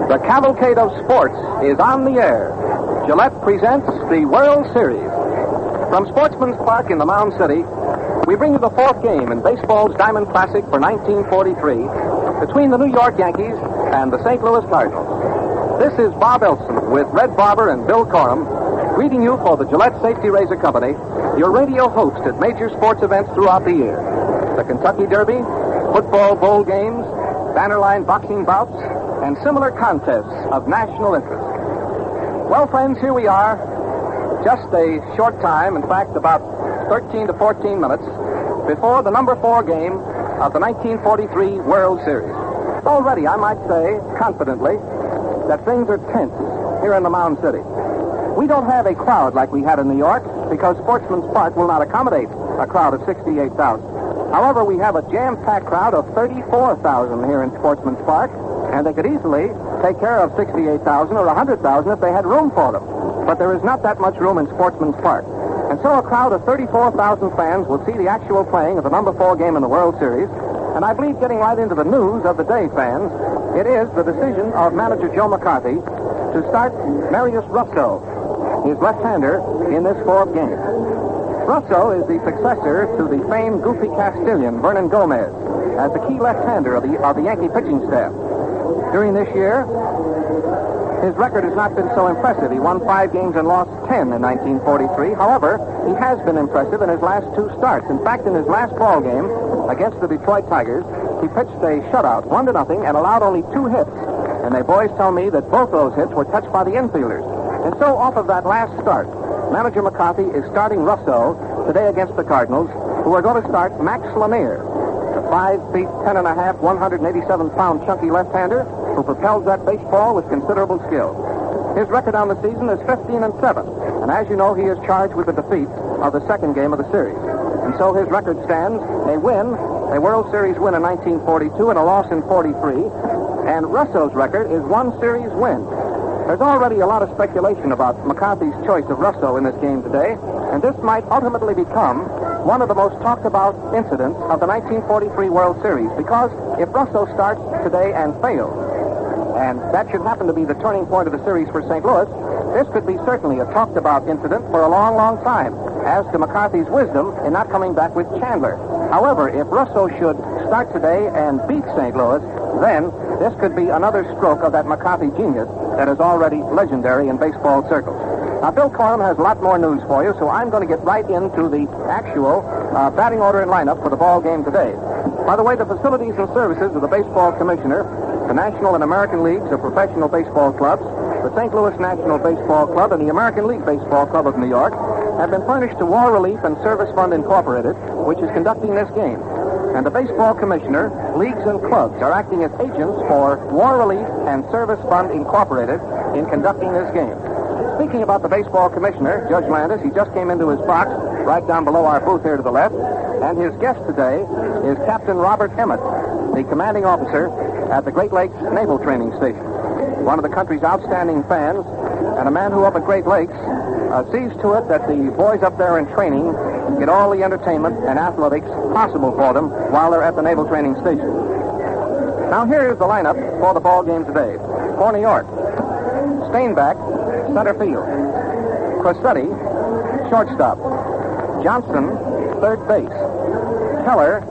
The cavalcade of sports is on the air. Gillette presents the World Series. From Sportsman's Park in the Mound City, we bring you the fourth game in baseball's Diamond Classic for 1943 between the New York Yankees and the St. Louis Cardinals. This is Bob Elson with Red Barber and Bill Corum, greeting you for the Gillette Safety Razor Company, your radio host at major sports events throughout the year. The Kentucky Derby, football bowl games, bannerline boxing bouts, and similar contests of national interest. Well, friends, here we are, just a short time, in fact, about 13 to 14 minutes, before the number 4 game of the 1943 World Series. Already, I might say, confidently, that things are tense here in the Mound City. We don't have a crowd like we had in New York because Sportsman's Park will not accommodate a crowd of 68,000. However, we have a jam-packed crowd of 34,000 here in Sportsman's Park, and they could easily take care of 68,000 or 100,000 if they had room for them. But there is not that much room in Sportsman's Park. And so a crowd of 34,000 fans will see the actual playing of the number 4 game in the World Series. And I believe, getting right into the news of the day, fans, it is the decision of manager Joe McCarthy to start Marius Russo, his left-hander, in this 4th game. Russo is the successor to the famed goofy Castilian, Vernon Gomez, as the key left-hander of the Yankee pitching staff. During this year, his record has not been so impressive. He won 5 games and lost 10 in 1943. However, he has been impressive in his last 2 starts. In fact, in his last ball game against the Detroit Tigers, he pitched a shutout, 1-0, and allowed only 2 hits. And the boys tell me that both those hits were touched by the infielders. And so, off of that last start, manager McCarthy is starting Russo today against the Cardinals, who are going to start Max Lanier, the 5 feet 10.5, 187-pound chunky left-hander who propels that baseball with considerable skill. His record on the season is 15-7, and as you know, he is charged with the defeat of the 2nd game of the series. And so his record stands a World Series win in 1942 and a loss in 43, and Russo's record is 1 series win. There's already a lot of speculation about McCarthy's choice of Russo in this game today, and this might ultimately become one of the most talked about incidents of the 1943 World Series, because if Russo starts today and fails, and that should happen to be the turning point of the series for St. Louis, this could be certainly a talked about incident for a long, long time, as to McCarthy's wisdom in not coming back with Chandler. However, if Russo should start today and beat St. Louis, then this could be another stroke of that McCarthy genius that is already legendary in baseball circles. Now, Bill Corum has a lot more news for you, so I'm going to get right into the actual batting order and lineup for the ball game today. By the way, the facilities and services of the baseball commissioner, the National and American Leagues of professional baseball clubs, the St. Louis National Baseball Club, and the American League Baseball Club of New York have been furnished to War Relief and Service Fund Incorporated, which is conducting this game. And the baseball commissioner, leagues, and clubs are acting as agents for War Relief and Service Fund Incorporated in conducting this game. Speaking about the baseball commissioner, Judge Landis, he just came into his box right down below our booth here to the left, and his guest today is Captain Robert Emmett, the commanding officer at the Great Lakes Naval Training Station. One of the country's outstanding fans, and a man who up at Great Lakes sees to it that the boys up there in training get all the entertainment and athletics possible for them while they're at the Naval Training Station. Now, here is the lineup for the ball game today. For New York, Stainback, center field. Crosetti, shortstop. Johnson, third base. Keller,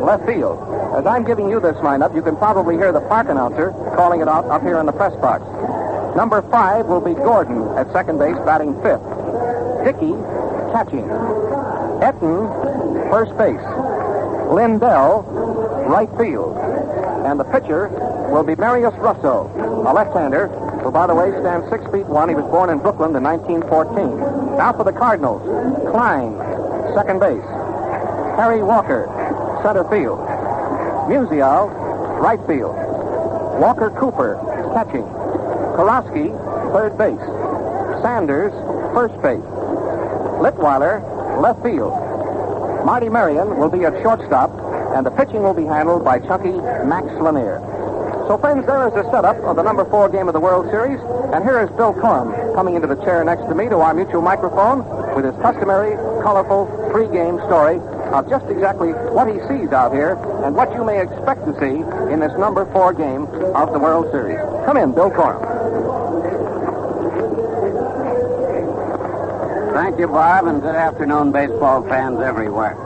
left field. As I'm giving you this lineup, you can probably hear the park announcer calling it out up here in the press box. Number 5 will be Gordon at second base, batting 5th. Dickey, catching. Etten, first base. Lindell, right field. And the pitcher will be Marius Russo, a left-hander, who, by the way, stands 6 feet 1. He was born in Brooklyn in 1914. Now for the Cardinals. Klein, second base. Harry Walker, center field. Musial, right field. Walker Cooper, catching. Karofsky, third base. Sanders, first base. Litweiler, left field. Marty Marion will be at shortstop, and the pitching will be handled by chunky Max Lanier. So, friends, there is the setup of the number 4 game of the World Series, and here is Bill Corum coming into the chair next to me to our mutual microphone with his customary, colorful, 3-game story of just exactly what he sees out here and what you may expect to see in this number 4 game of the World Series. Come in, Bill Corum. Thank you, Bob, and good afternoon, baseball fans everywhere.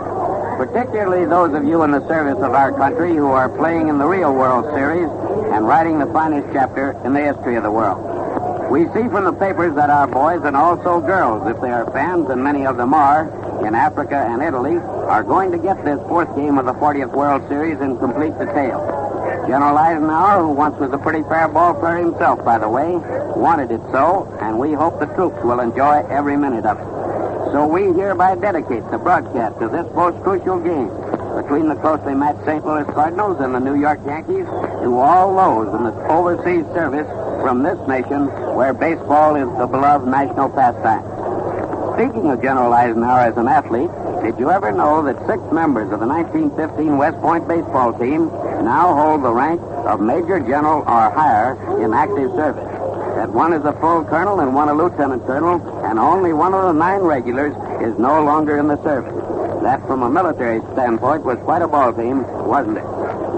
Particularly those of you in the service of our country who are playing in the real World Series and writing the finest chapter in the history of the world. We see from the papers that our boys, and also girls, if they are fans, and many of them are, in Africa and Italy, are going to get this 4th game of the 40th World Series in complete detail. General Eisenhower, who once was a pretty fair ball player himself, by the way, wanted it so, and we hope the troops will enjoy every minute of it. So we hereby dedicate the broadcast of this most crucial game between the closely matched St. Louis Cardinals and the New York Yankees to all those in the overseas service from this nation where baseball is the beloved national pastime. Speaking of General Eisenhower as an athlete, did you ever know that 6 members of the 1915 West Point baseball team now hold the rank of Major General or higher in active service? That one is a full colonel and one a lieutenant colonel, and only one of the 9 regulars is no longer in the service. That, from a military standpoint, was quite a ball team, wasn't it?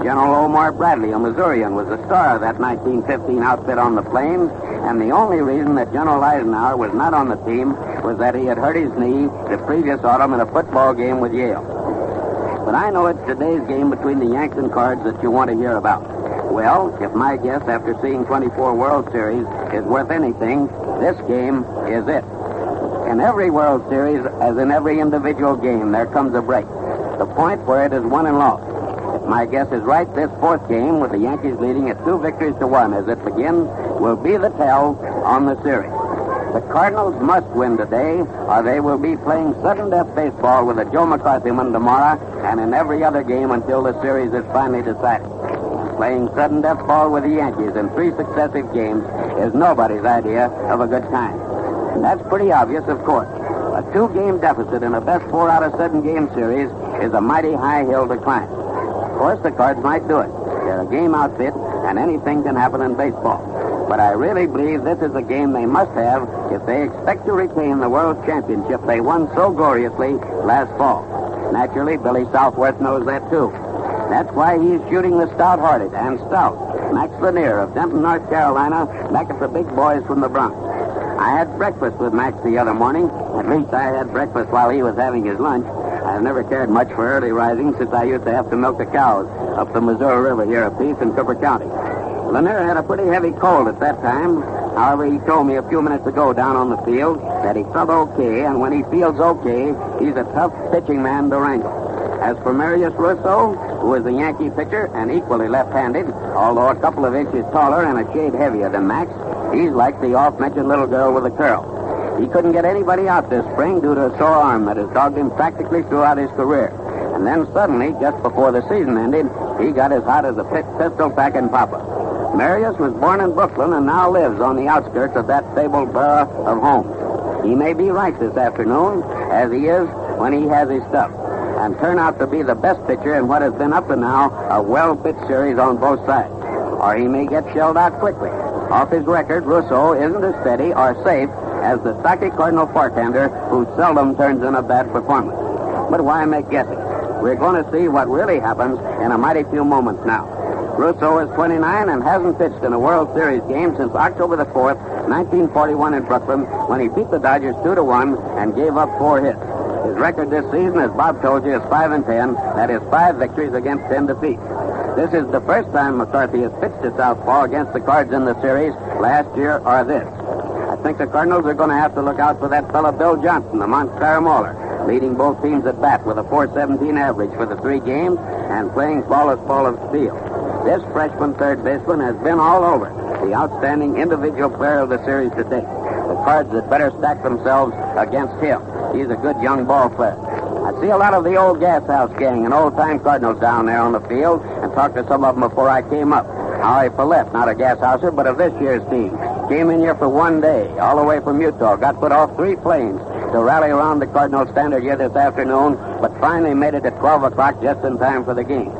General Omar Bradley, a Missourian, was the star of that 1915 outfit on the plains, and the only reason that General Eisenhower was not on the team was that he had hurt his knee the previous autumn in a football game with Yale. But I know it's today's game between the Yanks and Cards that you want to hear about. Well, if my guess after seeing 24 World Series is worth anything, this game is it. In every World Series, as in every individual game, there comes a break. The point where it is won and lost. If my guess is right, this 4th game, with the Yankees leading at 2 victories to 1 as it begins, will be the tell on the series. The Cardinals must win today, or they will be playing sudden death baseball with a Joe McCarthyman tomorrow and in every other game until the series is finally decided. Playing sudden death ball with the Yankees in 3 successive games is nobody's idea of a good time. And that's pretty obvious, of course. A 2-game deficit in a best 4 out of 7 game series is a mighty high hill to climb. Of course, the Cards might do it. They're a game outfit, and anything can happen in baseball. But I really believe this is a game they must have if they expect to retain the World Championship they won so gloriously last fall. Naturally, Billy Southworth knows that, too. That's why he's shooting the stout-hearted and stout Max Lanier of Denton, North Carolina, back at the big boys from the Bronx. I had breakfast with Max the other morning. At least I had breakfast while he was having his lunch. I've never cared much for early rising since I used to have to milk the cows up the Missouri River here apiece in Cooper County. Lanier had a pretty heavy cold at that time. However, he told me a few minutes ago down on the field that he felt okay, and when he feels okay, he's a tough pitching man to wrangle. As for Marius Russo, who is a Yankee pitcher and equally left-handed, although a couple of inches taller and a shade heavier than Max, he's like the oft-mentioned little girl with a curl. He couldn't get anybody out this spring due to a sore arm that has dogged him practically throughout his career. And then suddenly, just before the season ended, he got as hot as a pistol-packing papa. Marius was born in Brooklyn and now lives on the outskirts of that fabled borough of Holmes. He may be right this afternoon, as he is when he has his stuff, and turn out to be the best pitcher in what has been up to now a well-pitched series on both sides. Or he may get shelled out quickly. Off his record, Russo isn't as steady or safe as the stocky Cardinal forehander who seldom turns in a bad performance. But why make guessing? We're going to see what really happens in a mighty few moments now. Russo is 29 and hasn't pitched in a World Series game since October the 4th, 1941 in Brooklyn, when he beat the Dodgers 2-1 and gave up 4 hits. His record this season, as Bob told you, is 5-10. That is 5 victories against 10 defeats. This is the first time McCarthy has pitched at southpaw against the Cards in the series, last year or this. I think the Cardinals are going to have to look out for that fellow Bill Johnson, the Montclair Mauler, leading both teams at bat with a .417 average for the 3 games and playing flawless ball of steel. This freshman third baseman has been all over, the outstanding individual player of the series to date. The Cards had better stack themselves against him. He's a good young ball player. I see a lot of the old Gas House gang and old-time Cardinals down there on the field and talked to some of them before I came up. Howie Follett, not a Gas Houser, but of this year's team. Came in here for 1 day, all the way from Utah. Got put off 3 planes to rally around the Cardinal standard here this afternoon, but finally made it at 12 o'clock just in time for the game.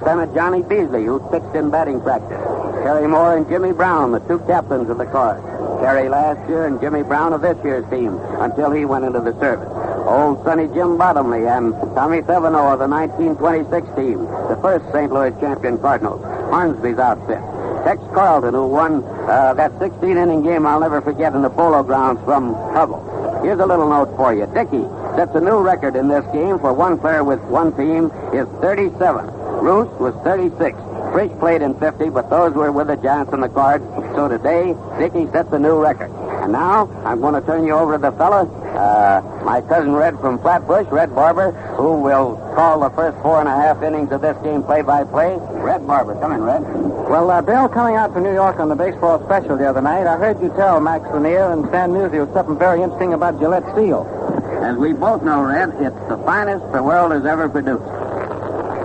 Lieutenant Johnny Beasley, who pitched in batting practice. Terry Moore and Jimmy Brown, the 2 captains of the Cards. Terry last year and Jimmy Brown of this year's team until he went into the service. Old Sonny Jim Bottomley and Tommy Seveno of the 1926 team, the first St. Louis champion Cardinals. Hornsby's outfit. Tex Carlton, who won that 16-inning game I'll never forget in the Polo Grounds from Hubble. Here's a little note for you. Dickey sets a new record in this game for one player with one team is 37. Roos was 36. Frisch played in 50, but those were with the Giants and the Cards. So today, Dickey sets a new record. And now, I'm going to turn you over to the fella, my cousin Red from Flatbush, Red Barber, who will call the first 4.5 innings of this game play-by-play. Red Barber, come in, Red. Well, Bill, coming out from New York on the baseball special the other night, I heard you tell Max Lanier and Stan Musial something very interesting about Gillette Steel. As we both know, Red, it's the finest the world has ever produced.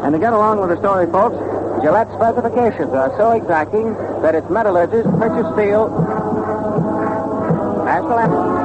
And to get along with the story, folks, Gillette's specifications are so exacting that its metallurgists purchase steel. National Anthem.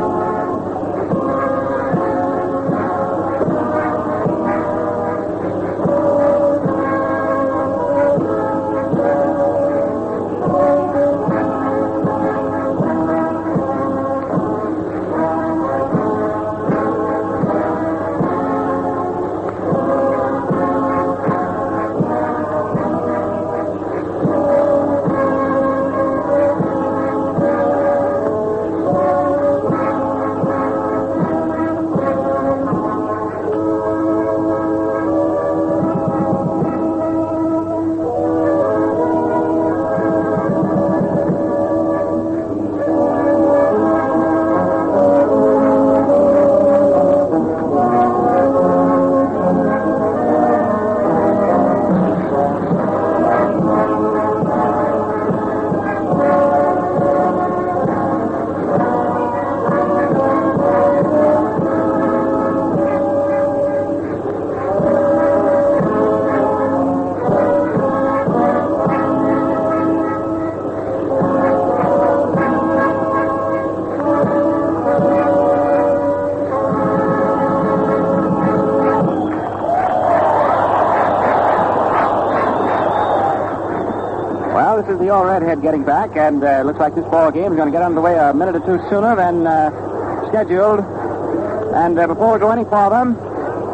This is the old redhead getting back, and looks like this ball game is going to get underway a minute or two sooner than scheduled. And before we go any farther,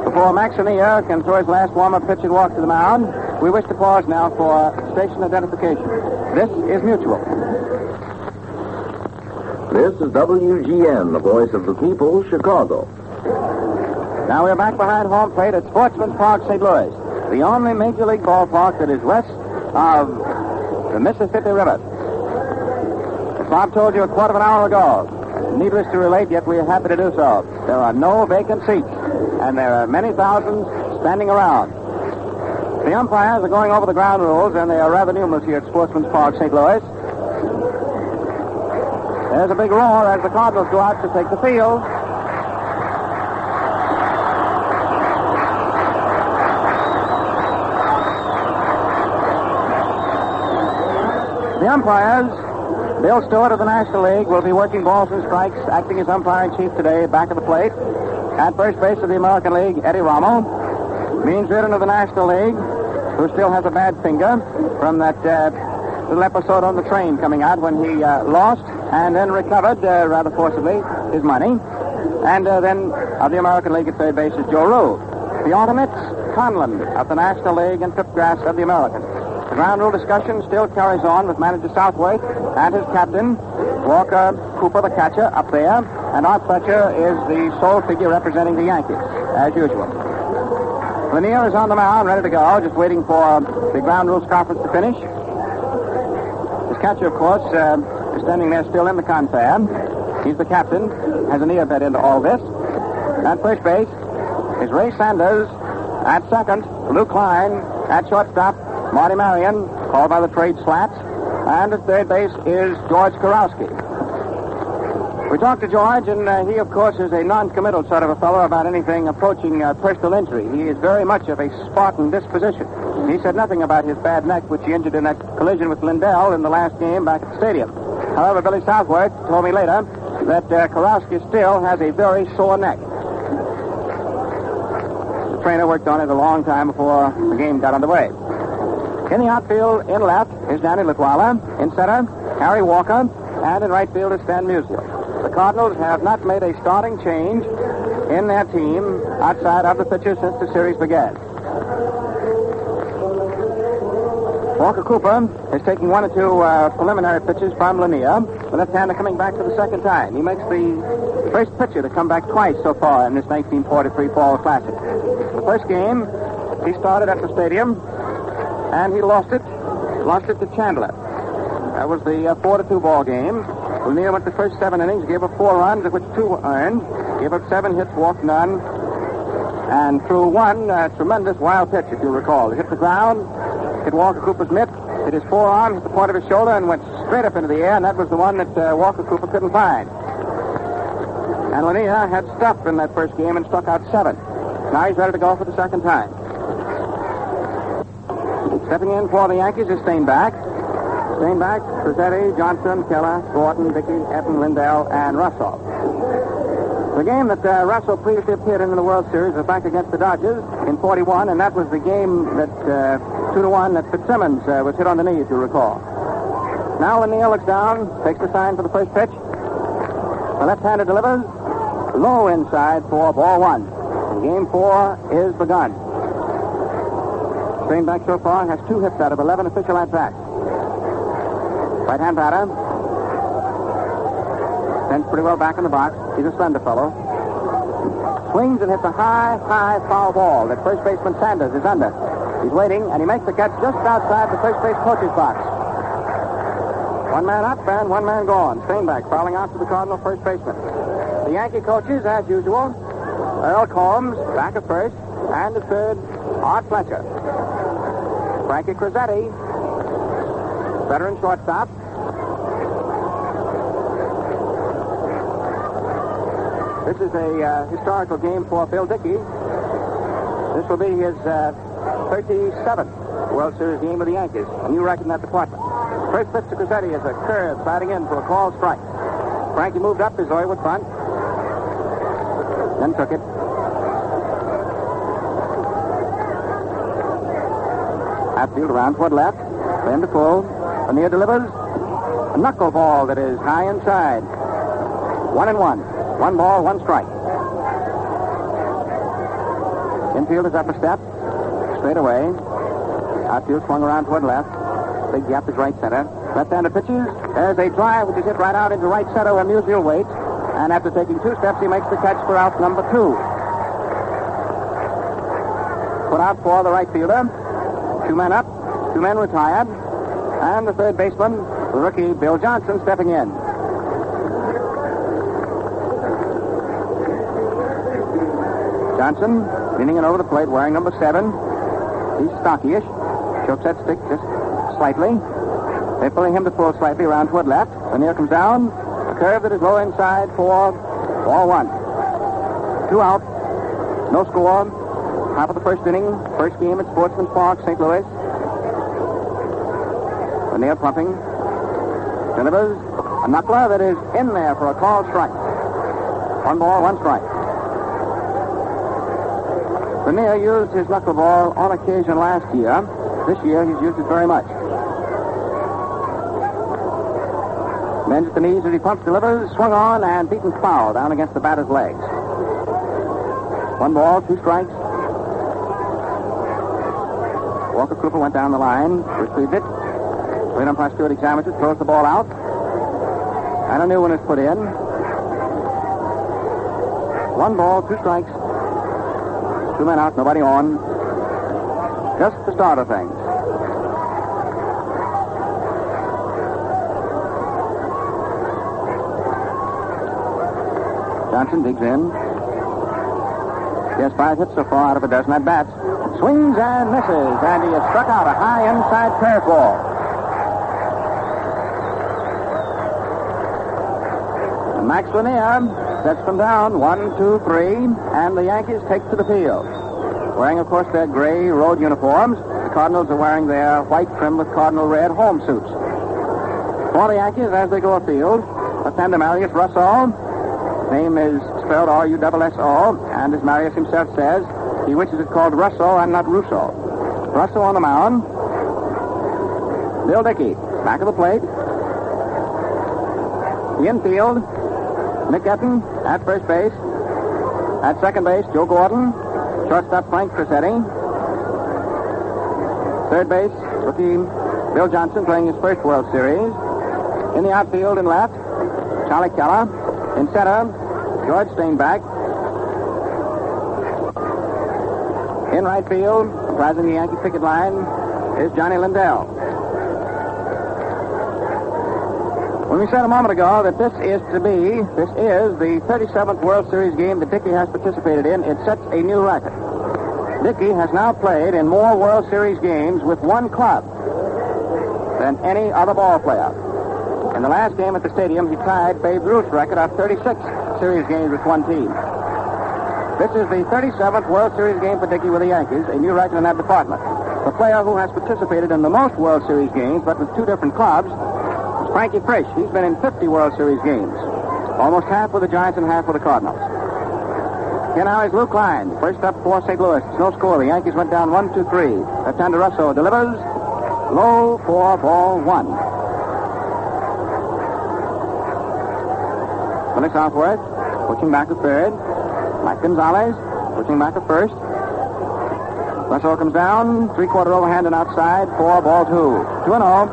before Max Lanier can throw his last warm-up pitch and walk to the mound, we wish to pause now for station identification. This is Mutual. This is WGN, the voice of the people, Chicago. Now we're back behind home plate at Sportsman's Park, St. Louis, the only Major League ballpark that is west of the Mississippi River. As Bob told you a quarter of an hour ago, needless to relate, yet we are happy to do so. There are no vacant seats, and there are many thousands standing around. The umpires are going over the ground rules, and they are rather numerous here at Sportsman's Park, St. Louis. There's a big roar as the Cardinals go out to take the field. The umpires, Bill Stewart of the National League, will be working balls and strikes, acting as umpire-in-chief today, back of the plate. At first base of the American League, Eddie Rommel. Means ridden of the National League, who still has a bad finger from that little episode on the train coming out when he lost and then recovered, rather forcibly, his money. And then of the American League at third base is Joe Rue. The alternates, Conlon of the National League and Pipgrass of the American. The ground rule discussion still carries on with manager Southworth and his captain, Walker Cooper, the catcher, up there. And Art Fletcher is the sole figure representing the Yankees, as usual. Lanier is on the mound, ready to go, just waiting for the ground rules conference to finish. His catcher, of course, is standing there still in the confab. He's the captain, has an ear bed into all this. At first base is Ray Sanders. At second, Lou Klein. At shortstop, Marty Marion, called by the trade Slats. And at third base is George Karowski. We talked to George, and he, of course, is a non-committal sort of a fellow about anything approaching personal injury. He is very much of a Spartan disposition. He said nothing about his bad neck, which he injured in that collision with Lindell in the last game back at the stadium. However, Billy Southworth told me later that Karowski still has a very sore neck. The trainer worked on it a long time before the game got underway. In the outfield, in left, is Danny Laguala. In center, Harry Walker. And in right field is Stan Musial. The Cardinals have not made a starting change in their team outside of the pitcher since the series began. Walker Cooper is taking one or two preliminary pitches from Lanier. The left-hander coming back for the second time. He makes the first pitcher to come back twice so far in this 1943 Fall Classic. The first game, he started at the stadium, and he lost it to Chandler. That was the 4-2 ball game. Lanier went the first 7 innings, gave up 4 runs, of which 2 earned, gave up 7 hits, walked none, and threw one tremendous wild pitch, if you recall. It hit the ground, hit Walker Cooper's mitt, hit his forearm, hit the point of his shoulder, and went straight up into the air, and that was the one that Walker Cooper couldn't find. And Lanier had stuff in that first game and struck out 7. Now he's ready to go for the second time. Stepping in for the Yankees is Steinbach. Steinbach, Crosetti, Johnson, Keller, Gordon, Dickey, Etten, Lindell, and Russo. The game that Russo previously appeared in the World Series was back against the Dodgers in 41, and that was the game that 2-1 that Fitzsimmons was hit on the knee, if you recall. Now Lanier looks down, takes the sign for the first pitch. The left-hander delivers low inside for ball 1. And game 4 is begun. Steinbach so far has 2 hits out of 11 official at-bats. Right-hand batter. Stands pretty well back in the box. He's a slender fellow. Swings and hits a high foul ball that first baseman Sanders is under. He's waiting, and he makes the catch just outside the first base coach's box. 1 man up and 1 man gone. Steinbach fouling out to the Cardinal first baseman. The Yankee coaches, as usual, Earl Combs back at first, and at third, Art Fletcher. Frankie Crosetti, veteran shortstop. This is a historical game for Bill Dickey. This will be his 37th World Series game with the Yankees. A new record in that department. First pitch to Crosetti is a curve sliding in for a called strike. Frankie moved up his way with bunt. Then took it. Outfield around toward left. Then to full. Lanier delivers a knuckleball that is high inside. 1-1. 1 ball, 1 strike. Infield is up a step. Straight away. Outfield swung around toward left. Big gap is right center. Left-hander pitches. There's a drive which is hit right out into right center where Musial waits. And after taking 2 steps, he makes the catch for out number 2. Put out for the right fielder. 2 men up, 2 men retired. And the third baseman, the rookie Bill Johnson, stepping in. Johnson leaning in over the plate, wearing number 7. He's stockyish. Chokes that stick just slightly. They're pulling him to pull slightly around toward left. Lanier comes down. A curve that is low inside for ball 1. 2 out. No score. Top of the first inning. First game at Sportsman's Park, St. Louis. Lanier pumping. Delivers a knuckler that is in there for a called strike. 1 ball, 1 strike. Lanier used his knuckleball on occasion last year. This year, he's used it very much. Bends at the knees as he pumps, delivers, swung on, and beaten foul down against the batter's legs. 1 ball, 2 strikes. Walker Cooper went down the line, retrieved it. Great umpire Stewart examines it, throws the ball out. And a new one is put in. 1 ball, 2 strikes. 2 men out, nobody on. Just the start of things. Johnson digs in. He has 5 hits so far out of a dozen at bats. Swings and misses, and he has struck out a high inside curveball. And Max Lanier sets them down 1, 2, 3, and the Yankees take to the field. Wearing, of course, their gray road uniforms. The Cardinals are wearing their white trim with cardinal red home suits. For the Yankees, as they go afield, left-hander Marius Russo. Name is spelled R-U-S-S-O, and as Marius himself says, he wishes it called Russo and not Russo. Russo on the mound. Bill Dickey, back of the plate. The infield, Nick Etten at first base. At second base, Joe Gordon. Shortstop, Frank Crosetti. Third base, rookie Bill Johnson playing his first World Series. In the outfield in left, Charlie Keller. In center, George Steinbach. In right field, comprising the Yankee picket line, is Johnny Lindell. When we said a moment ago that this is the 37th World Series game that Dickey has participated in, it sets a new record. Dickey has now played in more World Series games with one club than any other ball player. In the last game at the stadium, he tied Babe Ruth's record of 36 series games with one team. This is the 37th World Series game for Dickey with the Yankees, a new record in that department. The player who has participated in the most World Series games, but with two different clubs, is Frankie Frisch. He's been in 50 World Series games, almost half with the Giants and half with the Cardinals. Here now is Lou Klein, first up for St. Louis. It's no score. The Yankees went down 1-2-3. Left-hander Russo delivers low for ball one. Billy Southworth pushing back to third. Mike Gonzalez pushing back to first. Russo comes down, three-quarter overhand and outside for ball two. 2-0.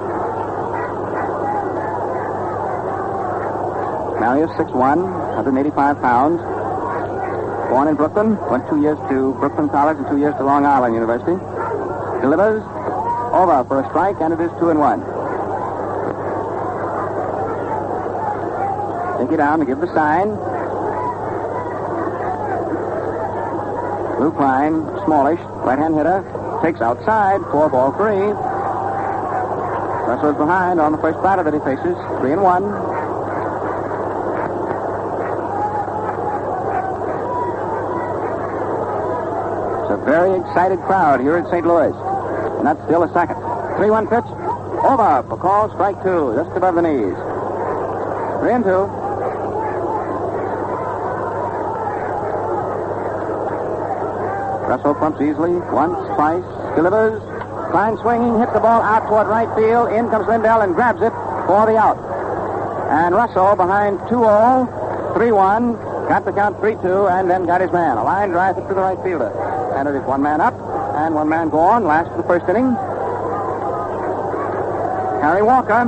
Marius 6'1", 185 pounds. Born in Brooklyn, went 2 years to Brooklyn College and 2 years to Long Island University. Delivers over for a strike, and it is 2-1. Take it down to give the sign. Lou Klein, smallish, right-hand hitter, takes outside for ball three. Russo's behind on the first batter that he faces, 3-1. It's a very excited crowd here at St. Louis. And that's still a second. 3-1 pitch. Over for call, strike two, just above the knees. 3-2. Russo pumps easily, once, twice, delivers. Klein swinging, hits the ball out toward right field. In comes Lindell and grabs it for the out. And Russo behind 2-0, 3-1, got the count 3-2, and then got his man. A line drive it to the right fielder. And it is one man up and one man gone. Last of the first inning. Harry Walker,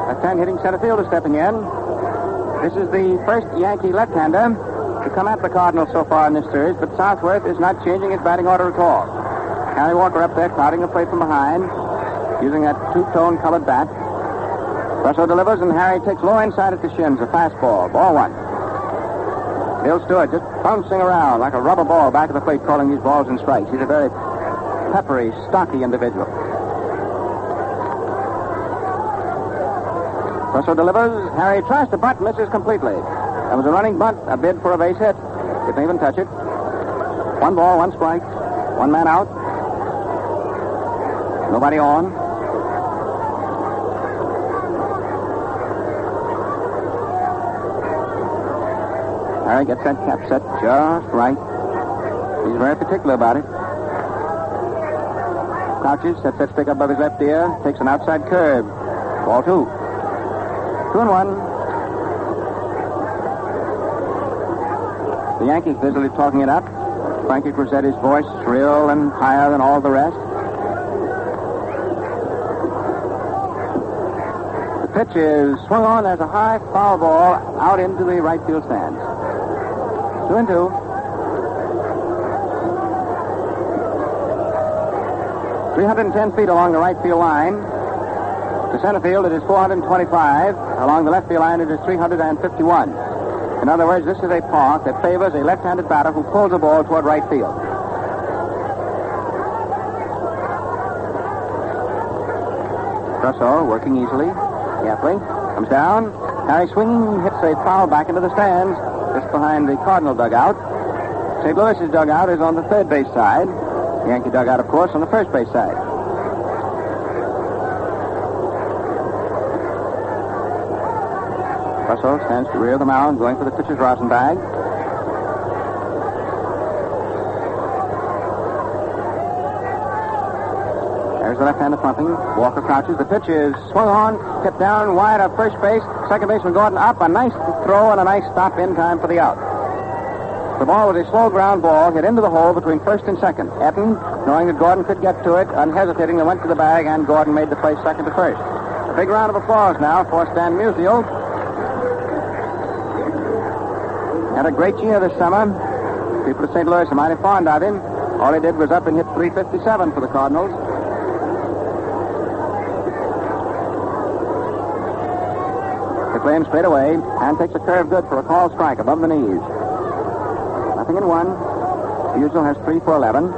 left-hand hitting center fielder, stepping in. This is the first Yankee left-hander to come at the Cardinals so far in this series, but Southworth is not changing his batting order at all. Harry Walker up there, crowding the plate from behind, using that two-tone colored bat. Russo delivers, and Harry takes low inside at the shins, a fastball, ball one. Bill Stewart just bouncing around like a rubber ball back of the plate, calling these balls and strikes. He's a very peppery, stocky individual. Russo delivers. Harry tries to bunt, misses completely. That was a running bunt, a bid for a base hit. Didn't even touch it. 1 ball, 1 strike. 1 man out. Nobody on. Harry gets that cap set just right. He's very particular about it. Crouches, sets that stick above his left ear, takes an outside curve. Ball 2. 2-1. The Yankees busily talking it up. Frankie Crosetti's voice shrill and higher than all the rest. The pitch is swung on as a high foul ball out into the right field stands. 2-2. .310 feet along the right field line. To center field, it is 425. Along the left field line, it is 351. In other words, this is a park that favors a left-handed batter who pulls the ball toward right field. Russo working easily, carefully, comes down. Harry swinging, hits a foul back into the stands, just behind the Cardinal dugout. St. Louis's dugout is on the third base side. The Yankee dugout, of course, on the first base side. Russo stands to rear the mound, going for the pitcher's rosin bag. There's the left-hander pumping. Walker crouches. The pitch is swung on, tipped down wide of first base. Second baseman Gordon up. A nice throw and a nice stop in time for the out. The ball was a slow ground ball hit into the hole between first and second. Etten, knowing that Gordon could get to it, unhesitatingly went to the bag, and Gordon made the play second to first. A big round of applause now for Stan Musial. Had a great year this summer. People of St. Louis are mighty fond of him. All he did was up and hit .357 for the Cardinals. They play him straight away and takes a curve good for a call strike above the knees. Nothing in one. Musial has 3 for 11.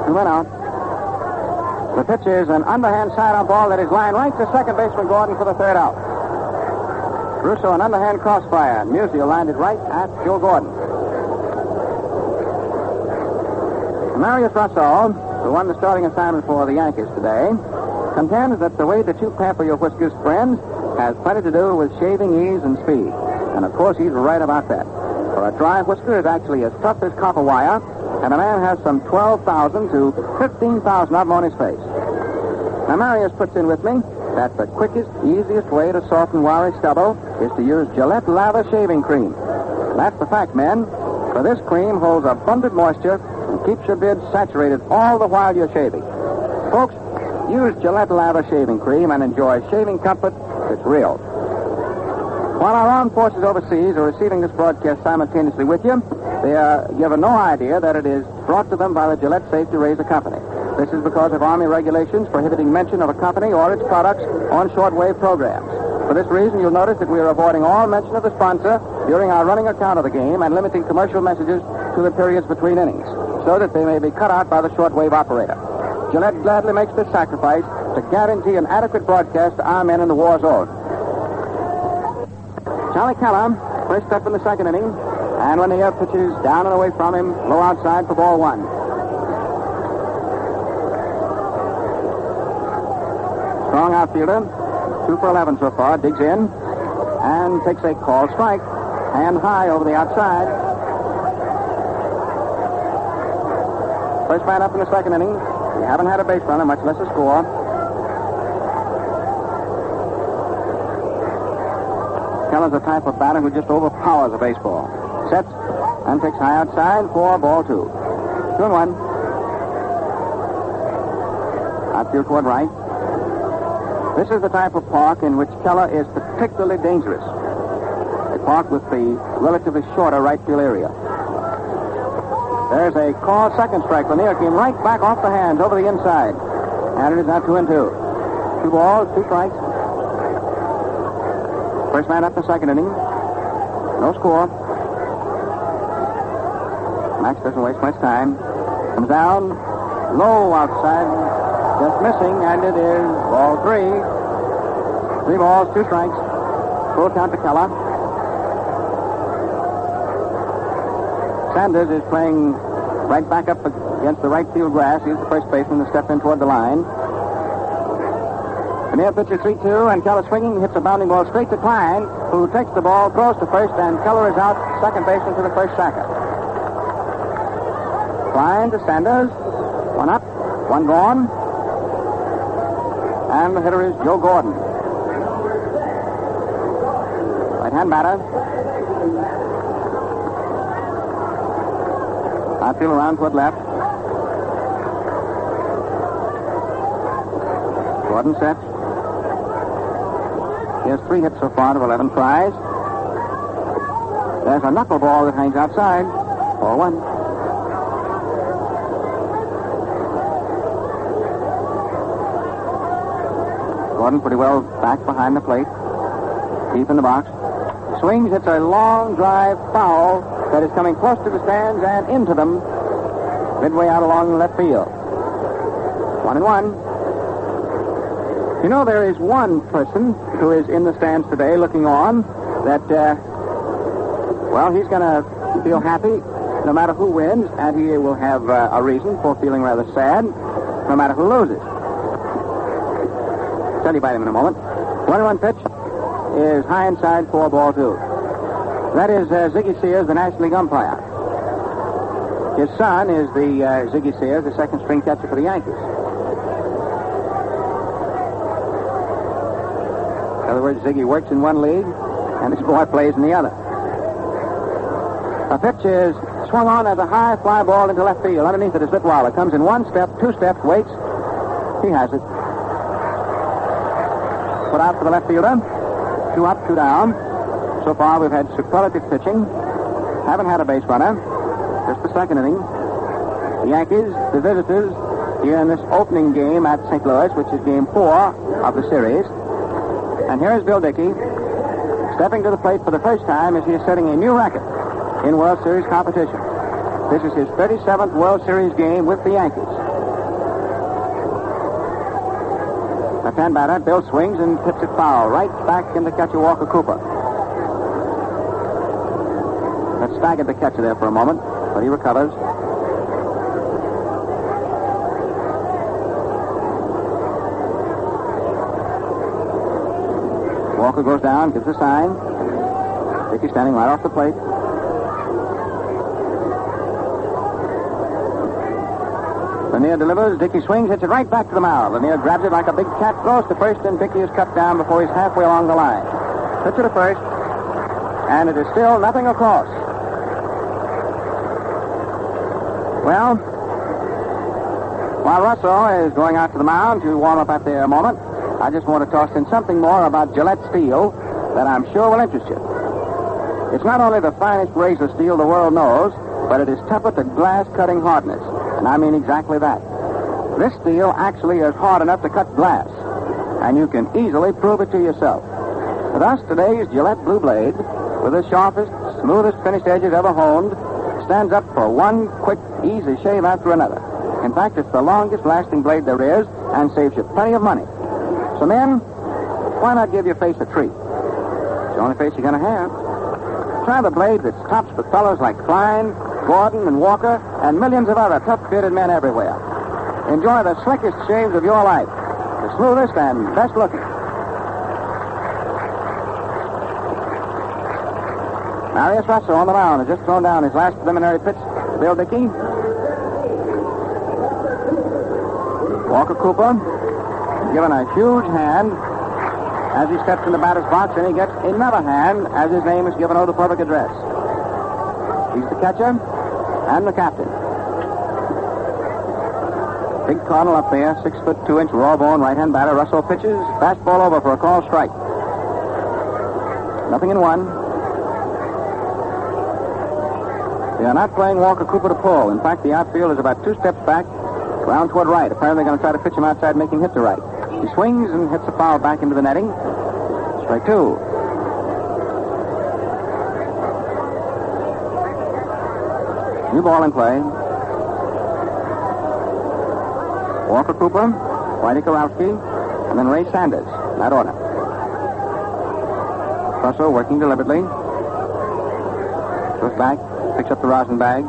2 men out. The pitch is an underhand side-on ball that is lined right to second baseman Gordon for the third out. Russo, an underhand crossfire. Musial lined it right at Joe Gordon. Marius Russo, who won the starting assignment for the Yankees today, contends that the way that you pamper your whiskers, friends, has plenty to do with shaving ease and speed. And, of course, he's right about that. For a dry whisker is actually as tough as copper wire, and a man has some 12,000 to 15,000 of them on his face. Now, Marius puts in with me that the quickest, easiest way to soften wiry stubble is to use Gillette Lather Shaving Cream. That's the fact, men. For this cream holds abundant moisture and keeps your beard saturated all the while you're shaving. Folks, use Gillette Lather Shaving Cream and enjoy shaving comfort that's real. While our armed forces overseas are receiving this broadcast simultaneously with you, they are given no idea that it is brought to them by the Gillette Safety Razor Company. This is because of Army regulations prohibiting mention of a company or its products on shortwave programs. For this reason, you'll notice that we are avoiding all mention of the sponsor during our running account of the game and limiting commercial messages to the periods between innings, so that they may be cut out by the shortwave operator. Gillette gladly makes this sacrifice to guarantee an adequate broadcast to our men in the war zone. Charlie Keller, first up in the second inning, and when the air pitches down and away from him, low outside for ball 1. Strong outfielder, 2 for 11 so far, digs in and takes a call strike, hand high over the outside. First man up in the second inning. We haven't had a base runner, much less a score. Keller's the type of batter who just overpowers a baseball. Sets and takes high outside for ball 2. 2-1. Outfield toward right. This is the type of park in which Keller is particularly dangerous. A park with the relatively shorter right field area. There's a call second strike. Lanier came right back off the hands over the inside. And it is now 2-2. 2 balls, 2 strikes. First man up the second inning. No score. Max doesn't waste much time. Comes down. Low outside. Just missing, and it is ball 3. 3 balls, 2 strikes. Full count to Keller. Sanders is playing right back up against the right field grass. He's the first baseman to step in toward the line. The near pitch is 3-2, and Keller swinging, hits a bounding ball straight to Klein, who takes the ball, throws to first, and Keller is out, second baseman to the first sacker. Klein to Sanders. 1 up, 1 gone. And the hitter is Joe Gordon. Right-hand batter. Outfield around toward left. Gordon sets. He has 3 hits so far to 11 tries. There's a knuckleball that hangs outside. Ball 1. Gordon pretty well back behind the plate. Deep in the box. Swings, hits a long drive foul that is coming close to the stands and into them. Midway out along the left field. 1-1. You know, there is one person who is in the stands today looking on that, he's going to feel happy no matter who wins, and he will have a reason for feeling rather sad no matter who loses. I'll tell you about him in a moment. 1-1 pitch is high inside for ball 2. That is Ziggy Sears, the National League umpire. His son is the Ziggy Sears, the second string catcher for the Yankees. In other words, Ziggy works in one league, and his boy plays in the other. A pitch is swung on as a high fly ball into left field. Underneath it is Litwiler. Comes in one step, two steps, waits. He has it. Put out for the left fielder. 2 up, 2 down. So far, we've had superlative pitching. Haven't had a base runner. Just the second inning. The Yankees, the visitors, here in this opening game at St. Louis, which is game 4 of the series. And here is Bill Dickey stepping to the plate for the first time as he is setting a new record in World Series competition. This is his 37th World Series game with the Yankees. Left-hand batter, Bill swings and hits it foul right back into catcher Walker Cooper. That staggered the catcher there for a moment, but he recovers. Walker goes down, gives a sign. Dickey standing right off the plate. Lanier delivers. Dickey swings, hits it right back to the mound. Lanier grabs it like a big cat, throws to first, and Dickey is cut down before he's halfway along the line. Pitcher to first, and it is still nothing across. Well, while Russo is going out to the mound to warm up at the moment, I just want to toss in something more about Gillette steel that I'm sure will interest you. It's not only the finest razor steel the world knows, but it is tempered to glass-cutting hardness. And I mean exactly that. This steel actually is hard enough to cut glass, and you can easily prove it to yourself. Thus, today's Gillette Blue Blade, with the sharpest, smoothest finished edges ever honed, stands up for one quick, easy shave after another. In fact, it's the longest-lasting blade there is and saves you plenty of money. So, men, why not give your face a treat? It's the only face you're going to have. Try the blade that's tops for fellows like Klein, Gordon, and Walker, and millions of other tough-bearded men everywhere. Enjoy the slickest shaves of your life, the smoothest and best-looking. Marius Russo on the mound has just thrown down his last preliminary pitch to Bill Dickey. Walker Cooper given a huge hand as he steps in the batter's box, and he gets another hand as his name is given over the public address. He's the catcher and the captain. Big Cardinal up there, 6'2" raw bone right-hand batter. Russo pitches, fastball over for a called strike. Nothing in one. They are not playing Walker Cooper to pull. In fact, the outfield is about 2 steps back, ground toward right. Apparently, they're going to try to pitch him outside, make him hit to right. He swings and hits the foul back into the netting. Strike 2. New ball in play. Walker Cooper, Whitey Karowski, and then Ray Sanders. In that order. Russo working deliberately. Goes back, picks up the rosin bag.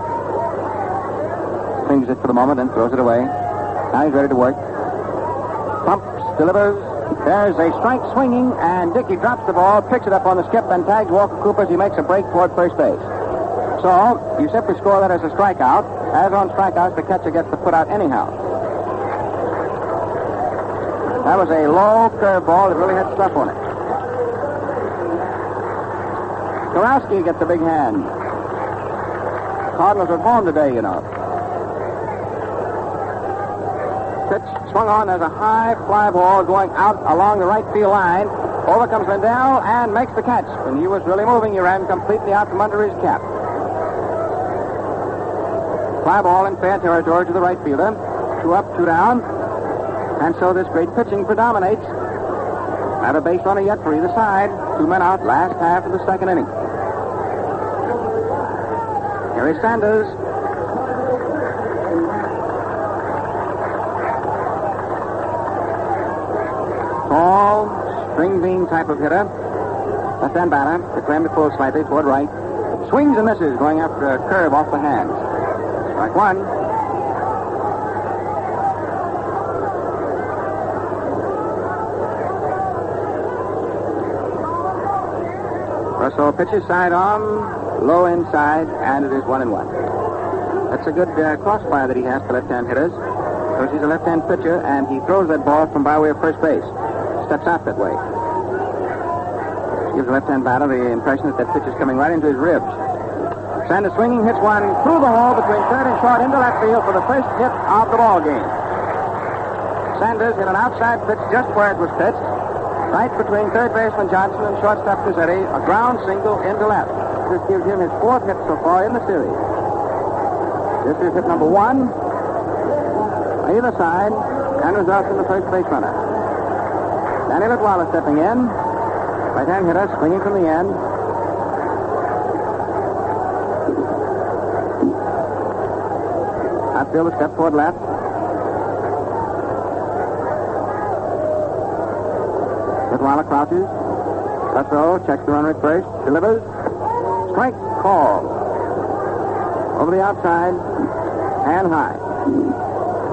Fingers it for the moment, then throws it away. Now he's ready to work. Pumps, delivers. There's a strike swinging, and Dickey drops the ball, picks it up on the skip, and tags Walker Cooper as he makes a break toward first base. So, you simply score that as a strikeout. As on strikeouts, the catcher gets to put out anyhow. That was a low curveball that really had stuff on it. Karowski gets a big hand. Cardinals are born today, you know. Pitch swung on as a high fly ball going out along the right field line. Over comes Lindell and makes the catch. When he was really moving, he ran completely out from under his cap. Fly ball in fair territory to the right fielder. 2 up, 2 down. And so this great pitching predominates. Not a base runner yet for either side. 2 men out, last half of the second inning. Here is Sanders. Tall, string bean type of hitter. Left-hand batter. Declared to pull slightly toward right. Swings and misses, going after a curve off the hands. Strike 1. Russo pitches side arm, low inside, and it is 1-1. That's a good crossfire that he has to left-hand hitters, because he's a left-hand pitcher, and he throws that ball from by way of first base. Steps out that way. Gives the left-hand batter the impression that pitch is coming right into his ribs. Sanders swinging, hits one through the hole between third and short into left field for the first hit of the ball game. Sanders hit an outside pitch just where it was pitched, right between third baseman Johnson and shortstop Crosetti, a ground single into left. This gives him his fourth hit so far in the series. This is hit number one. Either side, and results in the first base runner. Danny Litwala stepping in. Right-hand hitter swinging from the end. Outfield a step toward left. Litwala crouches. Russo checks the runner at first. Delivers. Strike call. Over the outside. And high.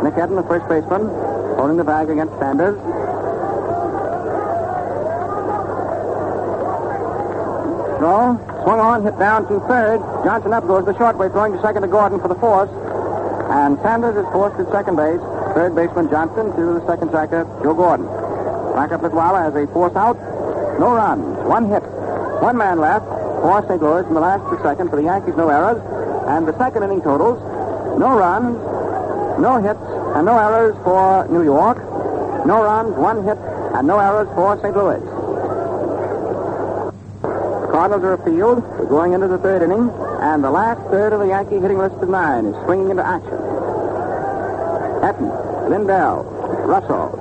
Nick Etten, the first baseman, holding the bag against Sanders. Throw. Swung on, hit down to third. Johnson up goes the short way, throwing to second to Gordon for the force. And Sanders is forced to second base. Third baseman Johnson to the second tracker, Joe Gordon. Back up Litwala has a force out. No runs. One hit. One man left. Four St. Louis from the last to second for the Yankees, no errors. And the second inning totals, no runs, no hits, and no errors for New York. No runs, one hit, and no errors for St. Louis. The Cardinals are afield. We're going into the third inning, and the last third of the Yankee hitting list of 9 is swinging into action. Etten, Lindell, Russo.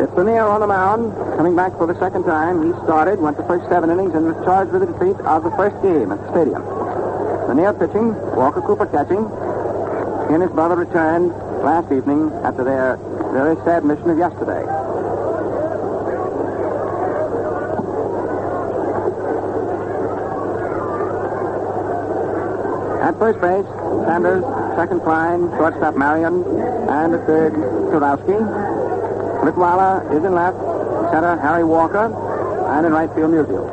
It's Lanier on the mound, coming back for the second time. He started, went the first 7 innings, and was charged with the defeat of the first game at the stadium. Lanier pitching, Walker Cooper catching. He and his brother returned last evening after their very sad mission of yesterday. At first base, Sanders, second Klein, shortstop Marion, and at third, Kurowski. Litwala is in left, center Harry Walker, and in right field Musial.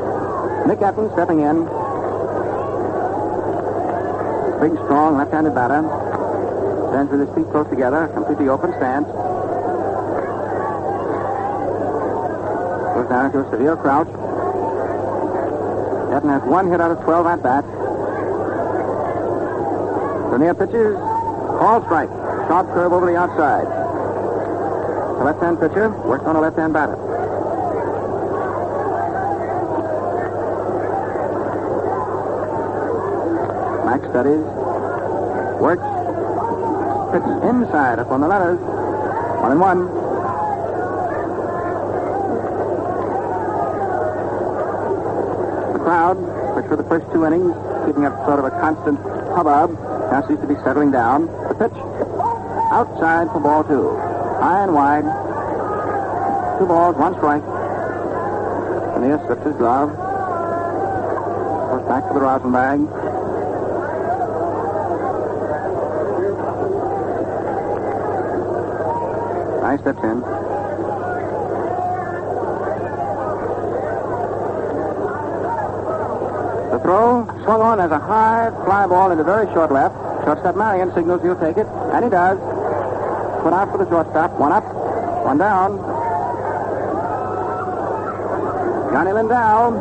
Nick Etten stepping in. Big, strong, left-handed batter. Stands with his feet close together, completely open stance. Goes down into a severe crouch. Etten has 1 hit out of 12 at-bats. Lanier pitches, call strike. Sharp curve over the outside. The left-hand pitcher works on a left-hand batter. Max studies, works, pitches inside up on the letters. 1-1. The crowd, which for the first 2 innings, keeping up sort of a constant hubbub, now seems to be settling down. The pitch, outside for ball 2. High and wide. 2 balls, 1 strike. Lanier slips his glove. Goes back to the rosin bag. Guy steps in. The throw swung on as a high fly ball into very short left. Shortstop Marion signals he'll take it, and he does. Put out for the shortstop. 1 up, 1 down. Johnny Lindell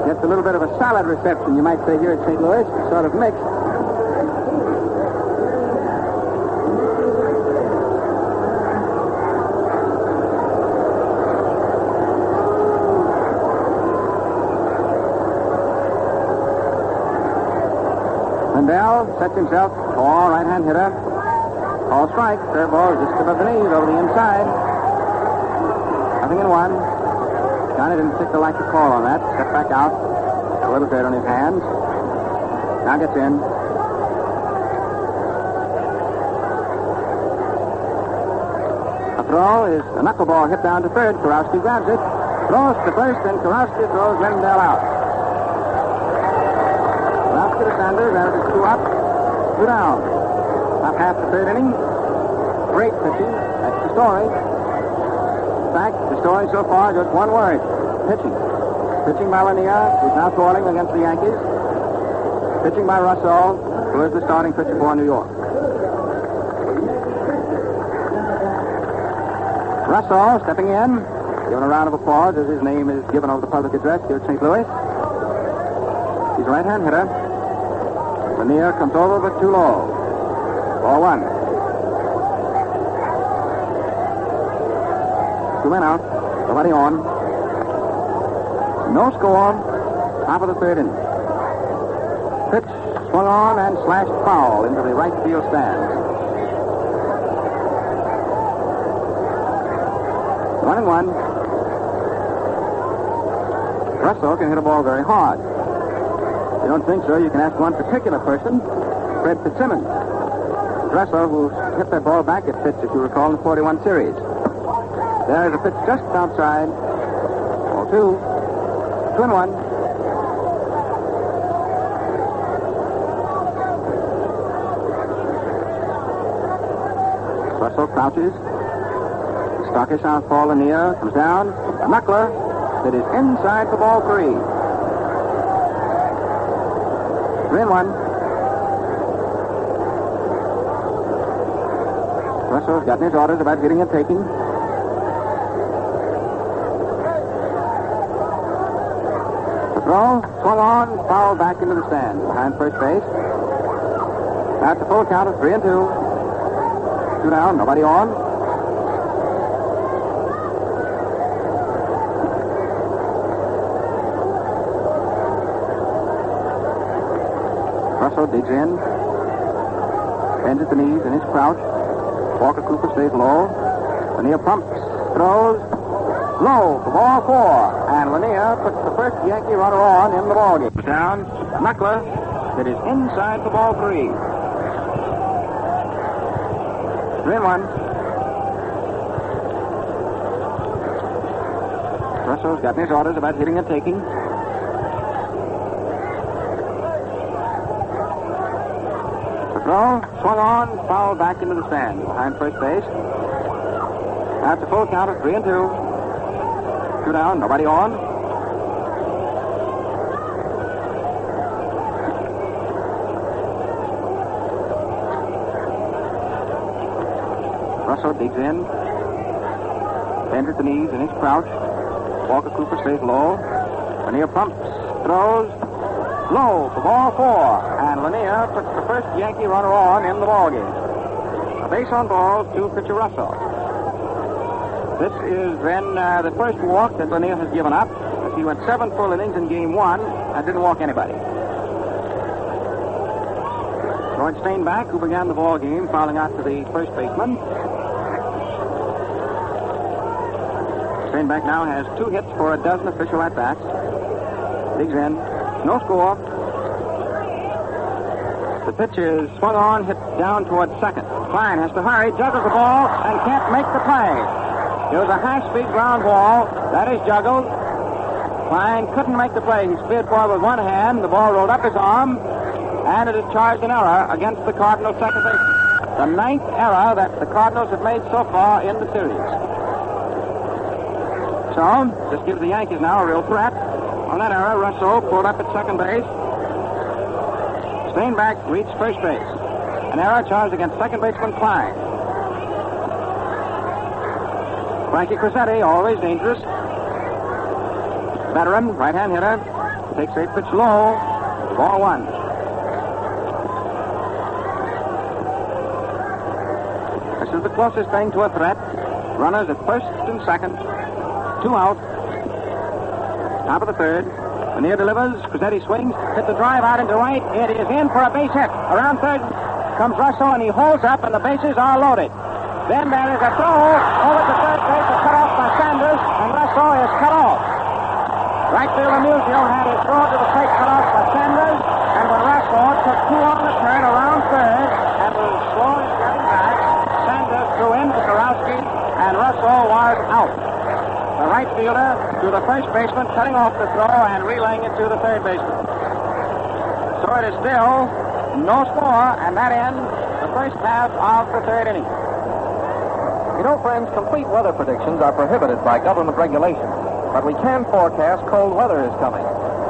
gets a little bit of a solid reception, you might say, here at St. Louis. Sort of mixed. Lindell sets himself for right-hand hitter. Call strike. Third ball just above the knees over the inside. 0-1. Johnny didn't particularly like the call on that. Stepped back out. A little dirt on his hands. Now gets in. A throw is a knuckleball hit down to third. Kurowski grabs it. Throws to first, and Kurowski throws Lindell out. Kurowski to Sanders, and it is 2 up, 2 down. Top half the third inning. Great pitching. That's the story. In fact, the story so far, just one word. Pitching. Pitching by Lanier, who's now toiling against the Yankees. Pitching by Russo, who is the starting pitcher for New York. Russo stepping in. Given a round of applause as his name is given over the public address here at St. Louis. He's a right-hand hitter. Lanier comes over but too low. Ball one. 2 men out. Nobody on. No score. Top of the third inning. Pitch swung on and slashed foul into the right field stands. 1-1. Russo can hit a ball very hard. If you don't think so, you can ask one particular person, Fred Fitzsimmons. Russo, who hit that ball back at pitch, if you recall, in the 41 series. There is a pitch just outside. Ball 2. 2-1. Russo crouches. Stocky southpaw Lanier comes down. A knuckler that is inside for ball 3. 3-1. Russo's gotten his orders about hitting and taking. The throw, swung on, foul back into the stand behind first base. That's a full count of 3-2. 2 down, nobody on. Russo digs in. Bends at the knees in his crouch. Walker Cooper stays low. Lanier pumps, throws, low for ball 4. And Lanier puts the first Yankee runner on in the ballgame. Down, knuckler that is inside for ball 3. 3-1. Russo's gotten his orders about hitting and taking. Throw, swung on, foul back into the stand behind first base. That's a full count of 3-2. 2 down, nobody on. Russo digs in. Bends at the knees in his crouch. Walker Cooper stays low. Lanier pumps, throws, low for ball 4. And Lanier puts the first Yankee runner on in the ballgame. A base on balls to pitcher Russo. This is then the first walk that Lanier has given up. He went 7 full innings in game 1 and didn't walk anybody. George Steinbach, who began the ball game, fouling out to the first baseman. Steinbach now has 2 hits for a dozen official at-bats. Digs in. No score. The pitch is swung on, hit down towards second. Klein has to hurry, juggles the ball, and can't make the play. It was a high-speed ground ball. That is juggled. Klein couldn't make the play. He speared forward with one hand. The ball rolled up his arm, and it is charged an error against the Cardinals' second baseman. The 9th error that the Cardinals have made so far in the series. So, this gives the Yankees now a real threat. On that error, Russo pulled up at second base. Steinbach reached first base. An error charged against second baseman Klein. Frankie Crosetti, always dangerous. Veteran, right-hand hitter. Takes a pitch low. Ball 1. This is the closest thing to a threat. Runners at first and second. 2 out. Top of the third. Lanier delivers. Crosetti swings. Hits the drive out into right. It is in for a base hit. Around third comes Russo, and he holds up, and the bases are loaded. Then there is a throw over to third base, cut off by Sanders, and Russo is cut off. Right fielder Musio had his throw to the plate cut off by Sanders, and when Russo took 2 on the turn around third and was slow in getting back, Sanders threw in to Karowski, and Russo was out. The right fielder to the first baseman, cutting off the throw and relaying it to the third baseman. So it is still no score, and that ends the first half of the third inning. You know, friends, complete weather predictions are prohibited by government regulation, but we can forecast cold weather is coming.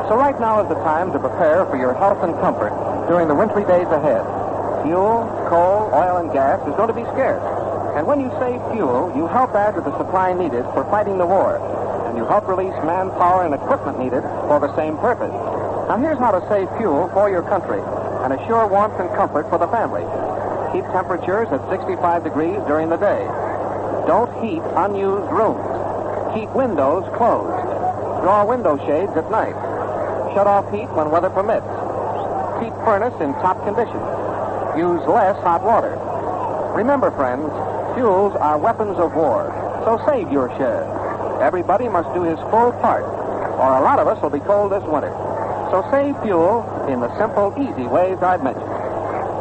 So right now is the time to prepare for your health and comfort during the wintry days ahead. Fuel, coal, oil, and gas is going to be scarce. And when you save fuel, you help add to the supply needed for fighting the war. And you help release manpower and equipment needed for the same purpose. Now, here's how to save fuel for your country and assure warmth and comfort for the family. Keep temperatures at 65 degrees during the day. Don't heat unused rooms. Keep windows closed. Draw window shades at night. Shut off heat when weather permits. Keep furnace in top condition. Use less hot water. Remember, friends, fuels are weapons of war, so save your share. Everybody must do his full part, or a lot of us will be cold this winter. So save fuel in the simple, easy ways I've mentioned.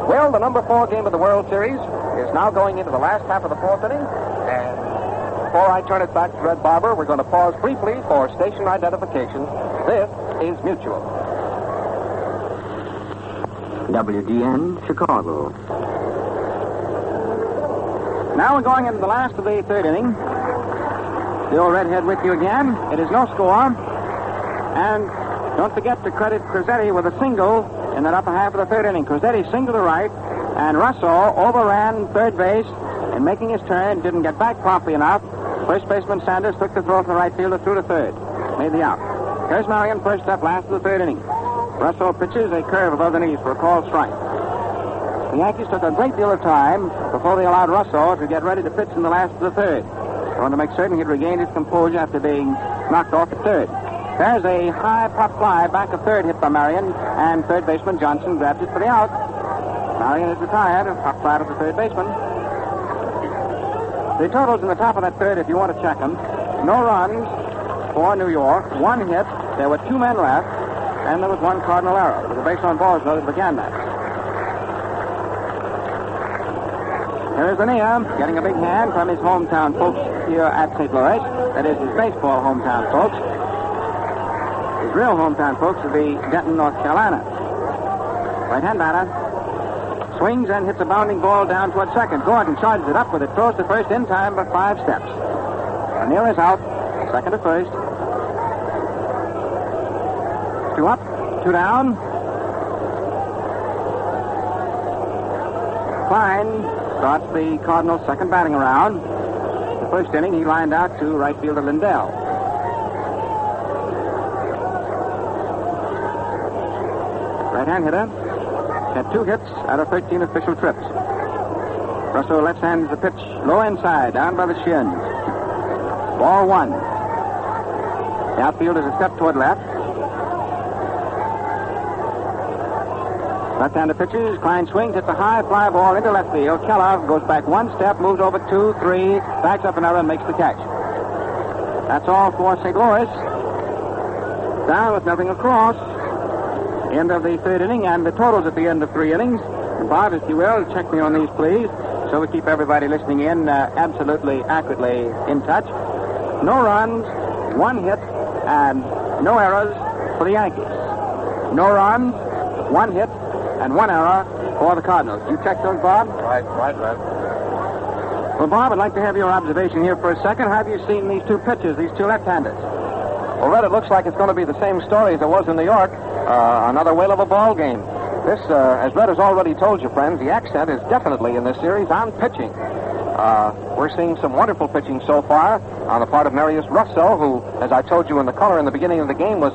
Well, the number 4 game of the World Series is now going into the last half of the 4th inning, and before I turn it back to Red Barber, we're going to pause briefly for station identification. This is Mutual. WGN, Chicago. Now we're going into the last of the 3rd inning. The old redhead with you again. It is no score. And don't forget to credit Crosetti with a single in that upper half of the 3rd inning. Crosetti singled to right, and Russo overran third base in making his turn. Didn't get back promptly enough. First baseman Sanders took the throw from the right fielder through to third. Made the out. Here's Marion, first up, last of the 3rd inning. Russo pitches a curve above the knees for a called strike. The Yankees took a great deal of time before they allowed Russo to get ready to pitch in the last of the 3rd. They wanted to make certain he'd regained his composure after being knocked off at 3rd. There's a high pop fly back of 3rd hit by Marion, and third baseman Johnson grabs it for the out. Marion is retired, a pop fly to the third baseman. The totals in the top of that 3rd, if you want to check them: no runs for New York, 1 hit, there were 2 men left, and there was 1 cardinal error. There was a base on balls noted began that. Here's Lanier getting a big hand from his hometown folks here at St. Louis. That is his baseball hometown folks. His real hometown folks would be Denton, North Carolina. Right-hand batter swings and hits a bounding ball down toward second. Gordon charges it up with it, throws to first in time by 5 steps. Lanier is out, second to first. 2 up, 2 down. Klein starts the Cardinals' second batting around. The first inning, he lined out to right fielder Lindell. Right-hand hitter had 2 hits out of 13 official trips. Russo left-hands the pitch, low inside, down by the shins. Ball 1. The outfield is a step toward left. Left-hander pitches. Klein swings. Hits a high fly ball into left field. Keller goes back 1 step, moves over 2, 3, backs up another, and makes the catch. That's all for St. Louis. Down with nothing across. End of the 3rd inning, and the totals at the end of 3 innings. Bob, if you will, check me on these, please, so we keep everybody listening in absolutely accurately in touch. No runs, 1 hit, and no errors for the Yankees. No runs, 1 hit, and 1 error for the Cardinals. You check those, Bob? Right. Well, Bob, I'd like to have your observation here for a second. How have you seen these 2 pitchers, these 2 left-handers? Well, Red, it looks like it's going to be the same story as it was in New York. Another whale of a ball game. This, as Red has already told you, friends, the accent is definitely in this series on pitching. We're seeing some wonderful pitching so far on the part of Marius Russo, who, as I told you in the color in the beginning of the game, was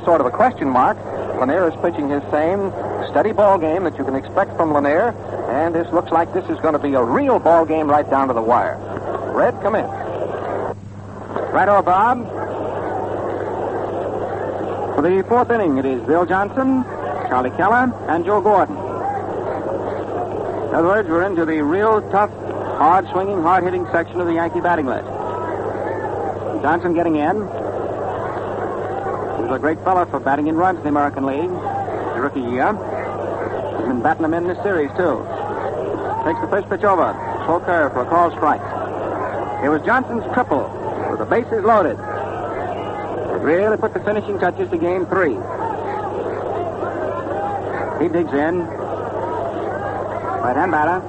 sort of a question mark. Lanier is pitching his same steady ball game that you can expect from Lanier, and this looks like this is going to be a real ball game right down to the wire. Red, come in. Right-o, Bob. For the 4th inning, it is Bill Johnson, Charlie Keller, and Joe Gordon. In other words, we're into the real tough, hard-swinging, hard-hitting section of the Yankee batting list. Johnson getting in. He was a great fellow for batting in runs in the American League. His rookie year. He's been batting them in this series, too. Takes the first pitch over. Slow curve for a called strike. It was Johnson's triple with the bases loaded. It really put the finishing touches to game 3. He digs in. Right-hand batter.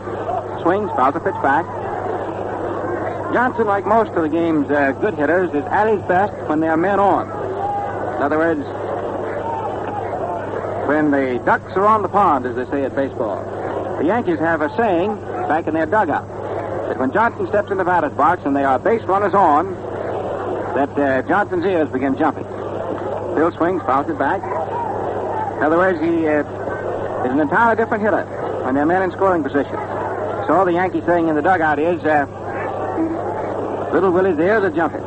Swings, fouls the pitch back. Johnson, like most of the game's good hitters, is at his best when there are men on. In other words, when the ducks are on the pond, as they say at baseball. The Yankees have a saying back in their dugout. that when Johnson steps in the batter's box and they are base runners on, that Johnson's ears begin jumping. Bill swings, fouls it back. In other words, he is an entirely different hitter when they're men in scoring position. So all the Yankee saying in the dugout is, Little Willie's ears are jumping.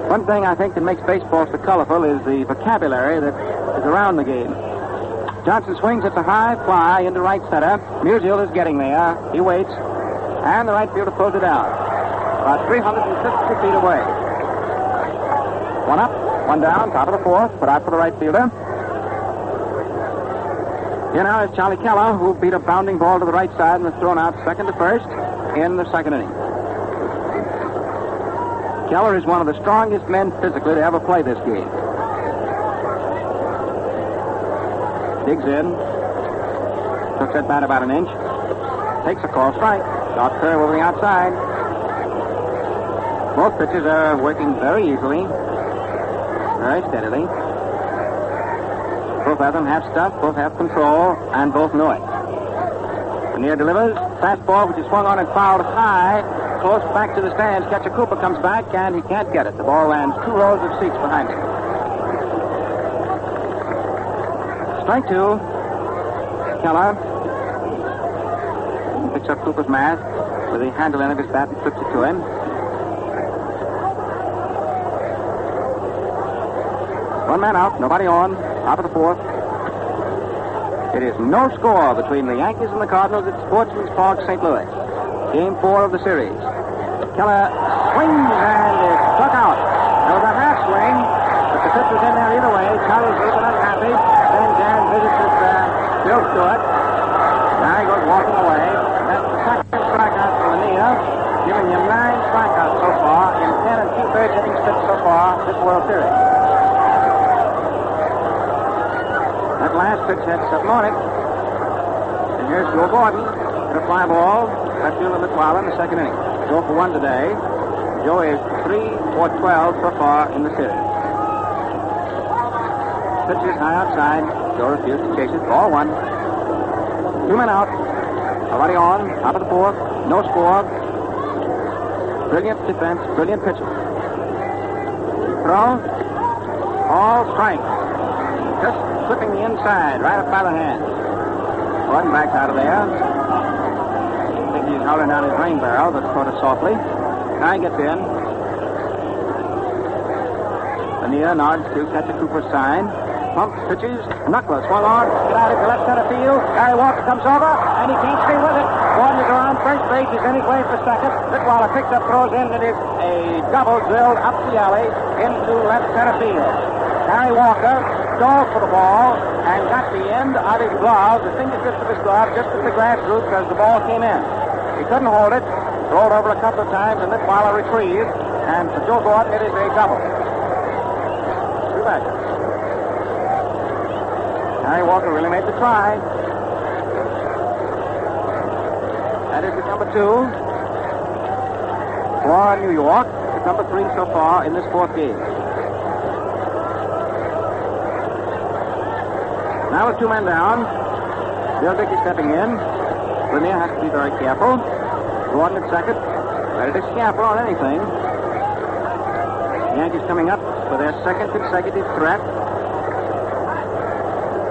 One thing I think that makes baseball so colorful is the vocabulary that is around the game. Johnson swings at the high fly into right center. Musial is getting there. He waits. And the right fielder pulls it out. About 350 feet away. One up, one down, top of the fourth. Put out for the right fielder. Here now is Charlie Keller, who beat a bounding ball to the right side and was thrown out second to first in the second inning. Keller is one of the strongest men physically to ever play this game. Digs in. Took that bat about an inch. Takes a call strike. Short curve over the outside. Both pitches are working very easily. Very steadily. Both of them have stuff, both have control, and both know it. Lanier delivers. Fastball, which is swung on and fouled high. Close back to the stands. Catcher Cooper comes back, and he can't get it. The ball lands 2 rows of seats behind him. Strike 2. Keller picks up Cooper's mask with the handle end of his bat and flips it to him. One man out, nobody on. Top of the fourth. It is no score between the Yankees and the Cardinals at Sportsman's Park, St. Louis. Game 4 of the series. Keller swings and is struck out. There was a half swing, but the pitch was in there either way. Charlie's a little bit unhappy. Then Dan visits with Bill Stewart. Now he goes walking away. That's the second strikeout for Lanier, giving him 9 strikeouts so far in 10 and 2/3 innings pitched so far this World Series. That last pitch had something on it. And here's Joe Gordon. Hit a fly ball. Left fielder McWilder in the second inning. Joe for 1 today. Joe is 3 for 12 so far in the series. Pitch is high outside. Joe refused to chase it. Ball 1. 2 men out. Nobody on. Top of the fourth. No score. Brilliant defense. Brilliant pitching. Throw. All strike. Just slipping the inside, right up by the hand. Gordon backs out of there. I think he's holding down his rain barrel, but sort of softly. Guy gets in. Lanier nods to Catcher Cooper's sign. Pumps, pitches, knuckler, swung on, get out into left center field. Harry Walker comes over, and he can't stay with it. Gordon is around first base. He's in his way for second. Litwaller picks up, throws in. It is a double drilled up the alley into left center field. Harry Walker dove for the ball and got the end of his glove, the fingertips of his glove, just at the grass root as the ball came in. He couldn't hold it, rolled over a couple of times, and Litwaller retrieved. And for Joe Gordon, it is a double. Too bad. Harry Walker really made the try. That is his number 2 for New York. His number 3 so far in this 4th game. Now with 2 men down, Bill Dickey stepping in. Lanier has to be very careful. Gordon at second. Ready to scamper on anything. The Yankees coming up for their second consecutive threat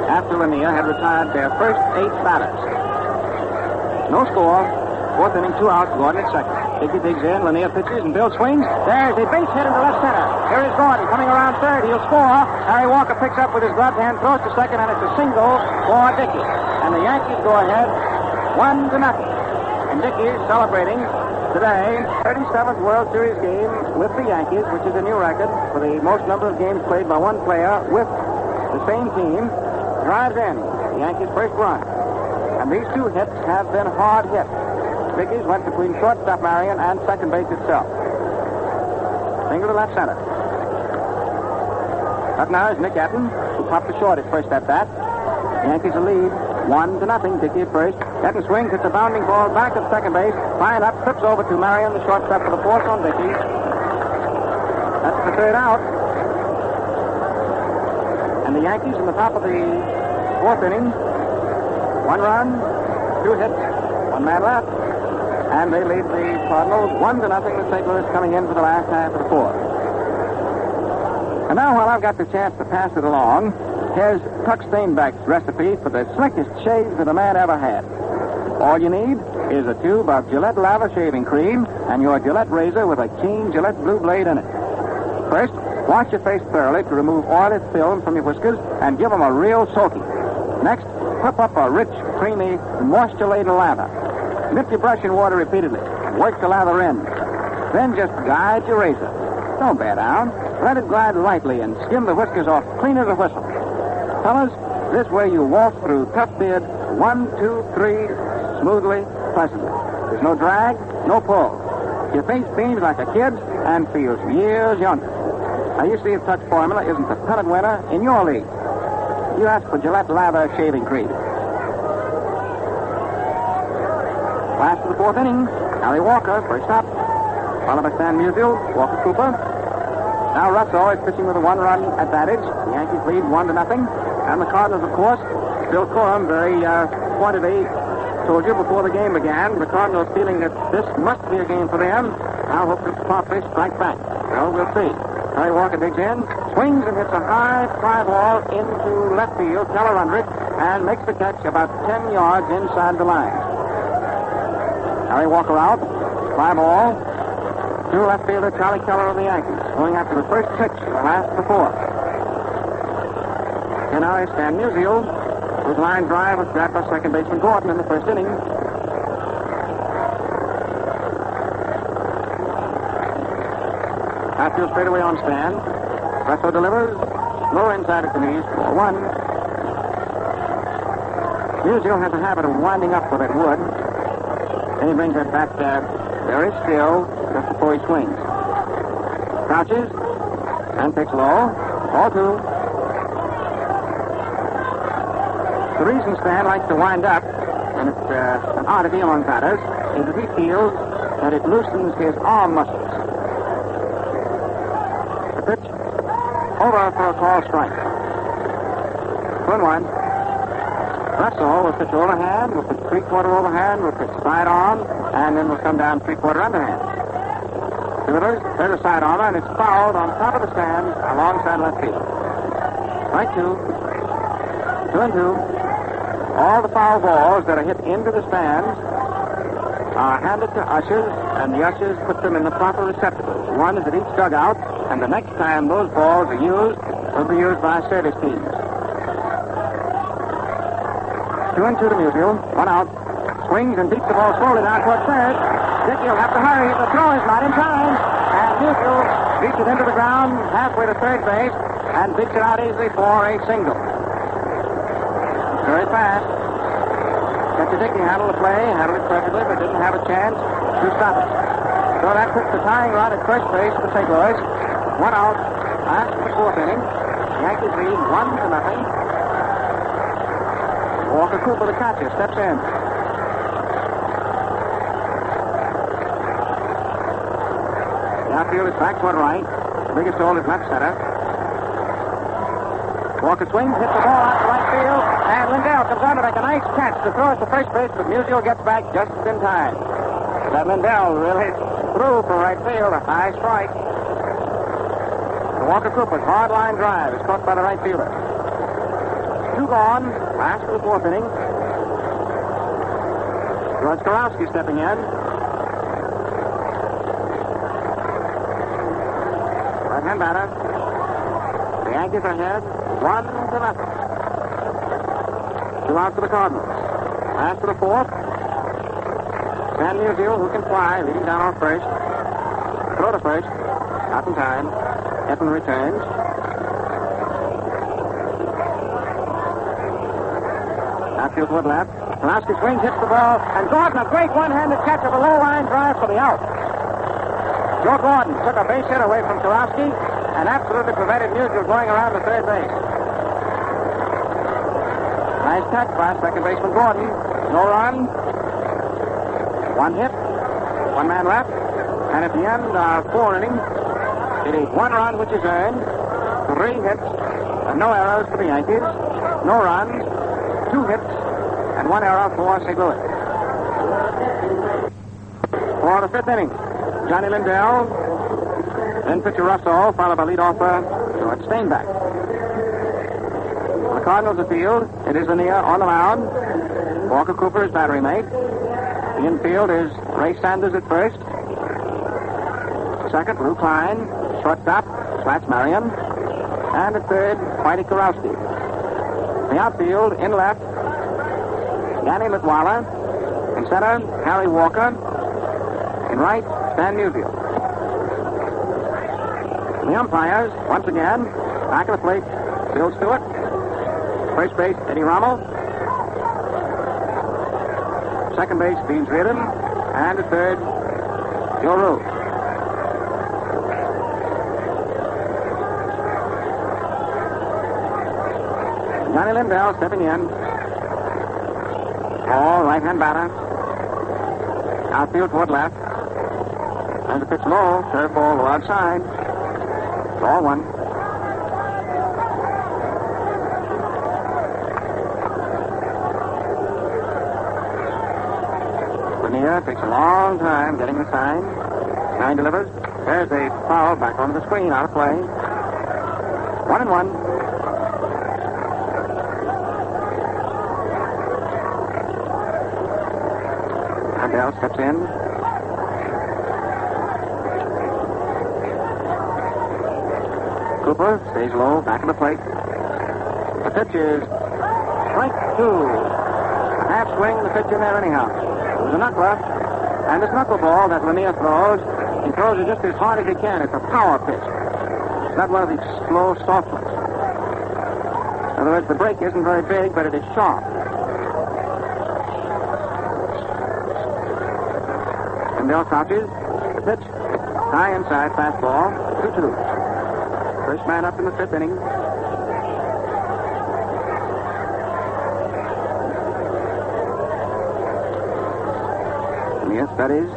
after Lanier had retired their first 8 batters. No score. 4th inning, 2 out. Gordon at second. Dickey digs in. Lanier pitches, and Bill swings. There's a base hit into left center. Here is Gordon coming around third. He'll score. Harry Walker picks up with his gloved hand, throws to second, and it's a single for Dickey. And the Yankees go ahead 1-0. And Dickey is celebrating today 37th World Series game with the Yankees, which is a new record for the most number of games played by one player with the same team. Drives in the Yankees' first run. And these 2 hits have been hard hits. Dickey's went between shortstop Marion and second base itself. Single to left center. Up now is Nick Etten, who popped the short his first at bat. The Yankees lead 1-0. Dickey at first. Etten swings, hits a bounding ball back at second base. Flying up, trips over to Marion, the shortstop for the 4th on Dickey. That's the 3rd out. And the Yankees in the top of the 4th inning. 1 run, 2 hits, One man left. And they lead the Cardinals 1-0 with St. Louis coming in for the last half of the fourth. And now, while I've got the chance to pass it along, here's Tuck Steinbeck's recipe for the slickest shaves that a man ever had. All you need is a tube of Gillette Lava shaving cream and your Gillette razor with a keen Gillette blue blade in it. First, wash your face thoroughly to remove oily film from your whiskers and give them a real soaking. Next, whip up a rich, creamy, moisture-laden lather. Dip your brush in water repeatedly. Work the lather in. Then just guide your razor. Don't bear down. Let it glide lightly and skim the whiskers off clean as a whistle. Fellas, this way you walk through tough beard 1, 2, 3, smoothly, pleasantly. There's no drag, no pull. Your face beams like a kid's and feels years younger. Now, you see if Tuck's formula isn't the pennant winner in your league. You ask for Gillette Lather shaving cream. Last of the fourth inning, Harry Walker, first up. Followed by Stan Musial, Walker Cooper. Now Russo is pitching with a one-run advantage. The Yankees lead 1-0. And the Cardinals, of course, Bill Corum very pointedly told you before the game began, the Cardinals feeling that this must be a game for them. Now hope to promptly strike back. Well, we'll see. Harry Walker digs in, swings and hits a high fly ball into left field, Keller under it, and makes the catch about 10 yards inside the line. Harry Walker out, fly ball to left fielder Charlie Keller of the Yankees, going after the first pitch, the last of the fourth. And now is Stan Musial, whose line drive was grabbed by second baseman Gordon in the first inning. Outfield straight away on Stan. Russo delivers. Low inside at the knees. 4-1. Musial has a habit of winding up with that wood. Then he brings that bat very still just before he swings. Crouches and picks low. Ball 2. The reason Stan likes to wind up, and it's an oddity among batters, is that he feels that it loosens his arm muscles. The pitch over for a call strike. 1-1. Russo will pitch overhand, will pitch three-quarter overhand, will pitch side arm, and then will come down three-quarter underhand. Delivers, there's a side armor, and it's fouled on top of the stand alongside left field. Strike 2. 2-2. All the foul balls that are hit into the stands are handed to ushers, and the ushers put them in the proper receptacles. One is at each dugout, and the next time those balls are used, will be used by service teams. 2-2 to Musial. One out. Swings and beats the ball slowly down toward third. Dickey will have to hurry. The throw is not in time. And Musial beats it into the ground halfway to third base and beats it out easily for a single. Very fast. Catcher Dickey handled the play, handled it perfectly, but didn't have a chance to stop it. So that puts the tying run at first base for St. Louis. One out. Last of the fourth inning. Yankees lead 1-0. Walker Cooper, the catcher, steps in. The outfield is back toward right. The biggest hole is left center. Walker swings, hits the ball out to right field, and Lindell comes on to make a nice catch to throw it to first base, but Musial gets back just in time. That Lindell really threw for right field, a high strike. The Walker Cooper's hard line drive is caught by the right fielder. 2 gone, last of the fourth inning. George Karowski stepping in. Right-hand batter. The Yankees are ahead. 1-0. 2 out for the Cardinals. Last of the fourth. Stan Musial, who can fly, leading down on first. Throw to first. Not in time. Eppen returns. Outfield toward left. Karowski swings, hits the ball, and Gordon, a great one-handed catch of a low-line drive for the out. Joe Gordon took a base hit away from Karowski and absolutely prevented Musial going around the third base. Nice catch by second baseman Gordon. No run. 1 hit. 1 man left. And at the end of 4 innings, it is 1 run which is earned, 3 hits, and no errors for the Yankees. No runs, 2 hits, and 1 error for St. Louis. For the fifth inning, Johnny Lindell, then pitcher Russo, followed by leadoffer George Steinbeck. The Cardinals afield, it is Lanier on the mound. Walker Cooper is battery mate. The infield is Ray Sanders at first. Second, Lou Klein. Shortstop, Max Marion. And at third, Whitey Kurowski. The outfield, in left, Yanni Litwala. In center, Harry Walker. In right, Stan Musial. The umpires, once again, back of the plate, Bill Stewart. First base, Eddie Rommel. Second base, Beans Reardon. And at third, Joe Rue. Johnny Lindell stepping in. All right-hand batter. Outfield toward left. And the pitch low. Curveball low outside. Ball one. Lanier takes a long time getting the sign. Sign delivers. There's a foul back onto the screen. Out of play. 1-1. Lindell steps in. Cooper stays low, back of the plate. The pitch is strike two. A half swing, the pitch in there anyhow. It was a knuckler, and this knuckleball that Lanier throws, he throws it just as hard as he can. It's a power pitch. It's not one of these slow, soft ones. In other words, the break isn't very big, but it is sharp. Lindell crouches. The pitch, high inside, fastball, 2-2. First man up in the fifth inning. Lanier studies.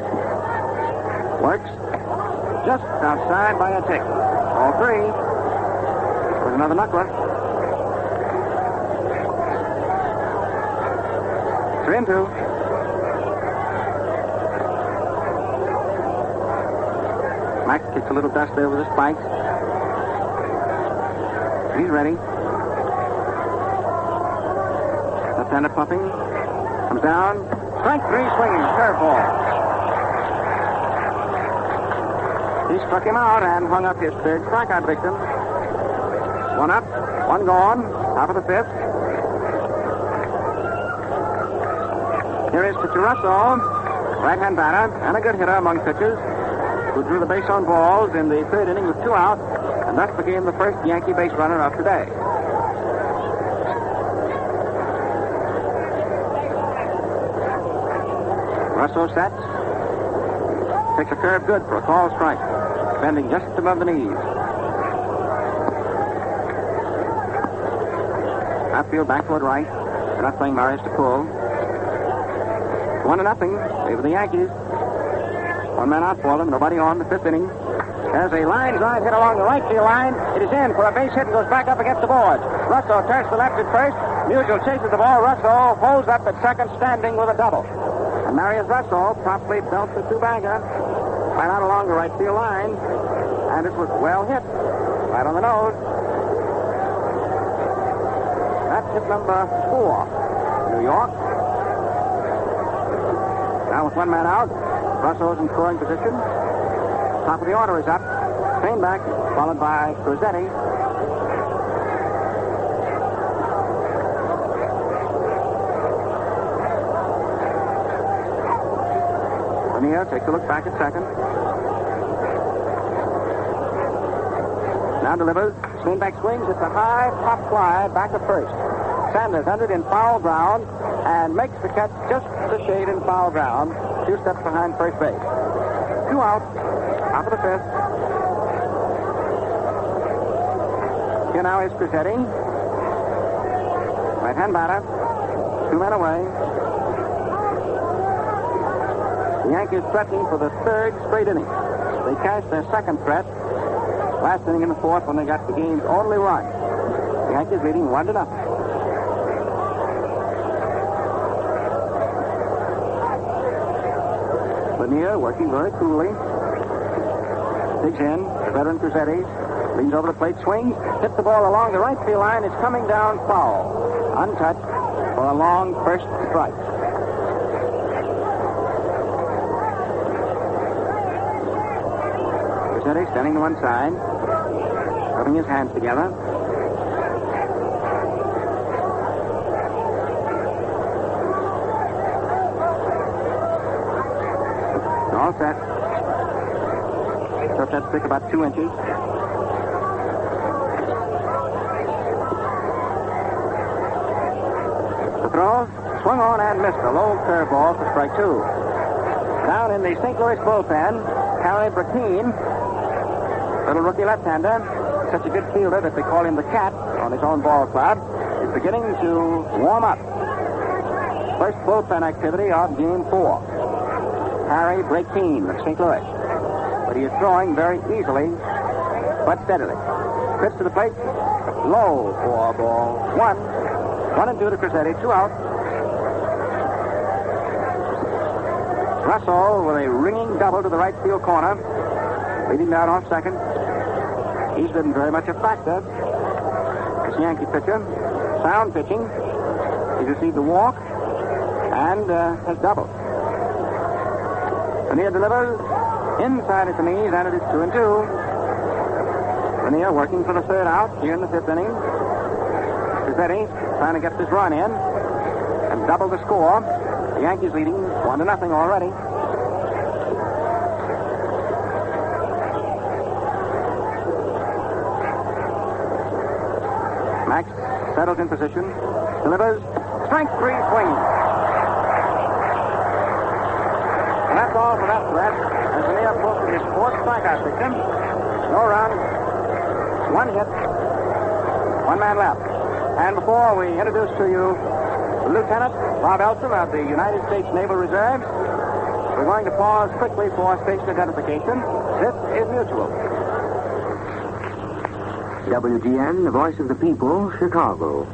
Works. Just outside by a tick. All three. With another knuckler. 3-2. Max kicks a little dust there with his spikes. He's ready. Left-handed pumping. Comes down. Strike three swinging. Curveball. He struck him out and hung up his third strikeout victim. One up, one gone. Top of the fifth. Here is pitcher Russo, right-hand batter, and a good hitter among pitchers, who drew the base on balls in the third inning with 2 out, and thus became the first Yankee base runner of today. Russo sets. Takes a curve good for a call strike, bending just above the knees. Outfield back toward right. They're not playing Marius to pull. 1-0. Favor the Yankees. One man out for them. Nobody on. The fifth inning. There's a line drive hit along the right field line. It is in for a base hit and goes back up against the boards. Russo turns to left at first. Musial chases the ball. Russo holds up at second, standing with a double. And Marius Russo promptly belts the two-bagger right out along the right field line. And it was well hit. Right on the nose. That's hit number 4. New York. Now with one man out, Russo's in scoring position. Top of the order is up. Steinbeck, followed by Crosetti. Lanier takes a look back at second. Now delivers. Steinbeck swings. It's a high pop fly back to first. Sanders under it in foul ground and makes the catch just a shade in foul ground. 2 steps behind first base. 2 out. Top of the fifth. Here now is Crosetti. Right-hand batter. 2 men away. The Yankees threatening for the third straight inning. They cashed their second threat last inning in the fourth when they got the game's only run. The Yankees leading 1-0. Lanier working very coolly. Digs in. The veteran Crosetti leans over the plate, swings, hits the ball along the right field line. It's coming down foul. Untouched for a long first strike. Crosetti standing to one side, rubbing his hands together. All set. Took that stick about 2 inches. The throw, swung on and missed a low curveball for strike 2. Down in the St. Louis bullpen, Harry Brecheen, little rookie left-hander, such a good fielder that they call him the Cat on his own ball club, is beginning to warm up. First bullpen activity of Game 4. Harry Brecheen of St. Louis. But he is throwing very easily, but steadily. Pitch to the plate. Low for ball 1. 1-2 to Crosetti. 2 out. Russo with a ringing double to the right field corner. Leading down off second. He's been very much a factor. This Yankee pitcher. Sound pitching. He's received a walk and has doubled. Lanier delivers inside at the knees, and it is 2-2. Lanier working for the third out here in the 5th inning. Crosetti trying to get this run in and double the score. The Yankees leading 1-0 already. Max settles in position, delivers, strike 3 swing. And that's all for that threat. As Lanier posted his 4th strikeout victim. No runs, 1 hit, 1 man left. And before we introduce to you Lieutenant Bob Elson of the United States Naval Reserve, we're going to pause quickly for station identification. This is Mutual. WGN, the voice of the people, Chicago.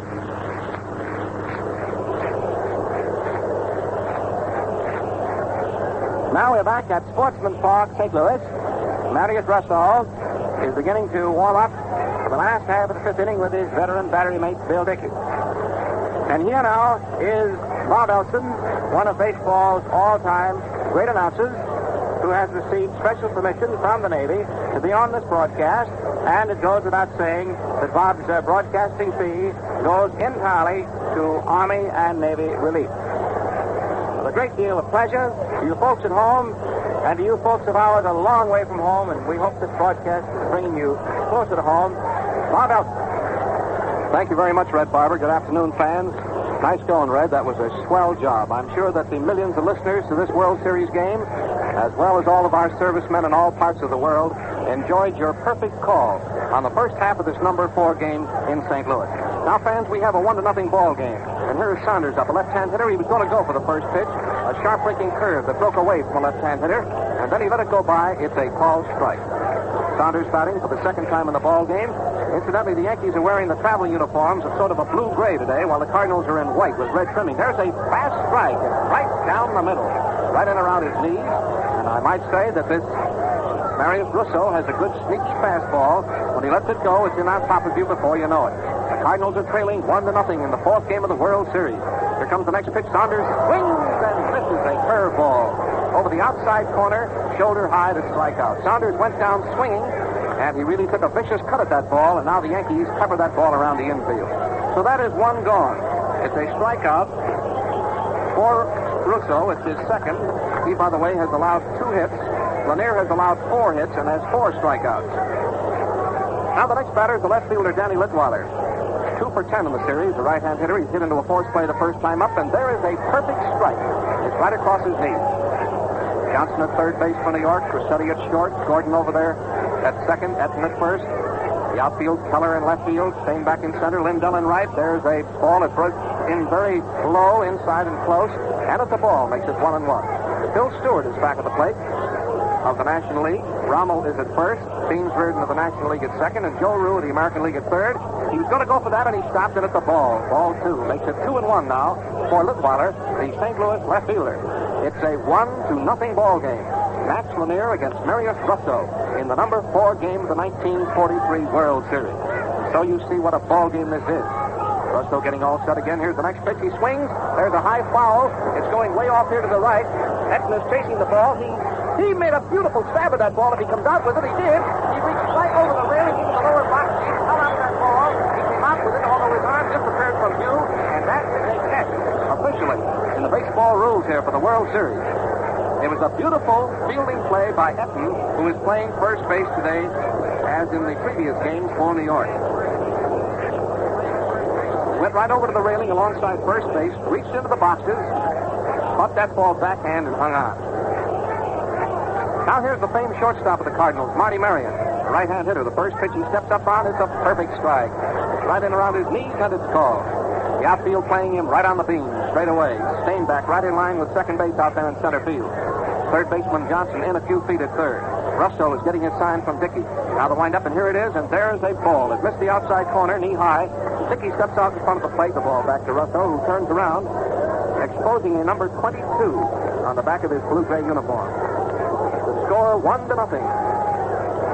Now we're back at Sportsman's Park, St. Louis. Marius Russo is beginning to warm up for the last half of the 5th inning with his veteran battery mate, Bill Dickey. And here now is Bob Elson, one of baseball's all-time great announcers, who has received special permission from the Navy to be on this broadcast. And it goes without saying that Bob's broadcasting fee goes entirely to Army and Navy relief. With a great deal of pleasure to you folks at home and to you folks of ours a long way from home, and we hope this broadcast is bringing you closer to home. Bob Elson. Thank you very much, Red Barber. Good afternoon, fans. Nice going, Red. That was a swell job. I'm sure that the millions of listeners to this World Series game, as well as all of our servicemen in all parts of the world, enjoyed your perfect call on the first half of this number 4 game in St. Louis. Now, fans, we have a 1-0 ball game. And here's Saunders up, a left-hand hitter. He was going to go for the first pitch, a sharp breaking curve that broke away from a left-hand hitter, and then he let it go by. It's a called strike. Saunders batting for the second time in the ball game. Incidentally, the Yankees are wearing the travel uniforms of sort of a blue-gray today, while the Cardinals are in white with red trimming. There's a fast strike right down the middle, right in around his knees. And I might say that this Marius Russo has a good sneak fastball. When he lets it go, it's in on top of you before you know it. The Cardinals are trailing 1-0 in the 4th game of the World Series. Here comes the next pitch. Saunders swings and misses a curveball over the outside corner, shoulder high to strike out. Saunders went down swinging, and he really took a vicious cut at that ball, and now the Yankees pepper that ball around the infield. So that is 1 gone. It's a strikeout for Russo. It's his second. He, by the way, has allowed 2 hits. Lanier has allowed 4 hits and has 4 strikeouts. Now the next batter is the left fielder, Danny Litweiler. 2 for 10 in the series. The right-hand hitter, he's hit into a force play the first time up, and there is a perfect strike. It's right across his knee. Johnson at third base for New York. Crosetti at short. Gordon over there at second. Edson at first. The outfield, Keller in left field. Staying back in center. Lindell in right. There's a ball that broke in very low, inside and close. And at the ball, makes it 1-1. Phil Stewart is back at the plate of the National League. Rommel is at first. Beansford of the National League at second. And Joe Rue of the American League at third. He was going to go for that, and he stopped it at the ball. Ball 2. Makes it 2-1 now for Litweiler, the St. Louis left fielder. It's a 1-0 ball game. Max Lanier against Marius Russo in the number 4 game of the 1943 World Series. So you see what a ball game this is. Russo getting all set again. Here's the next pitch. He swings. There's a high foul. It's going way off here to the right. Etten is chasing the ball. He made a beautiful stab at that ball. If he comes out with it, he did. He reached right over the railing into the lower box. He fell out of that ball. He came out with it, although his arm disappeared from view. And that is a catch, officially, in the baseball rules here for the World Series. It was a beautiful fielding play by Etten, who is playing first base today, as in the previous games for New York. Went right over to the railing alongside first base, reached into the boxes, caught that ball backhand and hung on. Now here's the famed shortstop of the Cardinals, Marty Marion, a right-hand hitter. The first pitch he steps up on is a perfect strike. It's right in around his knees, and it's called. The outfield playing him right on the beam, straight away. Stainback right in line with second base out there in center field. Third baseman Johnson in a few feet at third. Russo is getting his sign from Dickey. Now the windup, and here it is, and there's a ball. It missed the outside corner, knee high. Dickey steps out in front of the plate, the ball back to Russo, who turns around, exposing a number 22 on the back of his blue-gray uniform. The score 1-0.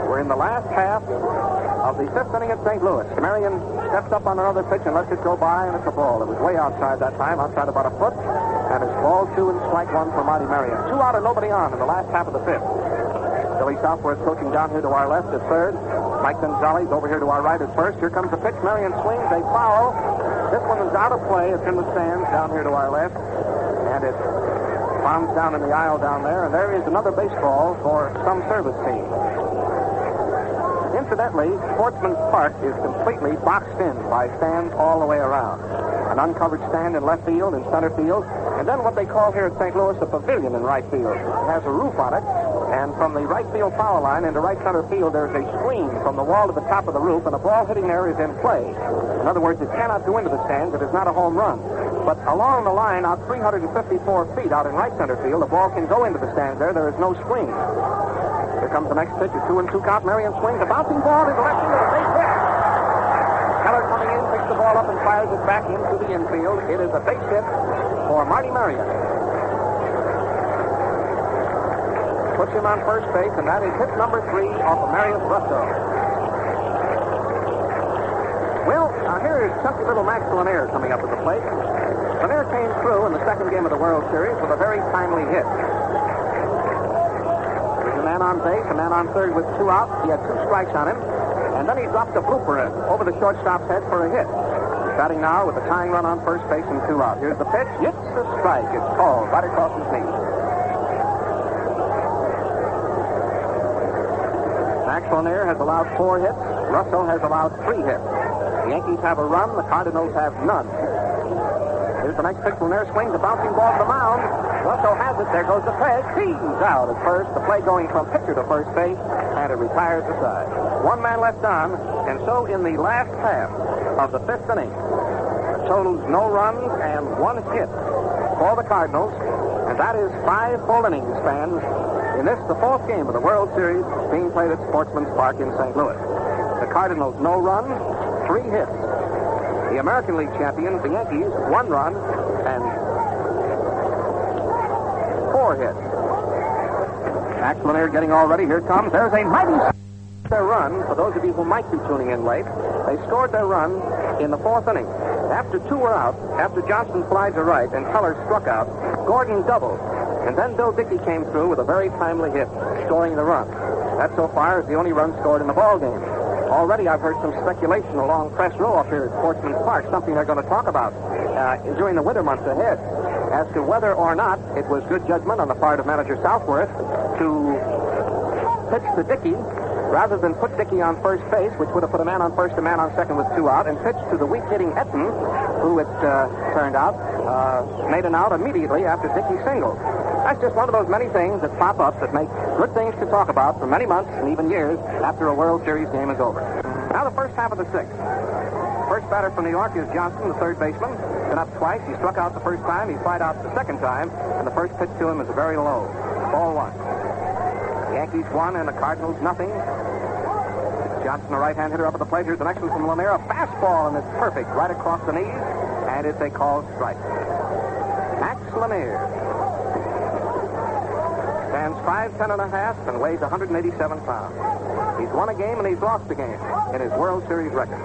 We're in the last half of the fifth inning at St. Louis. Marion steps up on another pitch and lets it go by, and it's a ball. It was way outside that time, outside about a foot, and it's ball 2 and strike 1 for Marty Marion. 2 out and nobody on in the last half of the fifth. Billy Southworth coaching down here to our left at third. Mike Gonzalez over here to our right at first. Here comes the pitch. Marion swings. A foul. This one is out of play. It's in the stands down here to our left. And it bounds down in the aisle down there. And there is another baseball for some service team. Incidentally, Sportsman's Park is completely boxed in by stands all the way around. An uncovered stand in left field and center field. And then what they call here at St. Louis a pavilion in right field. It has a roof on it. And from the right field foul line into right center field, there's a screen from the wall to the top of the roof, and a ball hitting there is in play. In other words, it cannot go into the stands. It is not a home run. But along the line, out 354 feet out in right center field, the ball can go into the stands there. There is no screen. Here comes the next pitch, a 2-2 count. Marion swings a bouncing ball into left field. A base hit. Keller coming in, picks the ball up and fires it back into the infield. It is a base hit for Marty Marion. Puts him on first base, and that is hit number 3 off of Marius Russo. Well, here is chunky little Max Lanier coming up at the plate. Lanier came through in the second game of the World Series with a very timely hit. There's a man on base, a man on third with 2 outs. He had 2 strikes on him, and then he dropped a blooper in over the shortstop's head for a hit. He's batting now with a tying run on first base and 2 out. Here's the pitch. It's a strike. It's called right across his knee. Max Lanier has allowed 4 hits. Russo has allowed 3 hits. The Yankees have a run. The Cardinals have none. Here's the next pitch. Lanier swings a bouncing ball to the mound. Russo has it. There goes the pitch. He's out at first. The play going from pitcher to first base, and it retires the side. 1 man left on, and so in the last half of the fifth inning, the totals no runs and 1 hit for the Cardinals, and that is 5 full innings spanned in this, the 4th game of the World Series being played at Sportsman's Park in St. Louis. The Cardinals, no runs, 3 hits. The American League champions, the Yankees, 1 run and 4 hits. Max Lanier getting all ready. Here it comes. There's a mighty their run. For those of you who might be tuning in late, they scored their run in the 4th inning. After 2 were out, after Johnson flied to right and Keller struck out, Gordon doubled. And then Bill Dickey came through with a very timely hit, scoring the run. That so far is the only run scored in the ball game. Already I've heard some speculation along Press Row up here at Sportsman's Park, something they're going to talk about during the winter months ahead, as to whether or not it was good judgment on the part of manager Southworth to pitch to Dickey rather than put Dickey on first base, which would have put a man on first, a man on second with 2 out, and pitch to the weak-hitting Etten, who it turned out made an out immediately after Dickey singled. That's just one of those many things that pop up that make good things to talk about for many months and even years after a World Series game is over. Now the first half of the 6th. First batter for New York is Johnson, the third baseman. Been up twice. He struck out the first time. He flied out the second time. And the first pitch to him is very low. Ball 1. The Yankees 1 and the Cardinals nothing. Johnson, a right-hand hitter up at the plate. Here's the next one from Lanier. A fastball, and it's perfect right across the knees. And it's a called strike. Max Lanier. 5'10" and a half and weighs 187 pounds. He's won a game and he's lost a game in his World Series record.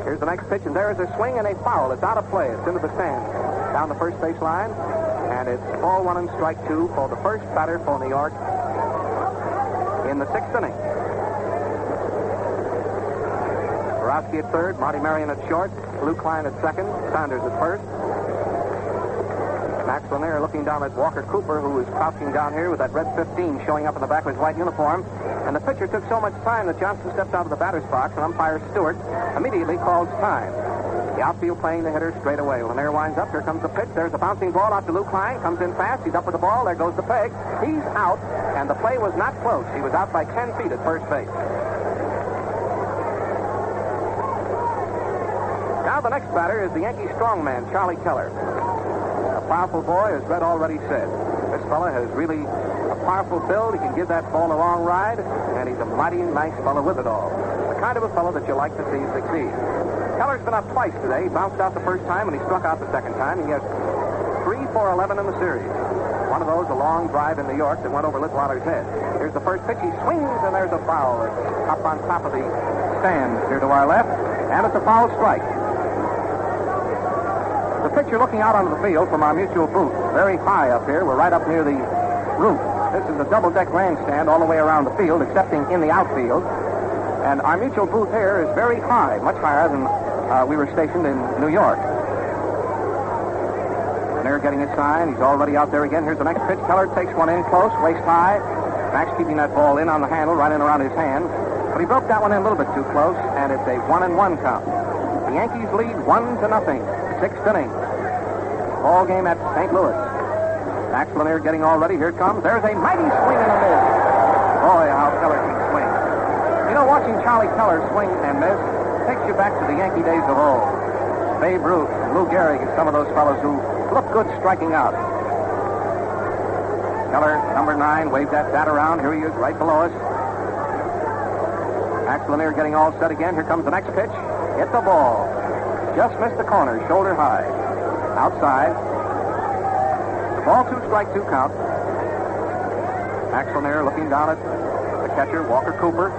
Here's the next pitch, and there is a swing and a foul. It's out of play. It's into the stands down the first base line, and it's ball one and strike two for the first batter for New York in the sixth inning. Borowski at third, Marty Marion at short, Lou Klein at second, Saunders at first. Max Lanier looking down at Walker Cooper, who is crouching down here with that red 15 showing up in the back of his white uniform. And the pitcher took so much time that Johnson stepped out of the batter's box, and umpire Stewart immediately calls time. The outfield playing the hitter straight away. Lanier winds up. Here comes the pitch. There's a bouncing ball out to Lou Klein. Comes in fast. He's up with the ball. There goes the peg. He's out, and the play was not close. He was out by 10 feet at first base. Now the next batter is the Yankee strongman, Charlie Keller. A powerful boy, as Red already said. This fella has really a powerful build. He can give that ball a long ride, and he's a mighty nice fella with it all. The kind of a fellow that you like to see succeed. Keller's been up twice today. He bounced out the first time, and he struck out the second time. He has 3 for 11 in the series. One of those, a long drive in New York that went over Litwatter's head. Here's the first pitch. He swings, and there's a foul. It's up on top of the stand here to our left, and it's a foul strike. The picture looking out onto the field from our mutual booth, very high up here. We're right up near the roof. This is a double-deck grandstand all the way around the field, excepting in the outfield. And our mutual booth here is very high, much higher than we were stationed in New York. And they're getting his sign. He's already out there again. Here's the next pitch. Keller takes one in close, waist high. Max keeping that ball in on the handle, right in around his hand. But he broke that one in a little bit too close, and it's a 1-1 count. The Yankees lead 1-0. Sixth inning. Ball game at St. Louis. Max Lanier getting all ready. Here it comes. There's a mighty swing and a miss. Boy, how Keller can swing. You know, watching Charlie Keller swing and miss takes you back to the Yankee days of old. Babe Ruth and Lou Gehrig and some of those fellows who look good striking out. Keller, number 9, waved that bat around. Here he is, right below us. Max Lanier getting all set again. Here comes the next pitch. Hit the ball. Just missed the corner, shoulder high. Outside. The ball 2, strike 2 count. Max Lanier looking down at the catcher, Walker Cooper.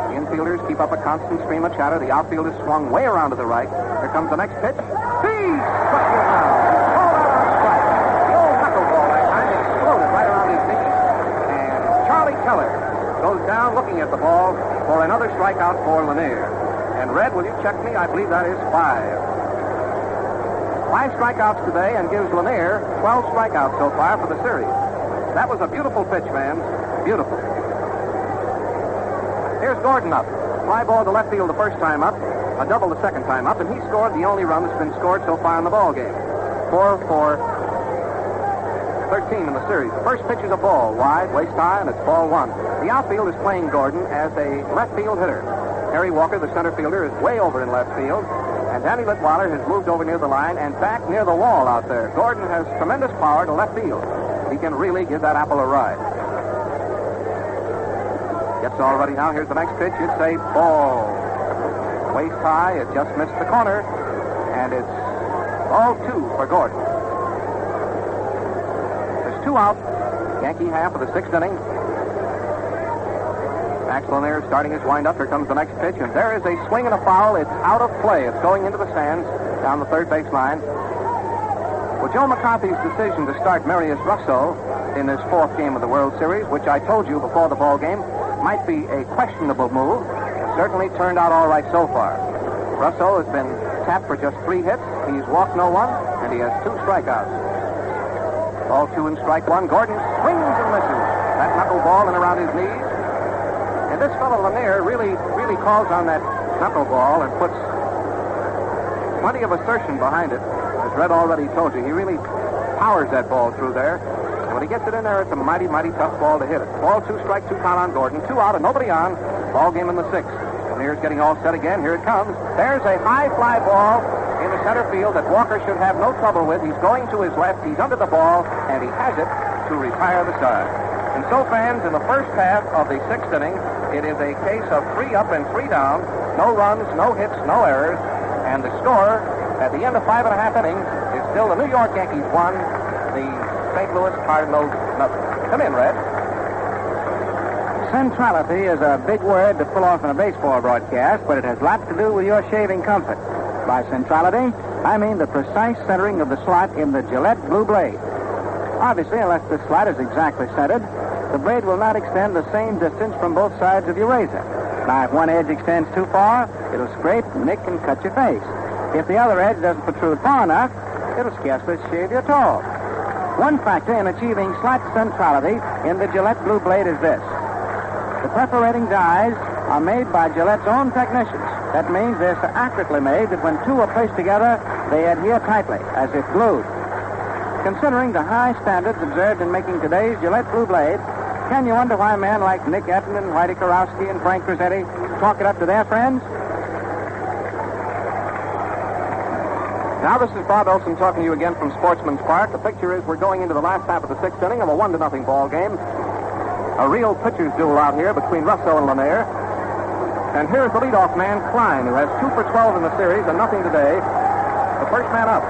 The infielders keep up a constant stream of chatter. The outfield is swung way around to the right. Here comes the next pitch. He struck him out. Called out on strike. The old knuckleball that time exploded right around his knees. And Charlie Keller goes down looking at the ball for another strikeout for Lanier. And Red, will you check me? I believe that is 5. 5 strikeouts today and gives Lanier 12 strikeouts so far for the series. That was a beautiful pitch, man. Beautiful. Here's Gordon up. Fly ball to left field the first time up, a double the second time up, and he scored the only run that's been scored so far in the ball game. 4 for 13 in the series. The first pitch is a ball, wide, waist high, and it's ball 1. The outfield is playing Gordon as a left field hitter. Harry Walker, the center fielder, is way over in left field. And Danny Litwater has moved over near the line and back near the wall out there. Gordon has tremendous power to left field. He can really give that apple a ride. Gets all ready now. Here's the next pitch. It's a ball. Waist high. It just missed the corner. And it's ball 2 for Gordon. There's 2 out. Yankee half of the 6th inning. Max Lanier starting his windup. Here comes the next pitch, and there is a swing and a foul. It's out of play. It's going into the stands down the third base line. Well, Joe McCarthy's decision to start Marius Russo in this 4th game of the World Series, which I told you before the ball game might be a questionable move, certainly turned out all right so far. Russo has been tapped for just 3 hits. He's walked no one, and he has 2 strikeouts. Ball 2 and strike 1. Gordon swings and misses. That knuckleball in around his knees. And this fellow Lanier really calls on that knuckleball and puts plenty of assertion behind it. As Red already told you, he really powers that ball through there. And when he gets it in there, it's a mighty, mighty tough ball to hit it. Ball 2, strike 2 count on Gordon. 2 out and nobody on. Ball game in the 6th. Lanier's getting all set again. Here it comes. There's a high fly ball in the center field that Walker should have no trouble with. He's going to his left. He's under the ball, and he has it to retire the side. And so, fans, in the first half of the 6th inning, it is a case of 3 up and 3 down. No runs, no hits, no errors. And the score at the end of 5 1/2 innings is still the New York Yankees 1, the St. Louis Cardinals 0. Come in, Red. Centrality is a big word to pull off in a baseball broadcast, but it has lots to do with your shaving comfort. By centrality, I mean the precise centering of the slot in the Gillette Blue Blade. Obviously, unless the slot is exactly centered, the blade will not extend the same distance from both sides of your razor. Now, if one edge extends too far, it'll scrape, nick, and cut your face. If the other edge doesn't protrude far enough, it'll scarcely shave your toe. One factor in achieving slot centrality in the Gillette Blue Blade is this. The perforating dies are made by Gillette's own technicians. That means they're so accurately made that when two are placed together, they adhere tightly, as if glued. Considering the high standards observed in making today's Gillette Blue Blade, can you wonder why men like Nick Etten and Whitey Karowski and Frank Crosetti talk it up to their friends? Now, this is Bob Elson talking to you again from Sportsman's Park. The picture is we're going into the last half of the sixth inning of a 1-0 ball game. A real pitcher's duel out here between Russo and Lanier. And here's the leadoff man, Klein, who has 2 for 12 in the series and nothing today. The first man up.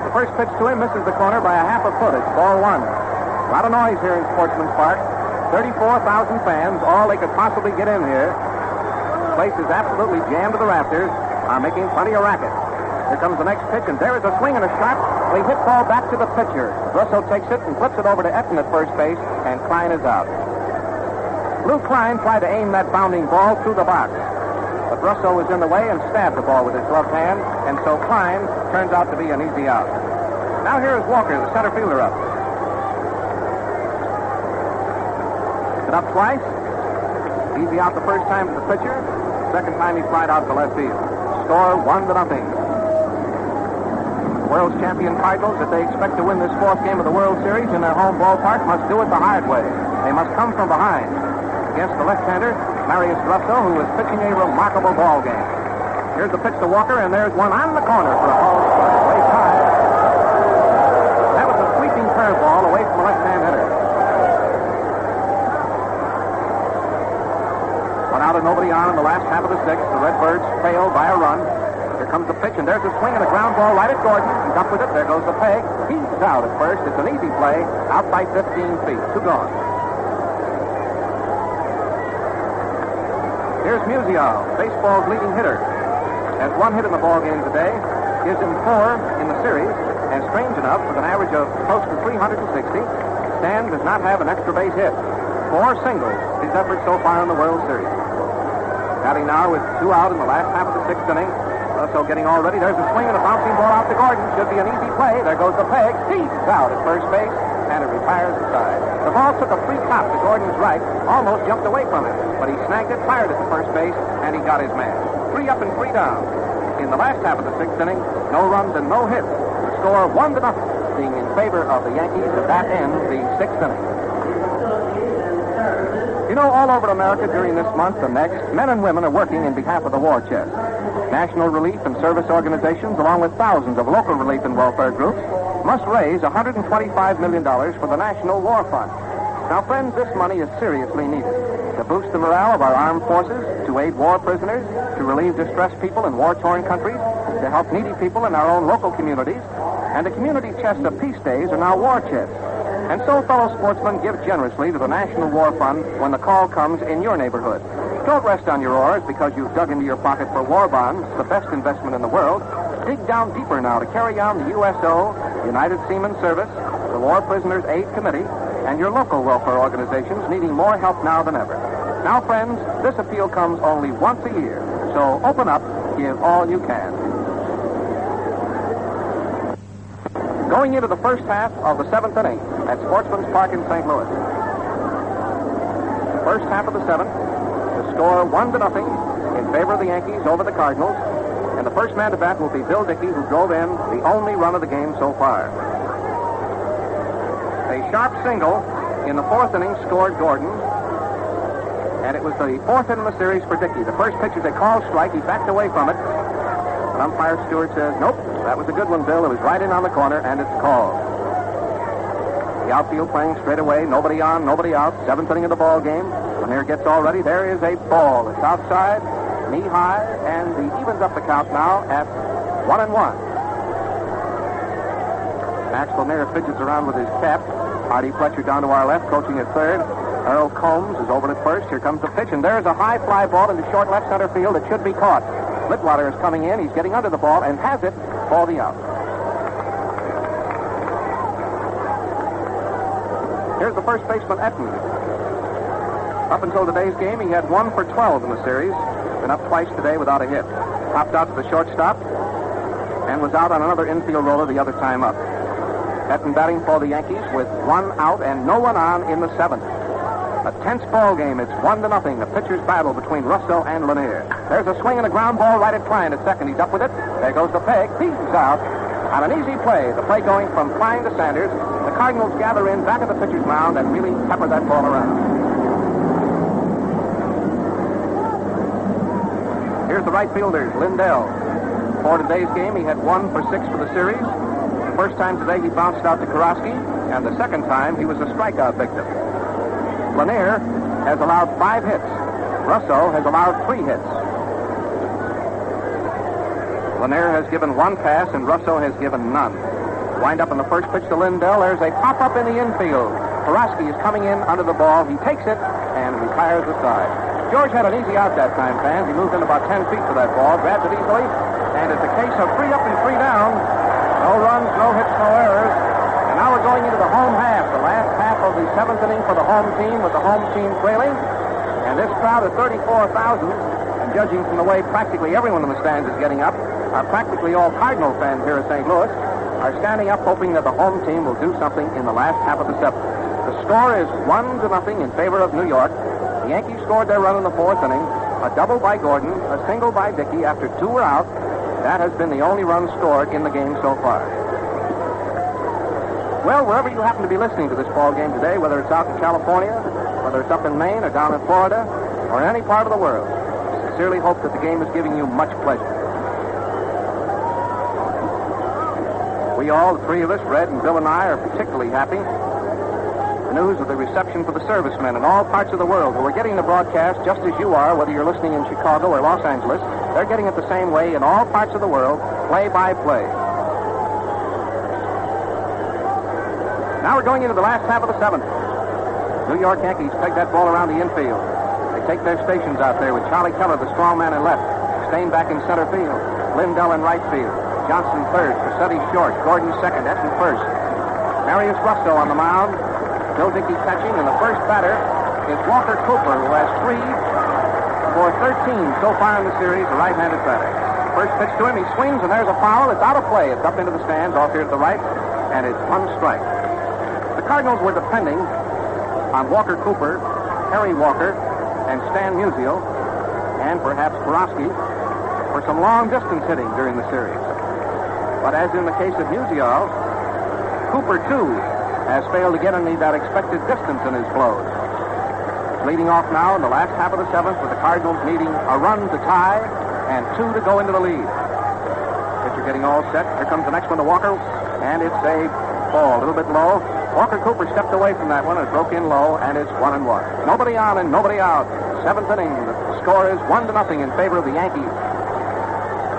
The first pitch to him misses the corner by a half a foot. It's ball 1. A lot of noise here in Sportsman's Park. 34,000 fans, all they could possibly get in here. The place is absolutely jammed to the rafters. Are making plenty of racket. Here comes the next pitch, and there is a swing and a shot. The hit ball back to the pitcher. Russo takes it and flips it over to Etten at first base, and Klein is out. Lou Klein tried to aim that bounding ball through the box, but Russo was in the way and stabbed the ball with his gloved hand, and so Klein turns out to be an easy out. Now here is Walker, the center fielder, up. It up twice. Easy out the first time to the pitcher. Second time he flied out to left field. Score 1-0. World champion Cardinals, if they expect to win this fourth game of the World Series in their home ballpark, must do it the hard way. They must come from behind. Against the left-hander, Marius Russo, who is pitching a remarkable ball game. Here's the pitch to Walker, and there's one on the corner for a ball strike. Way high. That was a sweeping curveball away from the left-hand hitter. One out and nobody on in the last half of the sixth. The Redbirds failed by a run. Here comes the pitch, and there's a swing and a ground ball right at Gordon. He's up with it. There goes the peg. He's out at first. It's an easy play. Out by 15 feet. 2 gone. Here's Musial, baseball's leading hitter. Has 1 hit in the ball game today. Gives him 4 in the series. And strange enough, with an average of close to 360, Stan does not have an extra base hit. 4 singles, his effort so far in the World Series. Batting now with 2 out in the last half of the sixth inning. Russo getting all ready. There's a swing and a bouncing ball out to Gordon. Should be an easy play. There goes the peg. He's out at first base, and it retires inside. The ball took a free hop to Gordon's right, almost jumped away from him, but he snagged it, fired it to first base, and he got his man. 3 up and 3 down. In the last half of the sixth inning, no runs and no hits. The score 1-0, being in favor of the Yankees. At that ends the sixth inning. You know, all over America during this month and next, men and women are working in behalf of the war chest. National relief and service organizations, along with thousands of local relief and welfare groups, must raise $125 million for the National War Fund. Now, friends, this money is seriously needed to boost the morale of our armed forces, to aid war prisoners, to relieve distressed people in war-torn countries, to help needy people in our own local communities, and the community chests of peace days are now war chests. And so, fellow sportsmen, give generously to the National War Fund when the call comes in your neighborhood. Don't rest on your oars because you've dug into your pocket for war bonds, the best investment in the world. Dig down deeper now to carry on the USO, United Seaman Service, the War Prisoners Aid Committee, and your local welfare organizations needing more help now than ever. Now, friends, this appeal comes only once a year. So open up, give all you can. Going into the first half of the seventh inning at Sportsman's Park in St. Louis. The first half of the seventh, the score 1-0 in favor of the Yankees over the Cardinals. And the first man to bat will be Bill Dickey, who drove in the only run of the game so far. A sharp single in the fourth inning scored Gordon. And it was the fourth inning of the series for Dickey. The first pitch is a called strike. He backed away from it. But umpire Stewart says, nope, that was a good one, Bill. It was right in on the corner, and it's called. The outfield playing straight away. Nobody on, nobody out. Seventh inning of the ball game. Lanier gets all ready. There is a ball. It's outside, knee-high, and he evens up the count now at 1-1. Max Lanier fidgets around with his cap. Artie Fletcher down to our left, coaching at third. Earl Combs is over at first. Here comes the pitch, and there's a high fly ball into short left center field. It should be caught. Litwater is coming in. He's getting under the ball and has it for the out. Here's the first baseman, Etten. Up until today's game, he had 1 for 12 in the series. Been up twice today without a hit. Popped out to the shortstop and was out on another infield roller the other time up. Etten batting for the Yankees with 1 out and no one on in the 7th. A tense ball game. It's 1-0. A pitcher's battle between Russo and Lanier. There's a swing and a ground ball right at Klein at second. He's up with it. There goes the peg. He's out on an easy play. The play going from Klein to Sanders. The Cardinals gather in back of the pitcher's mound and really pepper that ball around. Here's the right fielder, Lindell. For today's game, he had 1 for 6 for the series. The first time today, he bounced out to Kroski, and the second time, he was a strikeout victim. Lanier has allowed 5 hits. Russo has allowed 3 hits. Lanier has given 1 pass, and Russo has given none. Wind up in the first pitch to Lindell. There's a pop-up in the infield. Kroski is coming in under the ball. He takes it and retires the side. George had an easy out that time, fans. He moved in about 10 feet for that ball, grabbed it easily, and it's a case of 3 up and 3 down. No runs, no hits, no errors. And now we're going into the home half, the last half of the 7th inning for the home team, with the home team trailing. And this crowd of 34,000, and judging from the way practically everyone in the stands is getting up, are practically all Cardinal fans here at St. Louis, are standing up hoping that the home team will do something in the last half of the 7th. The score is 1-0 in favor of New York. The Yankees scored their run in the 4th inning. A double by Gordon, a single by Dickey after 2 were out. That has been the only run scored in the game so far. Well, wherever you happen to be listening to this ball game today, whether it's out in California, whether it's up in Maine or down in Florida, or in any part of the world, I sincerely hope that the game is giving you much pleasure. We all, the 3 of us, Red and Bill and I, are particularly happy. The news of the reception for the servicemen in all parts of the world who are getting the broadcast just as you are, whether you're listening in Chicago or Los Angeles. They're getting it the same way in all parts of the world, play by play. Now we're going into the last half of the 7th. New York Yankees peg that ball around the infield. They take their stations out there with Charlie Keller, the strong man in left, Stain back in center field, Lindell in right field, Johnson third, Crosetti short, Gordon second, Etten first. Marius Russo on the mound, Bill Dickey catching, and the first batter is Walker Cooper, who has 3 for 13 so far in the series, a right-handed batter. First pitch to him, he swings, and there's a foul. It's out of play. It's up into the stands, off here to the right, and it's 1 strike. The Cardinals were depending on Walker Cooper, Harry Walker, and Stan Musial, and perhaps Kroski, for some long-distance hitting during the series. But as in the case of Musial, Cooper, too, has failed to get any that expected distance in his blows. Leading off now in the last half of the 7th, with the Cardinals needing a run to tie and 2 to go into the lead. Pitcher getting all set. Here comes the next one to Walker, and it's a ball, a little bit low. Walker Cooper stepped away from that one and broke in low, and it's 1-1. Nobody on and nobody out. 7th inning. The score is 1-0 in favor of the Yankees.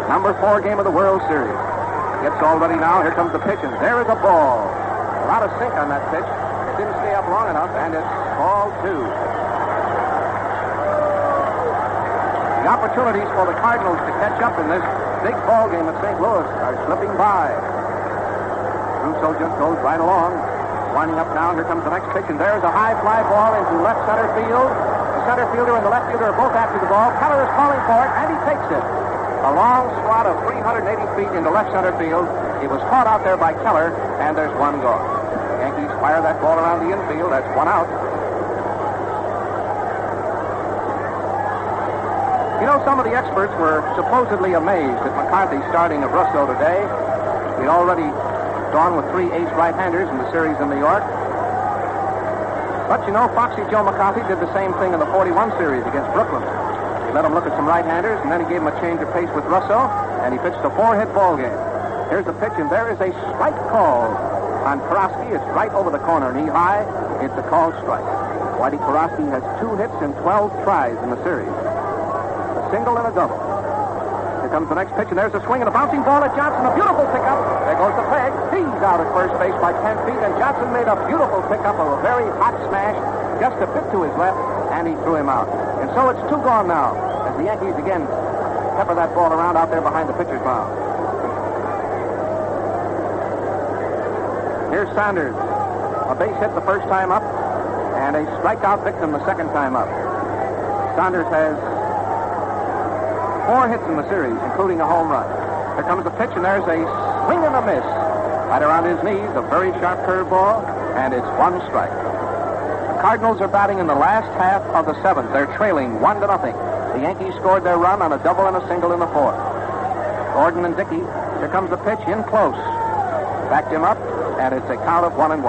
Number 4 game of the World Series. Gets all ready now. Here comes the pitch, and there is a ball. A lot of sink on that pitch. It didn't stay up long enough, and it's ball 2. The opportunities for the Cardinals to catch up in this big ball game at St. Louis are slipping by. Russo just goes right along. Winding up now, here comes the next pitch, and there's a high fly ball into left center field. The center fielder and the left fielder are both after the ball. Keller is calling for it, and he takes it. A long swat of 380 feet into left center field. It was caught out there by Keller, and there's 1 gone. Yankees fire that ball around the infield. That's 1 out. You know, some of the experts were supposedly amazed at McCarthy's starting of Russo today. He'd already gone with 3 ace right-handers in the series in New York. But, you know, Foxy Joe McCarthy did the same thing in the 41 series against Brooklyn. He let him look at some right-handers, and then he gave him a change of pace with Russo, and he pitched a 4-hit ball game. Here's the pitch, and there is a strike call on Kroski. It's right over the corner, knee high. It's a called strike. Whitey Kroski has 2 hits and 12 tries in the series. A single and a double. Here comes the next pitch, and there's a swing and a bouncing ball at Johnson. A beautiful pickup. There goes the peg. He's out at first base by 10 feet, and Johnson made a beautiful pickup of a very hot smash, just a bit to his left, and he threw him out. And so it's 2 gone now, as the Yankees again pepper that ball around out there behind the pitcher's mound. Here's Sanders. A base hit the first time up, and a strikeout victim the second time up. Sanders has 4 hits in the series, including a home run. Here comes the pitch, and there's a swing and a miss. Right around his knees, a very sharp curveball, and it's 1 strike. The Cardinals are batting in the last half of the 7th. They're trailing 1-0. The Yankees scored their run on a double and a single in the 4th. Gordon and Dickey. Here comes the pitch, in close. Backed him up, and it's a count of 1-1.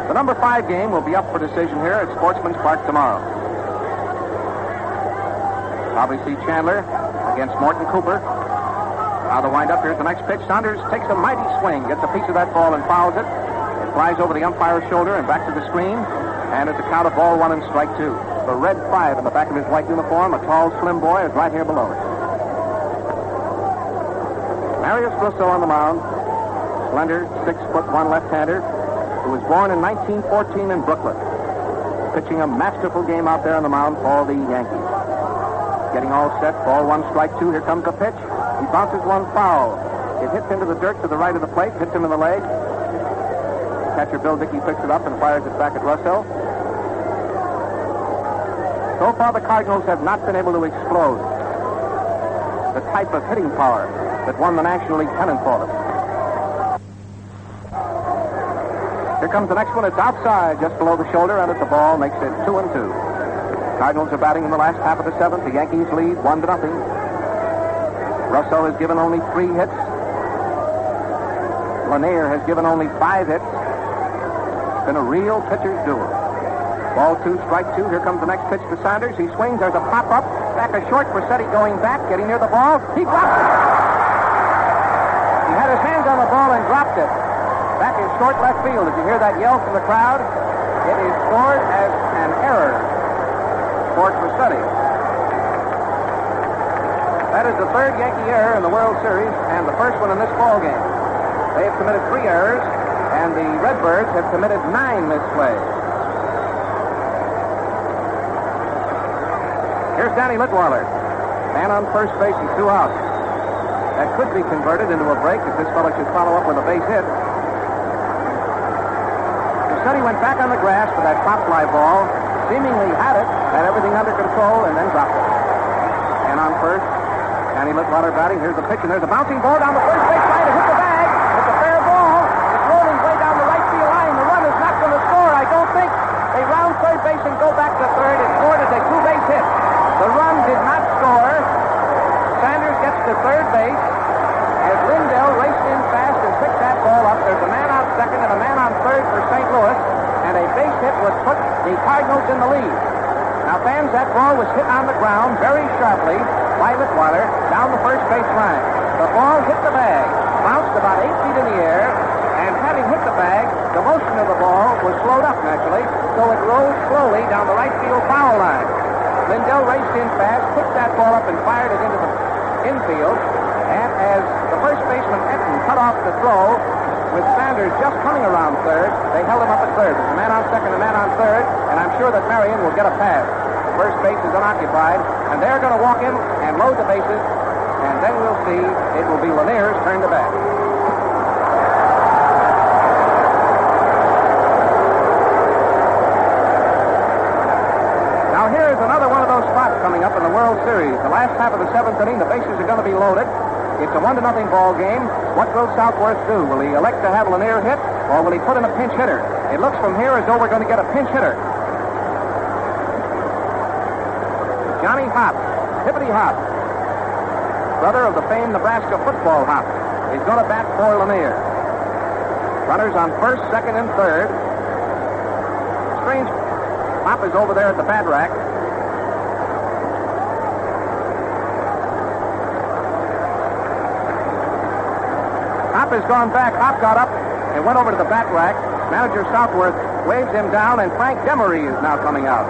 The number 5 game will be up for decision here at Sportsman's Park tomorrow. Probably see Chandler against Morton Cooper. Now the wind-up. Here's the next pitch. Saunders takes a mighty swing, gets a piece of that ball and fouls it. It flies over the umpire's shoulder and back to the screen, and it's a count of ball 1 and strike 2. The red 5 in the back of his white uniform, a tall, slim boy, is right here below it. Marius Russo on the mound. Slender, 6'1" left-hander, who was born in 1914 in Brooklyn. Pitching a masterful game out there on the mound for the Yankees. Getting all set, ball 1, strike 2. Here comes the pitch. He bounces one foul. It hits into the dirt to the right of the plate, hits him in the leg. Catcher Bill Dickey picks it up and fires it back at Russo. So far, the Cardinals have not been able to explode the type of hitting power that won the National League pennant for them. Here comes the next one. It's outside, just below the shoulder, and it's a ball. Makes it 2-2. Cardinals are batting in the last half of the 7th. The Yankees lead 1-0. Russo has given only 3 hits. Lanier has given only 5 hits. It's been a real pitcher's duel. Ball 2, strike 2. Here comes the next pitch to Sanders. He swings. There's a pop-up. Back a short. Crosetti going back, getting near the ball. He dropped it. He had his hands on the ball and dropped it. Back in short left field. Did you hear that yell from the crowd? It is scored as an error for Crosetti. That is the 3rd Yankee error in the World Series and the first one in this ball game. They have committed 3 errors, and the Redbirds have committed 9 misplays. Here's Danny Litwiler. Man on first base and 2 outs. That could be converted into a break if this fellow should follow up with a base hit. Crosetti went back on the grass for that pop fly ball, seemingly had it, had everything under control, and then dropped it. And on first, Danny Litwiler batting. Here's the pitch, and there's a bouncing ball down the first base line. It hit the bag. It's a fair ball. It's rolling way down the right field line. The run is not going to score, I don't think. They round third base and go back to third. It scored as a 2-base hit. The run did not score. Sanders gets to third base as Lindell raced in fast and picked that ball up. There's a man on second and a man on third for St. Louis, and a base hit would put the Cardinals in the lead. Now, fans, that ball was hit on the ground very sharply by Litwiler down the first base line. The ball hit the bag, bounced about 8 feet in the air, and having hit the bag, the motion of the ball was slowed up naturally, so it rolled slowly down the right field foul line. Lindell raced in fast, picked that ball up, and fired it into the infield. And as the first baseman, Etten, cut off the throw, with Sanders just coming around third, they held him up at third. There's a man on second, a man on third, and I'm sure that Marion will get a pass. First base is unoccupied, and they're going to walk him and load the bases, and then we'll see it will be Lanier's turn to bat. Here's another one of those spots coming up in the World Series. The last half of the 7th inning, the bases are going to be loaded. It's a 1-0 ball game. What will Southworth do? Will he elect to have Lanier hit, or will he put in a pinch hitter? It looks from here as though we're going to get a pinch hitter. Johnny Hop, Hippity Hop, brother of the famed Nebraska football Hop, is going to bat for Lanier. Runners on first, second, and third. Strange. Hop is over there at the bat rack. Hop has gone back. Hop got up and went over to the bat rack. Manager Southworth waves him down, and Frank Demaree is now coming out.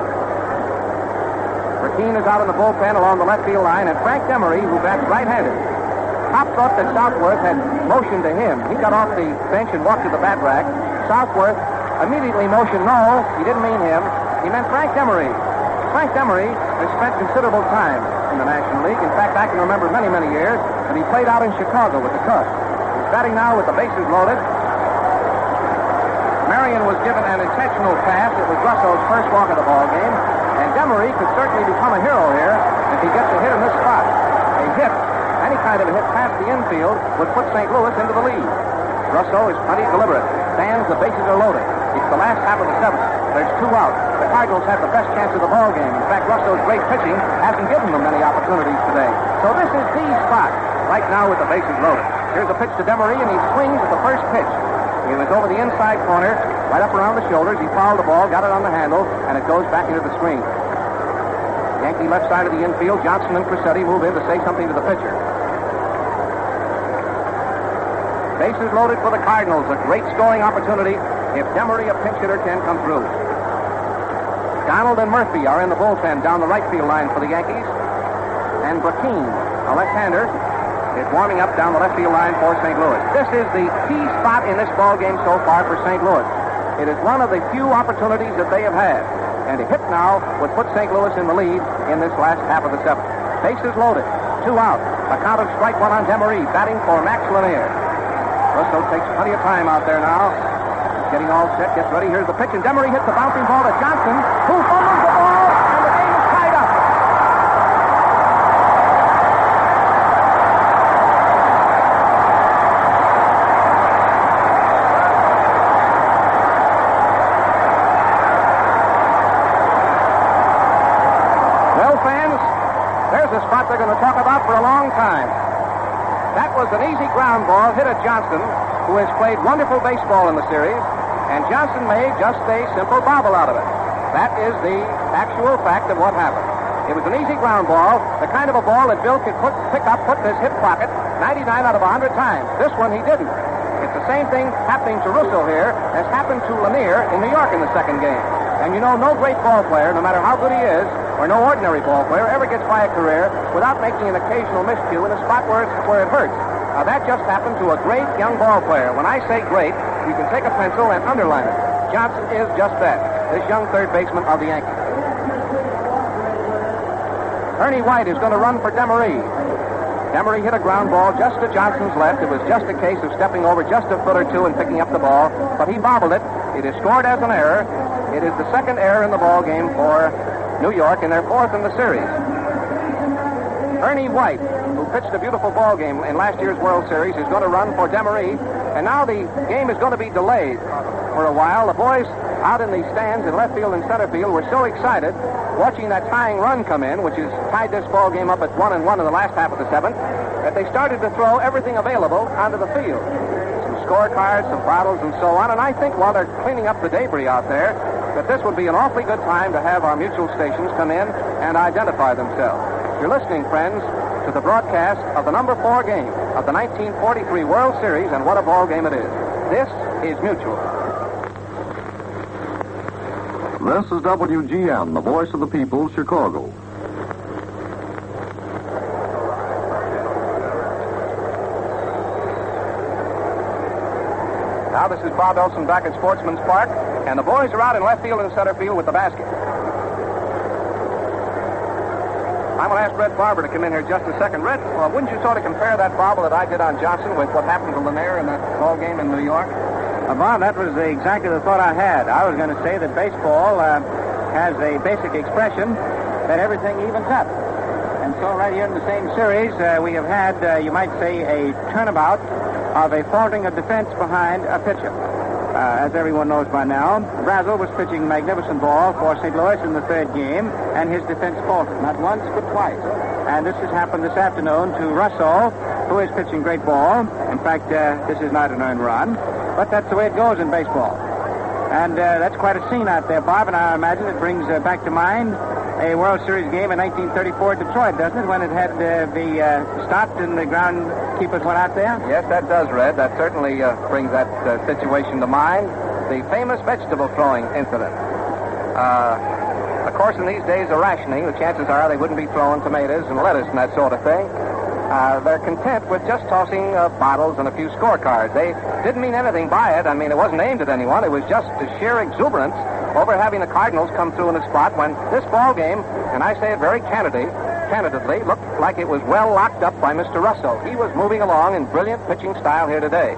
Brecheen is out in the bullpen along the left field line, and Frank Demaree, who bats right-handed. Pop thought that Southworth had motioned to him. He got off the bench and walked to the bat rack. Southworth immediately motioned, no, he didn't mean him. He meant Frank Demaree. Frank Demaree has spent considerable time in the National League. In fact, I can remember many, many years that he played out in Chicago with the Cubs. He's batting now with the bases loaded. Marion was given an intentional pass. It was Russo's first walk of the ball game. And Demaree could certainly become a hero here if he gets a hit in this spot. A hit, any kind of a hit past the infield, would put St. Louis into the lead. Russo is plenty deliberate. Stands, the bases are loaded. It's the last half of the seventh. There's 2 out. The Cardinals have the best chance of the ball game. In fact, Russo's great pitching hasn't given them many opportunities today. So this is the spot right now with the bases loaded. Here's a pitch to Demaree, and he swings at the first pitch. He was over the inside corner, right up around the shoulders. He fouled the ball, got it on the handle, and it goes back into the screen. Yankee left side of the infield. Johnson and Crosetti move in to say something to the pitcher. Bases loaded for the Cardinals. A great scoring opportunity if Demaree, a pinch hitter, can come through. Donald and Murphy are in the bullpen down the right field line for the Yankees. And Brecheen, a left-hander, is warming up down the left field line for St. Louis. This is the key spot in this ball game so far for St. Louis. It is one of the few opportunities that they have had. And a hit now would put St. Louis in the lead in this last half of the seventh. Bases loaded. 2 out. A count of strike 1 on Demaree, batting for Max Lanier. Russo takes plenty of time out there now. He's getting all set, gets ready. Here's the pitch, and Demaree hits the bouncing ball to Johnson, who fumbles the ball, and the game is tied up. Well, fans, there's a spot they're going to talk about for a long time. That was an easy ground ball hit at Johnson, who has played wonderful baseball in the series, and Johnson made just a simple bobble out of it. That is the actual fact of what happened. It was an easy ground ball, the kind of a ball that Bill could pick up, put in his hip pocket 99 out of 100 times. This one he didn't. It's the same thing happening to Russo here as happened to Lanier in New York in the second game. And you know, no great ball player, no matter how good he is, or no ordinary ball player, ever gets by a career without making an occasional miscue in a spot where it hurts. Now, that just happened to a great young ball player. When I say great, you can take a pencil and underline it. Johnson is just that, this young third baseman of the Yankees. Ernie White is going to run for Demaree. Demaree hit a ground ball just to Johnson's left. It was just a case of stepping over just a foot or two and picking up the ball, but he bobbled it. It is scored as an error. It is the second error in the ball game for New York, and their fourth in the series. Ernie White, who pitched a beautiful ball game in last year's World Series, is going to run for Demaree, and now the game is going to be delayed for a while. The boys out in the stands in left field and center field were so excited watching that tying run come in, which has tied this ball game up at 1-1 in the last half of the seventh, that they started to throw everything available onto the field. Some scorecards, some bottles, and so on, and I think while they're cleaning up the debris out there, that this would be an awfully good time to have our mutual stations come in and identify themselves. You're listening, friends, to the broadcast of the number 4 game of the 1943 World Series, and what a ball game it is. This is Mutual. This is WGN, the voice of the people, Chicago. Now this is Bob Elson back at Sportsman's Park, and the boys are out in left field and center field with the basket. I'm going to ask Red Barber to come in here just a second. Red, wouldn't you sort of compare that bobble that I did on Johnson with what happened to Lanier in that ball game in New York? Bob, that was exactly the thought I had. I was going to say that baseball has a basic expression that everything evens up. And so right here in the same series, we have had, you might say, a turnabout of a faltering of defense behind a pitcher. As everyone knows by now, Brazel was pitching magnificent ball for St. Louis in the third game, and his defense faltered, not once but twice. And this has happened this afternoon to Russo, who is pitching great ball. In fact, this is not an earned run, but that's the way it goes in baseball. And that's quite a scene out there, Bob, and I imagine it brings back to mind a World Series game in 1934 at Detroit, doesn't it, when it had the stopped and the groundkeepers went out there? Yes, that does, Red. That certainly brings that situation to mind. The famous vegetable throwing incident. Of course, in these days of rationing, the chances are they wouldn't be throwing tomatoes and lettuce and that sort of thing. They're content with just tossing bottles and a few scorecards. They didn't mean anything by it. I mean, it wasn't aimed at anyone. It was just the sheer exuberance over having the Cardinals come through in a spot when this ball game, and I say it very candidly, looked like it was well locked up by Mr. Russo. He was moving along in brilliant pitching style here today.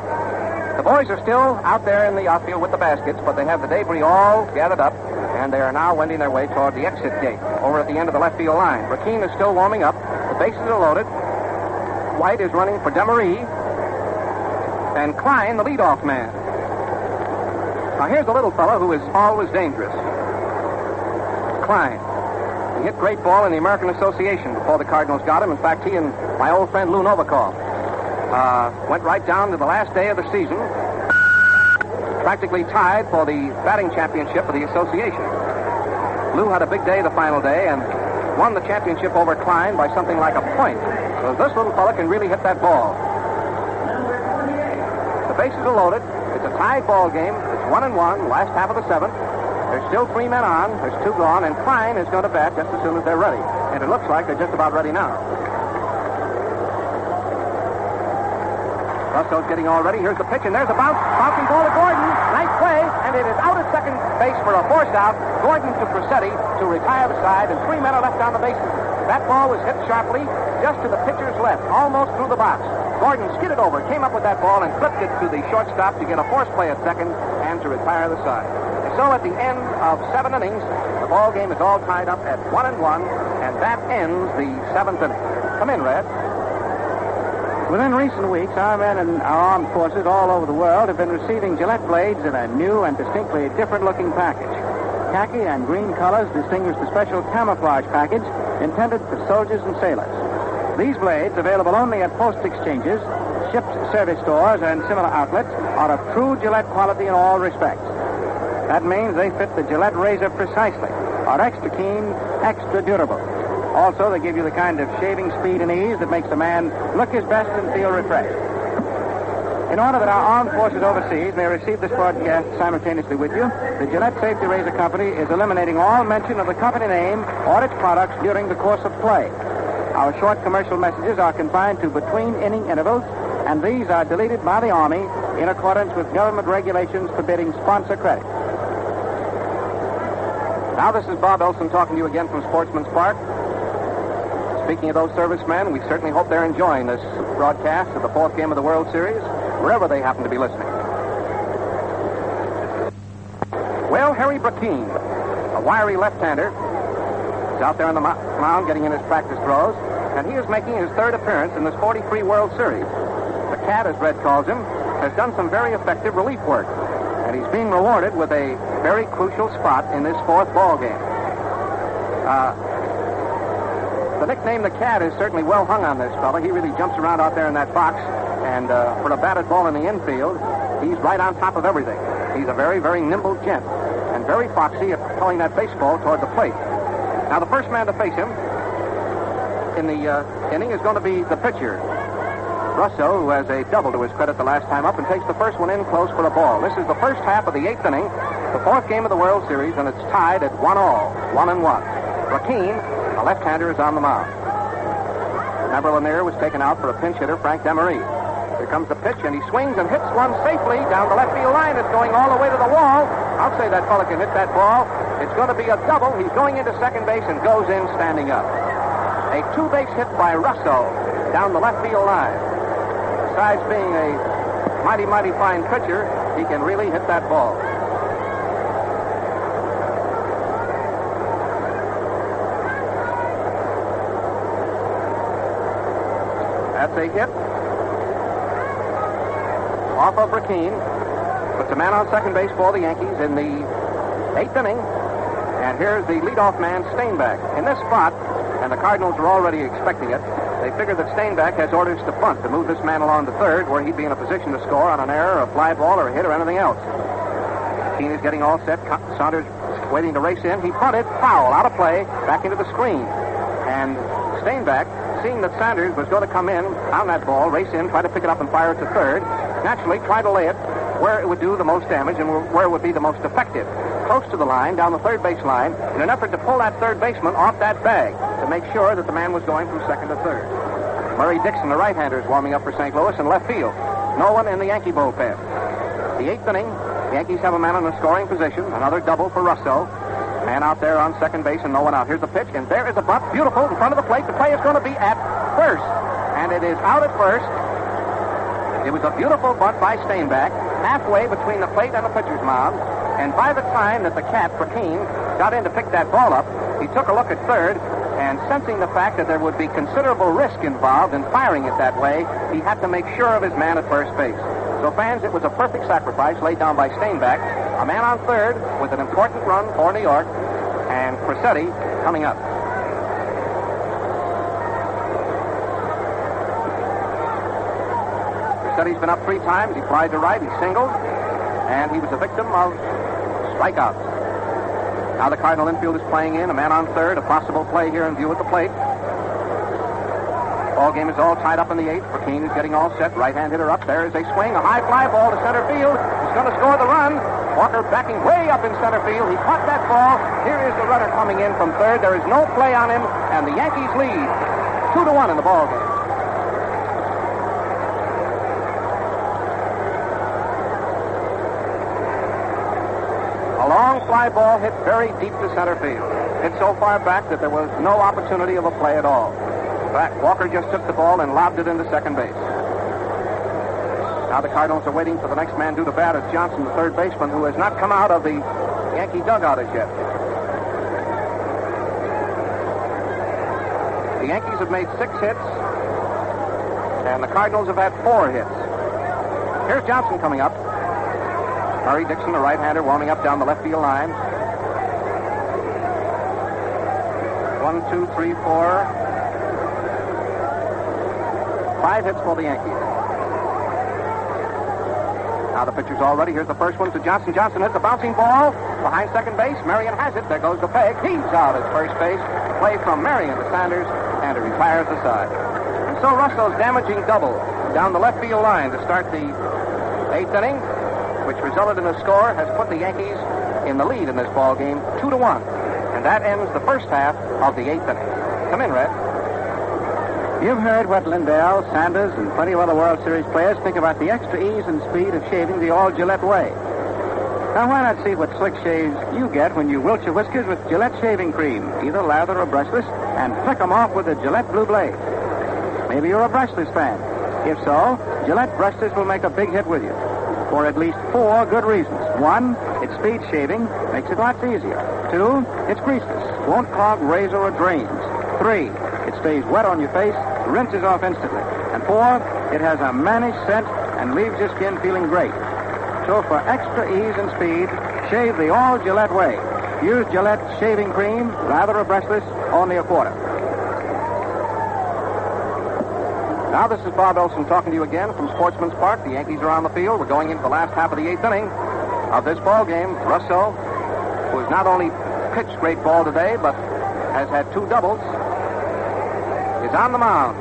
The boys are still out there in the outfield with the baskets, but they have the debris all gathered up, and they are now wending their way toward the exit gate over at the end of the left field line. Brecheen is still warming up. The bases are loaded. White is running for Demaree, and Klein, the leadoff man. Now, here's a little fellow who is always dangerous. Klein. He hit great ball in the American Association before the Cardinals got him. In fact, he and my old friend Lou Novikov went right down to the last day of the season, practically tied for the batting championship of the association. Lou had a big day the final day and won the championship over Klein by something like a point. So this little fella can really hit that ball. The bases are loaded. It's a tied ball game. It's 1-1, last half of the seventh. There's still 3 men on. There's 2 gone, and Klein is going to bat just as soon as they're ready. And it looks like they're just about ready now. Russo's getting all ready. Here's the pitch, and there's a bouncing ball to Gordon. Nice play, and it is out at second base for a force out. Gordon to Crosetti to retire the side, and 3 men are left on the bases. That ball was hit sharply just to the pitcher's left, almost through the box. Gordon skidded over, came up with that ball, and clipped it to the shortstop to get a force play at second and to retire the side. So at the end of 7 innings, the ball game is all tied up at 1-1, and that ends the 7th inning. Come in, Red. Within recent weeks, our men and our armed forces all over the world have been receiving Gillette blades in a new and distinctly different-looking package. Khaki and green colors distinguish the special camouflage package intended for soldiers and sailors. These blades, available only at post exchanges, shipped service stores, and similar outlets, are of true Gillette quality in all respects. That means they fit the Gillette razor precisely, are extra keen, extra durable. Also, they give you the kind of shaving speed and ease that makes a man look his best and feel refreshed. In order that our armed forces overseas may receive this broadcast simultaneously with you, the Gillette Safety Razor Company is eliminating all mention of the company name or its products during the course of play. Our short commercial messages are confined to between-inning intervals, and these are deleted by the Army in accordance with government regulations forbidding sponsor credit. Now, this is Bob Elson talking to you again from Sportsman's Park. Speaking of those servicemen, we certainly hope they're enjoying this broadcast of the 4th game of the World Series, wherever they happen to be listening. Well, Harry Brecheen, a wiry left-hander, is out there on the mound getting in his practice throws, and he is making his 3rd appearance in this 43 World Series. The Cat, as Red calls him, has done some very effective relief work, and he's being rewarded with a very crucial spot in this 4th ball game. The nickname the Cat is certainly well hung on this fella. He really jumps around out there in that box, and for a batted ball in the infield, he's right on top of everything. He's a very, very nimble gent, and very foxy at pulling that baseball toward the plate. Now, the first man to face him in the inning is going to be the pitcher, Russo, who has a double to his credit the last time up and takes the first one in close for a ball. This is the first half of the 8th inning, the 4th game of the World Series, and it's tied at 1-1, 1-1. Brecheen, a left-hander, is on the mound. Max Lanier was taken out for a pinch hitter, Frank Demaree. Here comes the pitch, and he swings and hits one safely down the left field line. It's going all the way to the wall. I'll say that fella can hit that ball. It's going to be a double. He's going into second base and goes in standing up. A 2-base hit by Russo down the left field line. Besides being a mighty, mighty fine pitcher, he can really hit that ball. That's a hit off of Brecheen. Puts a man on second base for the Yankees in the 8th inning. And here's the leadoff man, Steinbach. In this spot, and the Cardinals are already expecting it, they figure that Steinbach has orders to bunt, to move this man along to third, where he'd be in a position to score on an error, a fly ball, or a hit, or anything else. Keene is getting all set. Saunders waiting to race in. He punted, foul, out of play, back into the screen. And Steinbach, seeing that Sanders was going to come in on that ball, race in, try to pick it up and fire it to third, naturally try to lay it where it would do the most damage and where it would be the most effective. Close to the line, down the third base line, in an effort to pull that third baseman off that bag to make sure that the man was going from second to third. Murray Dixon, the right-hander, is warming up for St. Louis in left field. No one in the Yankee bullpen. The eighth inning, the Yankees have a man in a scoring position. Another double for Russo. Man out there on second base and no one out. Here's the pitch, and there is a bunt. Beautiful in front of the plate. The play is going to be at first. And it is out at first. It was a beautiful bunt by Steinbach, halfway between the plate and the pitcher's mound. And by the time that the cat, Brecheen, got in to pick that ball up, he took a look at third, and sensing the fact that there would be considerable risk involved in firing it that way, he had to make sure of his man at first base. So, fans, it was a perfect sacrifice laid down by Steinbach. A man on third with an important run for New York, and Crosetti coming up. Crossetti's been up 3 times. He flied to right. He singled, and he was a victim of strikeouts. Now the Cardinal infield is playing in. A man on third. A possible play here in view at the plate. Ball game is all tied up in the 8th. Brecheen is getting all set. Right-hand hitter up. There is a swing. A high fly ball to center field. He's going to score the run. Walker backing way up in center field. He caught that ball. Here is the runner coming in from third. There is no play on him, and the Yankees lead 2-1 in the ball game. A long fly ball hit very deep to center field. Hit so far back that there was no opportunity of a play at all. Walker just took the ball and lobbed it into second base. Now the Cardinals are waiting for the next man due to bat. It's Johnson, the third baseman, who has not come out of the Yankee dugout as yet. The Yankees have made 6 hits, and the Cardinals have had 4 hits. Here's Johnson coming up. Harry Dixon, the right-hander, warming up down the left field line. 1, 2, 3, 4. 5 hits for the Yankees. Now the pitcher's all ready. Here's the first one to Johnson. Johnson hits a bouncing ball behind second base. Marion has it. There goes the peg. He's out at first base. Play from Marion to Sanders, and it retires the side. And so Russo's damaging double down the left field line to start the 8th inning, which resulted in a score, has put the Yankees in the lead in this ball game, 2-1. And that ends the first half of the 8th inning. Come in, Red. You've heard what Lindell, Sanders, and plenty of other World Series players think about the extra ease and speed of shaving the all-Gillette way. Now, why not see what slick shaves you get when you wilt your whiskers with Gillette shaving cream, either lather or brushless, and flick them off with a Gillette Blue Blade? Maybe you're a brushless fan. If so, Gillette brushless will make a big hit with you for at least 4 good reasons. 1, it's speed shaving, makes it lots easier. 2, it's greaseless, won't clog razor or drains. 3, it stays wet on your face, rinses off instantly. And 4, it has a mannish scent and leaves your skin feeling great. So for extra ease and speed, shave the all Gillette way. Use Gillette shaving cream, lather or brushless, only a quarter. Now this is Bob Elson talking to you again from Sportsman's Park. The Yankees are on the field. We're going into the last half of the 8th inning of this ball game. Russo, who has not only pitched great ball today, but has had 2 doubles, is on the mound,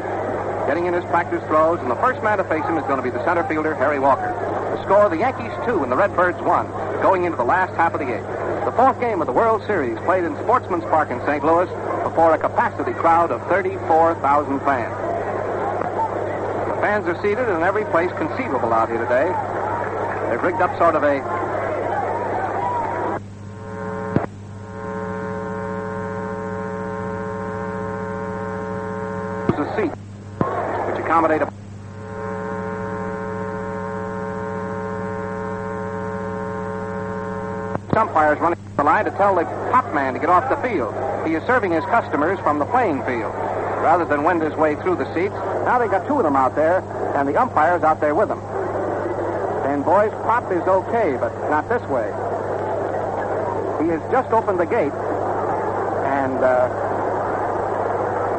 getting in his practice throws, and the first man to face him is going to be the center fielder, Harry Walker. The score, the Yankees 2 and the Redbirds 1, going into the last half of the 8th. The 4th game of the World Series played in Sportsman's Park in St. Louis before a capacity crowd of 34,000 fans. The fans are seated in every place conceivable out here today. They've rigged up sort of a seat which accommodate a umpires running the line to tell the top man to get off the field. He is serving his customers from the playing field rather than wend his way through the seats. Now they've got 2 of them out there, and the umpire's out there with them. And boys, Pop is okay, but not this way. He has just opened the gate and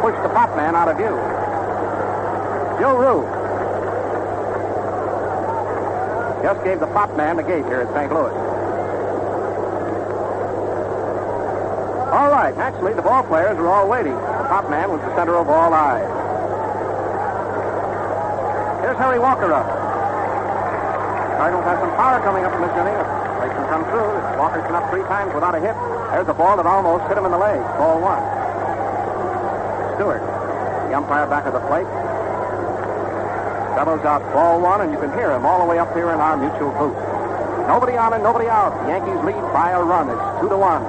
pushed the Pop man out of view. Joe Rue just gave the Pop man the gate here at St. Louis. All right, actually, the ball players were all waiting. The Pop man was the center of all eyes. Here's Harry Walker up. Cardinals have some power coming up in this inning. If they can come through. Walker's been up 3 times without a hit. There's a ball that almost hit him in the leg. Ball 1. Stewart, the umpire back at the plate. Bellows out ball 1, and you can hear him all the way up here in our mutual booth. Nobody on and nobody out. The Yankees lead by a run. It's 2-1.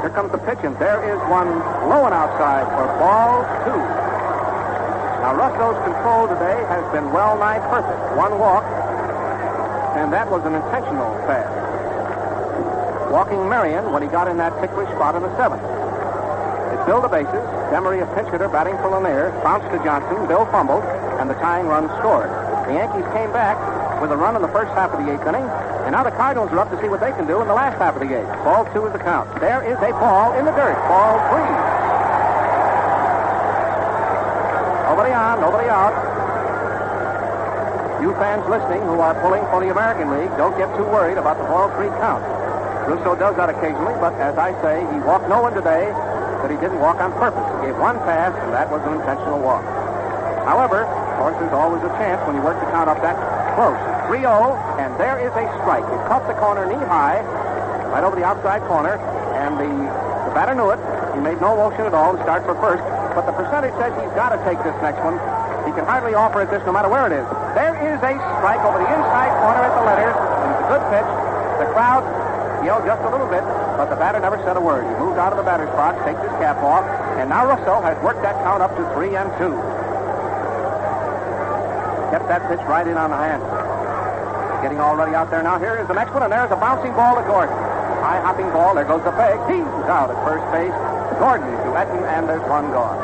Here comes the pitch, and there is one low and outside for ball 2. Now, Russo's control today has been well nigh perfect. 1 walk, and that was an intentional pass. Walking Marion when he got in that ticklish spot in the 7th. It filled the bases. Demaree, a pinch hitter, batting for Lanier, bounced to Johnson. Bill fumbled, and the tying run scored. The Yankees came back with a run in the first half of the 8th inning, and now the Cardinals are up to see what they can do in the last half of the 8th. Ball 2 is the count. There is a ball in the dirt. Ball 3. Nobody on, nobody out. You fans listening who are pulling for the American League, don't get too worried about the ball 3 count. Russo does that occasionally, but as I say, he walked no one today, but he didn't walk on purpose. He gave 1 pass, and that was an intentional walk. However, of course, there's always a chance when you work the count up that close. 3-0, and there is a strike. It caught the corner knee-high, right over the outside corner, and the batter knew it. He made no motion at all to start for first, but the percentage says he's got to take this next one. He can hardly offer it this no matter where it is. There is a strike over the inside corner at the letters, and it's a good pitch. The crowd yelled just a little bit, but the batter never said a word. He moved out of the batter's box, takes his cap off, and now Russo has worked that count up to 3-2. Kept that pitch right in on the hand. Getting all ready out there now. Here is the next one, and there's a bouncing ball to Gordon. High hopping ball. There goes the peg. He's out at first base. Gordon to Etten, and there's 1 gone.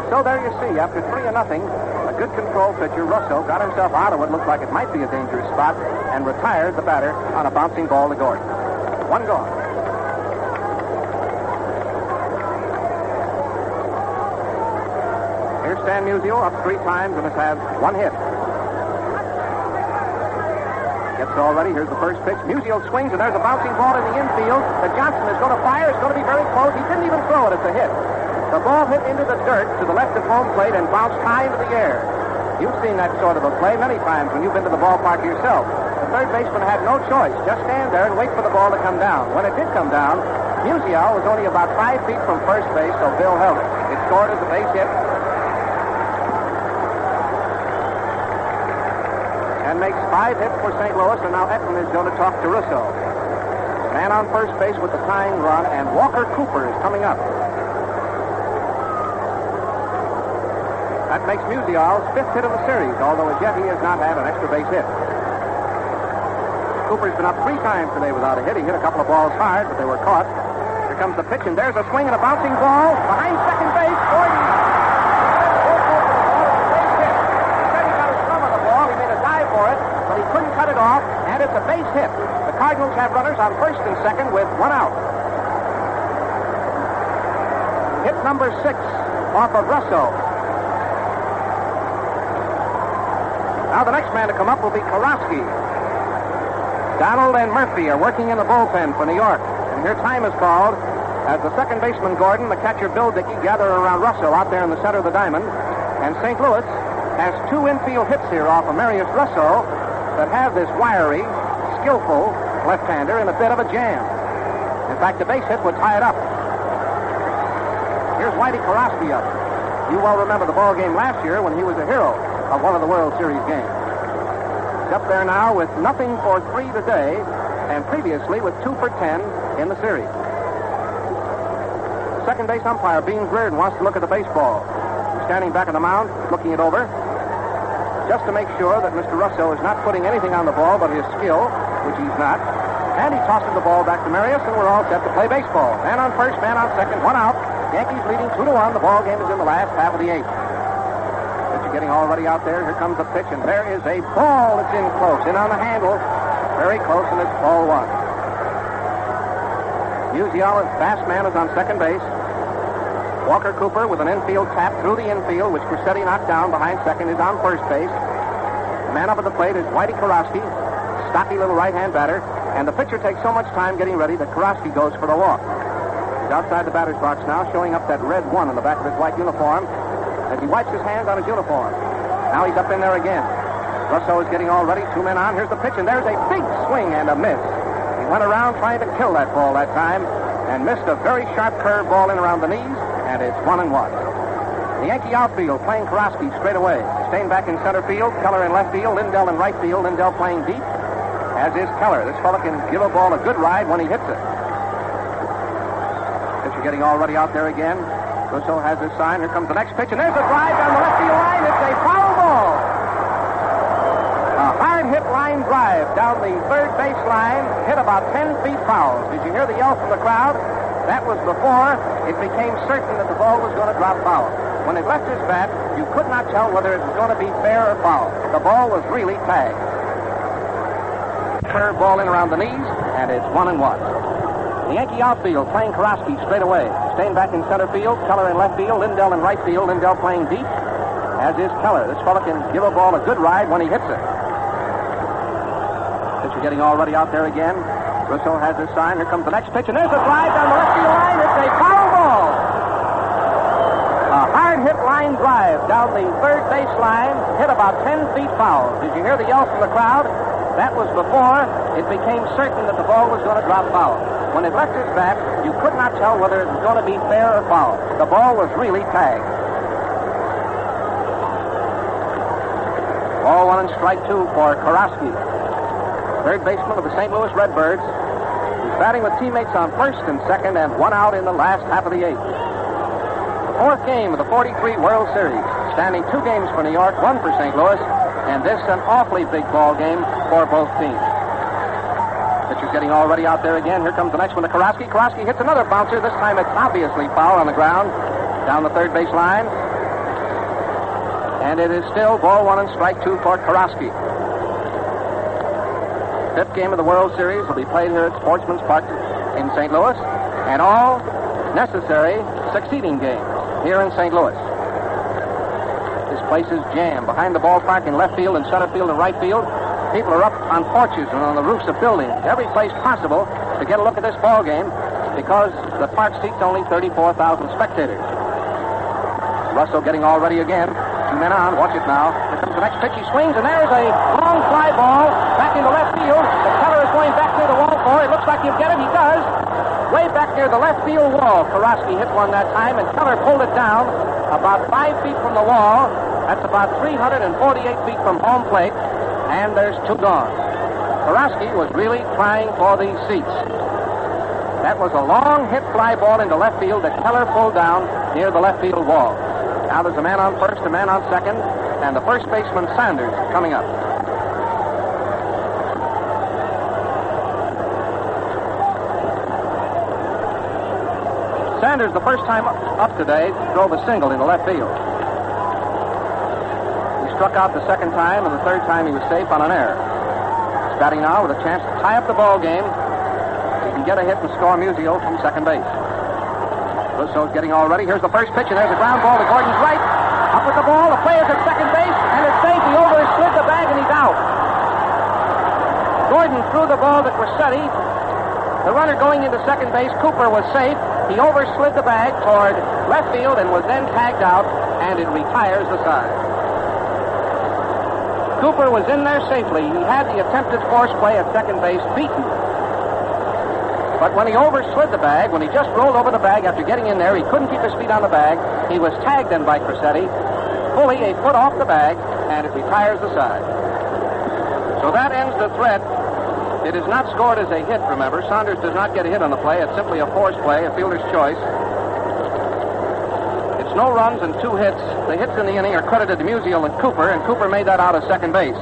So there you see, after 3-0, a good control pitcher, Russo, got himself out of what looked like it might be a dangerous spot and retired the batter on a bouncing ball to Gordon. 1 gone. Here's Stan Musial, up 3 times and has had 1 hit. Gets all ready. Here's the first pitch. Musial swings, and there's a bouncing ball in the infield that Johnson is going to fire. It's going to be very close. He didn't even throw it. It's a hit. The ball hit into the dirt to the left of home plate and bounced high into the air. You've seen that sort of a play many times when you've been to the ballpark yourself. The third baseman had no choice. Just stand there and wait for the ball to come down. When it did come down, Musial was only about 5 feet from first base, so Bill held it. It scored as a base hit. And makes 5 hits for St. Louis, and now Etten is going to talk to Russo. Man on first base with the tying run, and Walker Cooper is coming up. That makes Musial's 5th hit of the series, although as yet he has not had an extra base hit. Cooper's been up 3 times today without a hit. He hit a couple of balls hard, but they were caught. Here comes the pitch, and there's a swing and a bouncing ball behind second base. Gordon. But he couldn't cut it off, and it's a base hit. The Cardinals have runners on first and second with 1 out. Hit number 6 off of Russo. Now the next man to come up will be Karofsky. Donald and Murphy are working in the bullpen for New York. And here time is called as the second baseman Gordon, the catcher Bill Dickey gather around Russo out there in the center of the diamond. And St. Louis has 2 infield hits here off of Marius Russo that have this wiry, skillful left-hander in a bit of a jam. In fact, the base hit would tie it up. Here's Whitey Karofsky up. You well remember the ball game last year when he was a hero of one of the World Series games. He's up there now with nothing for 3 today, and previously with 2 for 10 in the series. Second base umpire, Beans Reardon, wants to look at the baseball. He's standing back on the mound, looking it over, just to make sure that Mr. Russo is not putting anything on the ball but his skill, which he's not. And he tosses the ball back to Marius, and we're all set to play baseball. Man on first, man on second, 1 out. Yankees leading 2-1. The ball game is in the last half of the 8th. Pitcher getting all ready out there. Here comes the pitch, and there is a ball that's in close, in on the handle. Very close, and it's ball 1. Musial, fast man, is on second base. Walker Cooper with an infield tap through the infield, which Crosetti knocked down behind second, is on first base. The man up at the plate is Whitey Karofsky, stocky little right-hand batter, and the pitcher takes so much time getting ready that Karofsky goes for the walk. He's outside the batter's box now, showing up that red 1 on the back of his white uniform as he wipes his hands on his uniform. Now he's up in there again. Russo is getting all ready. 2 men on. Here's the pitch, and there's a big swing and a miss. He went around trying to kill that ball that time and missed a very sharp curve ball in around the knees, and it's 1-1. The Yankee outfield playing Crosetti straight away. Staying back in center field, Keller in left field, Lindell in right field. Lindell playing deep, as is Keller. This fellow can give a ball a good ride when he hits it. Pitcher getting all ready out there again. Russo has his sign. Here comes the next pitch, and there's a drive down the left field line. It's a foul ball. A hard-hit line drive down the third base line, hit about 10 feet foul. Did you hear the yell from the crowd? That was before it became certain that the ball was going to drop foul. When it left his bat, you could not tell whether it was going to be fair or foul. The ball was really tagged. Curve ball in around the knees, and it's 1-1. The Yankee outfield playing Crosetti straight away. Staying back in center field, Keller in left field, Lindell in right field. Lindell playing deep, as is Keller. This fellow can give a ball a good ride when he hits it. Pitcher getting all ready out there again. Russo has his sign. Here comes the next pitch, and there's a drive down the left field line. It's a foul ball. A hard-hit line drive down the third base line, hit about 10 feet foul. Did you hear the yell from the crowd? That was before it became certain that the ball was going to drop foul. When it left his bat, you could not tell whether it was going to be fair or foul. The ball was really tagged. Ball 1 and strike 2 for Crosetti. Third baseman of the St. Louis Redbirds. He's batting with teammates on first and second, and 1 out in the last half of the 8th. The 4th game of the 43 World Series. Standing 2 games for New York, 1 for St. Louis, and this an awfully big ball game for both teams. Pitcher's getting all ready out there again. Here comes the next one to Crosetti. Crosetti hits another bouncer. This time it's obviously foul on the ground down the third base line. And it is still ball 1 and strike 2 for Crosetti. 5th game of the World Series will be played here at Sportsman's Park in St. Louis, and all necessary succeeding games here in St. Louis. This place is jammed. Behind the ballpark in left field and center field and right field, people are up on porches and on the roofs of buildings, every place possible to get a look at this ball game because the park seats only 34,000 spectators. Russo getting all ready again. 2 men on. Watch it now. Here comes the next pitch. He swings, and there's a long fly ball back into left field. The Keller is going back near the wall for it. Looks like he'll get it. He does. Way back near the left field wall. Crosetti hit one that time, and Keller pulled it down about 5 feet from the wall. That's about 348 feet from home plate, and there's 2 gone. Crosetti was really trying for these seats. That was a long hit fly ball into left field that Keller pulled down near the left field wall. Now there's a man on first, a man on second, and the first baseman, Sanders, coming up. Sanders, the first time up today, drove a single into left field. He struck out the second time, and the third time he was safe on an error. He's batting now with a chance to tie up the ball game. He can get a hit and score Musial from second base. Russo's getting all ready. Here's the first pitch, and there's a ground ball to Gordon's right. Up with the ball. The player's at second base, and it's safe. He overslid the bag, and he's out. Gordon threw the ball to Crosetti. The runner going into second base, Cooper, was safe. He overslid the bag toward left field and was then tagged out, and it retires the side. Cooper was in there safely. He had the attempted force play at second base beaten. But when he overslid the bag, when he just rolled over the bag after getting in there, he couldn't keep his feet on the bag. He was tagged then by Crosetti, fully a foot off the bag, and it retires the side. So that ends the threat. It is not scored as a hit, remember. Saunders does not get a hit on the play. It's simply a force play, a fielder's choice. It's no runs and 2 hits. The hits in the inning are credited to Musial and Cooper made that out of second base.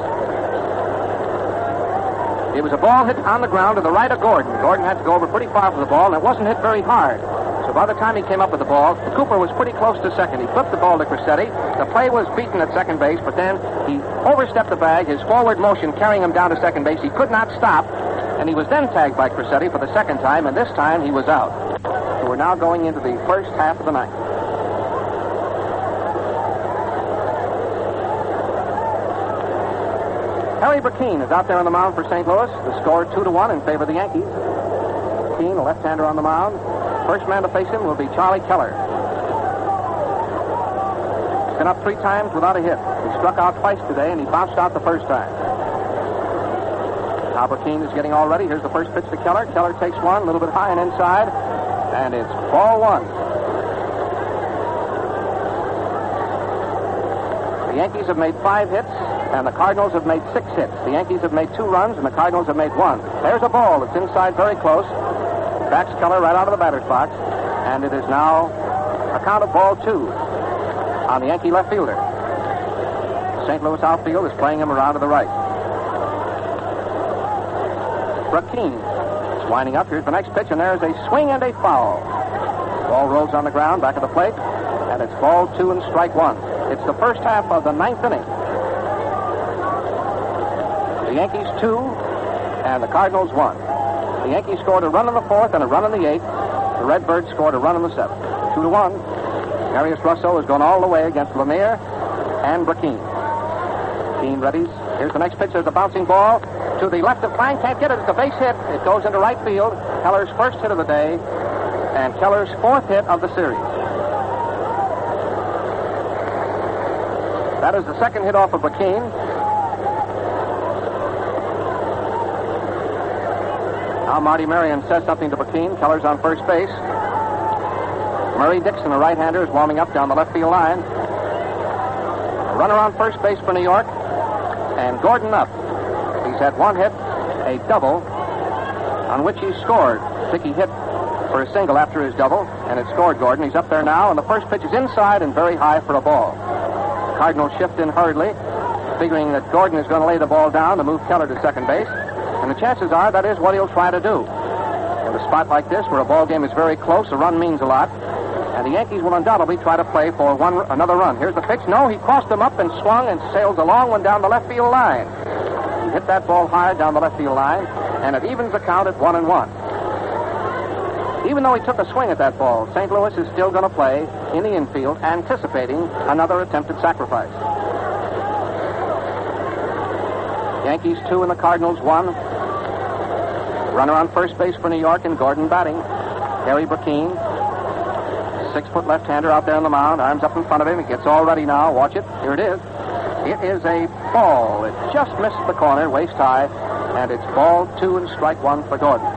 It was a ball hit on the ground to the right of Gordon. Gordon had to go over pretty far for the ball, and it wasn't hit very hard. So by the time he came up with the ball, Cooper was pretty close to second. He flipped the ball to Crosetti. The play was beaten at second base, but then he overstepped the bag, his forward motion carrying him down to second base. He could not stop, and he was then tagged by Crosetti for the second time, and this time he was out. So we're now going into the first half of the ninth. Harry Brecheen is out there on the mound for St. Louis. The score 2-1 in favor of the Yankees. Brecheen, a left-hander on the mound. First man to face him will be Charlie Keller. been up 3 times without a hit. He struck out twice today, and he bounced out the first time. Now Brecheen is getting all ready. Here's the first pitch to Keller. Keller takes one, a little bit high and inside, and it's ball 1. The Yankees have made 5 hits, and the Cardinals have made 6 hits. The Yankees have made 2 runs, and the Cardinals have made 1. There's a ball that's inside very close. Backs Keller right out of the batter's box, and it is now a count of ball 2 on the Yankee left fielder. St. Louis outfield is playing him around to the right. Brecheen is winding up. Here's the next pitch, and there's a swing and a foul. Ball rolls on the ground, back of the plate, and it's ball 2 and strike 1. It's the first half of the 9th inning. The Yankees 2 and the Cardinals 1. The Yankees scored a run in the 4th and a run in the 8th. The Redbirds scored a run in the 7th. 2-1. Marius Russo has gone all the way against Lanier and Brecheen. Brecheen readies. Here's the next pitch. There's a bouncing ball to the left of Klein. Can't get it. It's a base hit. It goes into right field. Keller's first hit of the day and Keller's 4th hit of the series. That is the second hit off of Brecheen. Now Marty Marion says something to Brecheen. Keller's on first base. Murray Dixon, a right-hander, is warming up down the left field line. A runner on first base for New York. And Gordon up. He's had 1 hit, a double, on which he scored. Dickey hit for a single after his double, and it scored Gordon. He's up there now, and the first pitch is inside and very high for a ball. The Cardinals shift in hurriedly, figuring that Gordon is going to lay the ball down to move Keller to second base. And the chances are that is what he'll try to do. In a spot like this, where a ball game is very close, a run means a lot. And the Yankees will undoubtedly try to play for another run. Here's the pitch. No, he crossed them up and swung and sails a long one down the left field line. He hit that ball high down the left field line, and it evens the count at 1-1. Even though he took a swing at that ball, St. Louis is still going to play in the infield, anticipating another attempted sacrifice. Yankees 2 and the Cardinals 1. Runner on first base for New York and Gordon batting. Harry Brecheen, 6-foot left-hander out there on the mound. Arms up in front of him. He gets all ready now. Watch it. Here it is. It is a ball. It just missed the corner, waist high, and it's ball 2 and strike 1 for Gordon.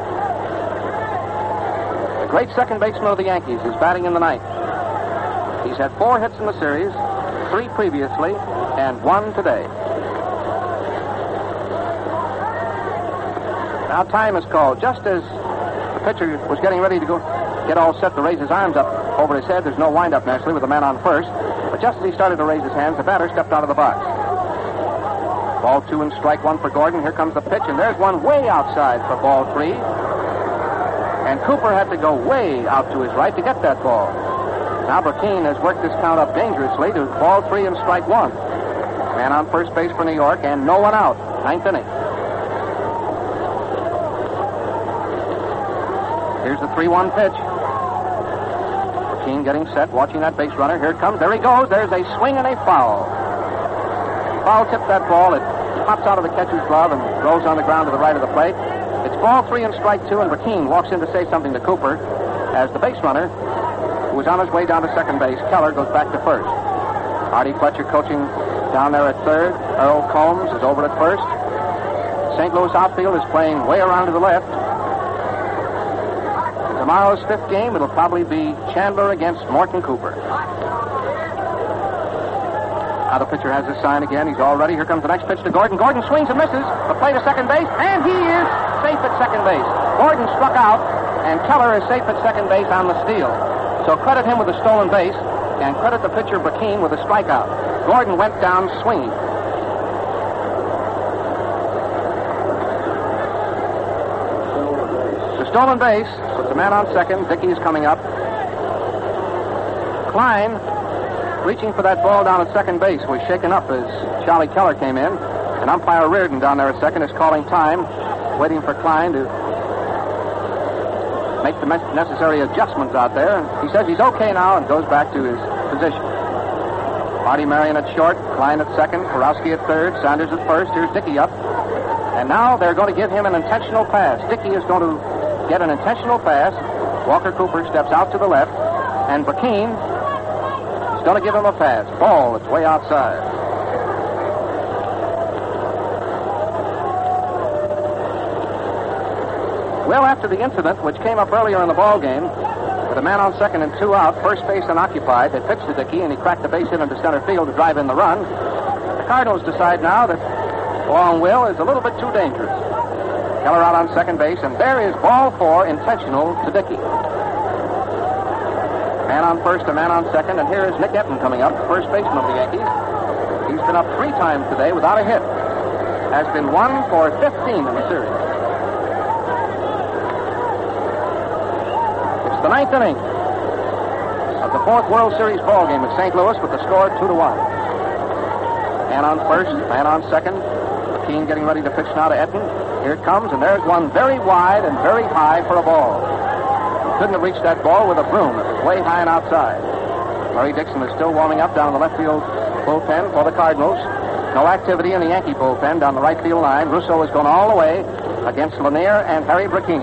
The great second baseman of the Yankees is batting in the 9th. He's had 4 hits in the series, 3 previously, and 1 today. Now time is called. Just as the pitcher was getting ready to get all set to raise his arms up over his head, there's no wind-up naturally with the man on first, but just as he started to raise his hands, the batter stepped out of the box. Ball 2 and strike 1 for Gordon. Here comes the pitch, and there's one way outside for ball 3. And Cooper had to go way out to his right to get that ball. Now Brecheen has worked this count up dangerously to ball 3 and strike 1. Man on first base for New York, and no one out. 9th inning. Here's the 3-1 pitch. Brecheen getting set, watching that base runner. Here it comes. There he goes. There's a swing and a foul. Foul tipped that ball. It pops out of the catcher's glove and rolls on the ground to the right of the plate. It's ball 3 and strike 2, and Brecheen walks in to say something to Cooper as the base runner, who was on his way down to second base, Keller, goes back to first. Artie Fletcher coaching down there at third. Earl Combs is over at first. St. Louis outfield is playing way around to the left. Tomorrow's 5th game, it'll probably be Chandler against Morton Cooper. Now the pitcher has his sign again. He's all ready. Here comes the next pitch to Gordon. Gordon swings and misses. The play to second base, and he is safe at second base. Gordon struck out, and Keller is safe at second base on the steal. So credit him with a stolen base, and credit the pitcher Brecheen with a strikeout. Gordon went down swinging. Stolen base puts a man on second. Dickey is coming up. Klein, reaching for that ball down at second base, was shaken up as Charlie Keller came in. And umpire Reardon down there at second is calling time, waiting for Klein to make the necessary adjustments out there. And he says he's okay now and goes back to his position. Marty Marion at short, Klein at second, Kurowski at third, Sanders at first. Here's Dickey up. And now they're going to give him an intentional pass. Dickey is going to get an intentional pass. Walker Cooper steps out to the left, and Brecheen going to give him a pass. Ball, it's way outside. Well, after the incident, which came up earlier in the ball game, with a man on second and 2 out, first base unoccupied, they pitched to Dickey, and he cracked the base hit into center field to drive in the run. The Cardinals decide now that long Will is a little bit too dangerous. Keller out on second base, and there is ball 4, intentional to Dickey. Man on first, a man on second, and here is Nick Etten coming up, first baseman of the Yankees. He's been up 3 times today without a hit. Has been 1 for 15 in the series. It's the 9th inning of the 4th World Series ball game at St. Louis with the score 2-1. Man on first, man on second. Brecheen getting ready to pitch now to Etten. Here it comes, and there's one very wide and very high for a ball. Couldn't have reached that ball with a broom. It was way high and outside. Murray Dixon is still warming up down the left field bullpen for the Cardinals. No activity in the Yankee bullpen down the right field line. Russo is going all the way against Lanier and Harry Brecheen.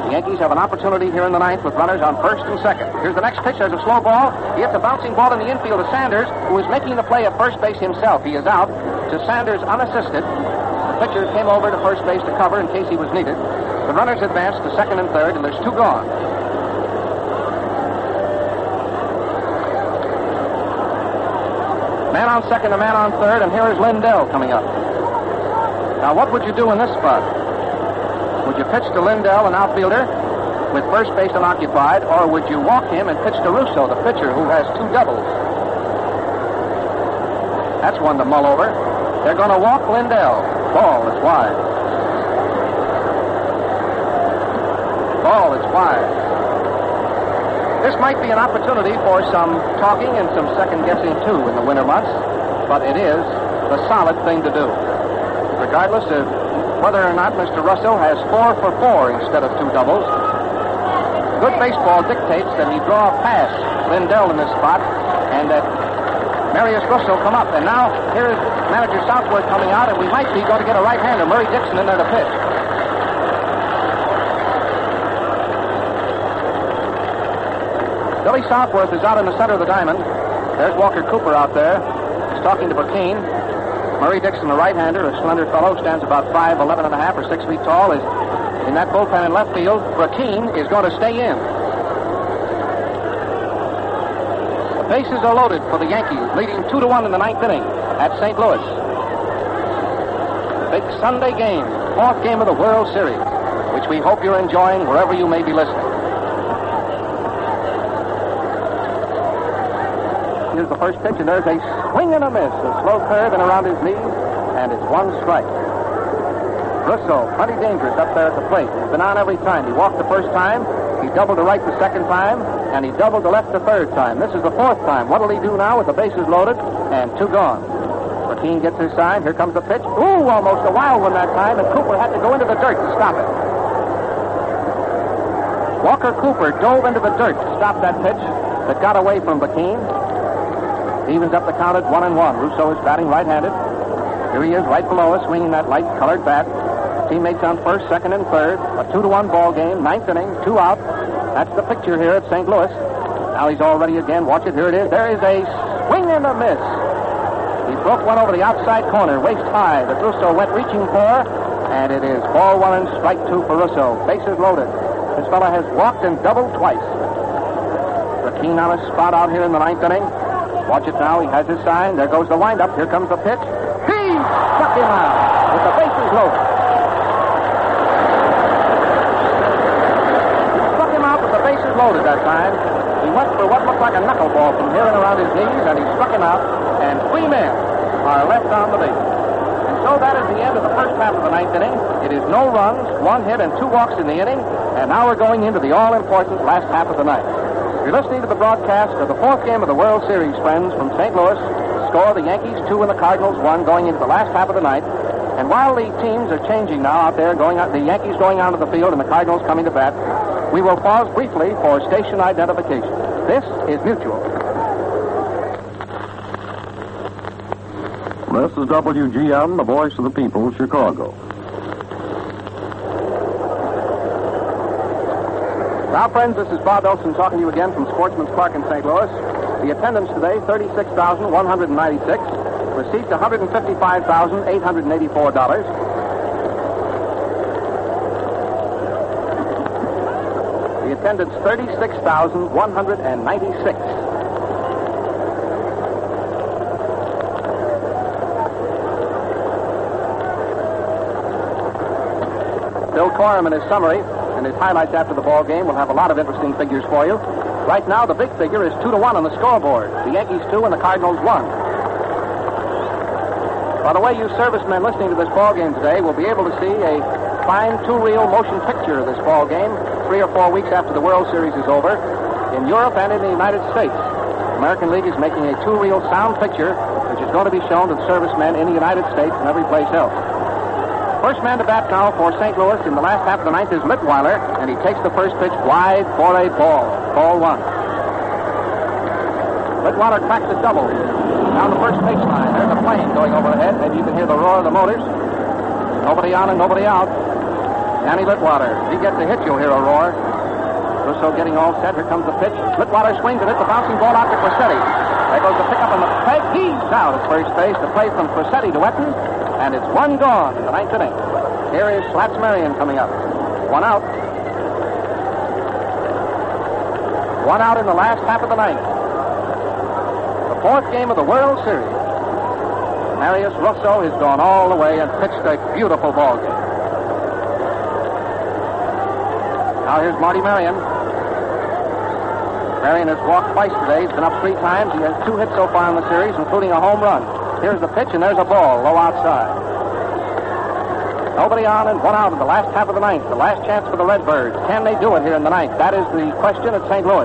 The Yankees have an opportunity here in the 9th with runners on first and second. Here's the next pitch. There's a slow ball. He hits a bouncing ball in the infield to Sanders, who is making the play at first base himself. He is out to Sanders unassisted. The pitcher came over to first base to cover in case he was needed. The runners advance to second and third, and there's 2 gone. Man on second, a man on third, and here is Lindell coming up. Now, what would you do in this spot? Would you pitch to Lindell, an outfielder, with first base unoccupied, or would you walk him and pitch to Russo, the pitcher, who has 2 doubles? That's one to mull over. They're going to walk Lindell. Ball is wide. Ball is wide. This might be an opportunity for some talking and some second-guessing, too, in the winter months, but it is the solid thing to do. Regardless of whether or not Mr. Russo has 4 for 4 instead of 2 doubles, good baseball dictates that he draw past Lindell in this spot and that Marius Russo come up. And now here is manager Southworth coming out, and we might be going to get a right-hander, Murray Dixon, in there to pitch. Billy Southworth is out in the center of the diamond. There's Walker Cooper out there. He's talking to Brecheen. Murray Dixon, the right-hander, a slender fellow, stands about 5'11 and a half or 6 feet tall, is in that bullpen in left field. Brecheen is going to stay in. The bases are loaded for the Yankees, leading 2-1 in the 9th inning at St. Louis. Big Sunday game, 4th game of the World Series, which we hope you're enjoying wherever you may be listening. Here's the first pitch, and there's a swing and a miss. A slow curve and around his knees, and it's 1 strike. Russo, plenty dangerous up there at the plate. He's been on every time. He walked the first time, he doubled to right the second time, and he doubled to left the third time. This is the 4th time. What'll he do now with the bases loaded and 2 gone? Brecheen gets his sign. Here comes the pitch. Ooh, almost a wild one that time, and Cooper had to go into the dirt to stop it. Walker Cooper dove into the dirt to stop that pitch that got away from Brecheen. Evens up the count at 1-1. Russo is batting right-handed. Here he is right below us, swinging that light-colored bat. Teammates on first, second, and third. A 2-1 ball game, 9th inning, 2 out. That's the picture here at St. Louis. Now he's all ready again. Watch it. Here it is. There is a swing and a miss. He broke one over the outside corner, waist high, that Russo went reaching for, and it is ball 1 and strike 2 for Russo. Bases loaded. This fella has walked and doubled twice. Brecheen on a spot out here in the 9th inning. Watch it now. He has his sign. There goes the windup. Here comes the pitch. He struck him out with the bases loaded. He struck him out with the bases loaded that time. He went for what looked like a knuckleball from here and around his knees, and he struck him out, and 3 men are left on the base. And so that is the end of the first half of the 9th inning. It is no runs, 1 hit, and 2 walks in the inning, and now we're going into the all-important last half of the night. You're listening to the broadcast of the 4th game of the World Series, friends, from St. Louis. Score, the Yankees 2 and the Cardinals 1, going into the last half of the night. And while the teams are changing now out there, the Yankees going onto the field and the Cardinals coming to bat, we will pause briefly for station identification. This is Mutual. This is WGN, the voice of the people, Chicago. Now, friends, this is Bob Elson talking to you again from Sportsman's Park in St. Louis. The attendance today, 36,196. Receipts, $155,884. The attendance, 36,196. Bill Corum in his summary and his highlights after the ball game will have a lot of interesting figures for you. Right now, the big figure is 2-1 on the scoreboard. The Yankees 2 and the Cardinals 1. By the way, you servicemen listening to this ball game today will be able to see a fine two-reel motion picture of this ball game 3 or 4 weeks after the World Series is over in Europe and in the United States. The American League is making a two-reel sound picture which is going to be shown to the servicemen in the United States and every place else. First man to bat now for St. Louis in the last half of the ninth is Litweiler, and he takes the first pitch wide for a ball. Ball one. Litweiler cracks a double down the first baseline. There's a plane going overhead, and you can hear the roar of the motors. Nobody on and nobody out. Danny Litweiler. If he gets a hit, you'll hear a roar. Russo getting all set. Here comes the pitch. Litweiler swings and hits a bouncing ball out to Crosetti. There goes the pickup on the peg. He's out at first base. The play from Crosetti to Wetton. And it's one gone in the ninth inning. Here is Max Marion coming up. One out. One out in the last half of the ninth. The fourth game of the World Series. Marius Russo has gone all the way and pitched a beautiful ball game. Now here's Marty Marion. Marion has walked twice today. He's been up 3 times. He has 2 hits so far in the series, including a home run. Here's the pitch, and there's a ball low outside. Nobody on and 1 out in the last half of the ninth. The last chance for the Redbirds. Can they do it here in the ninth? That is the question at St. Louis.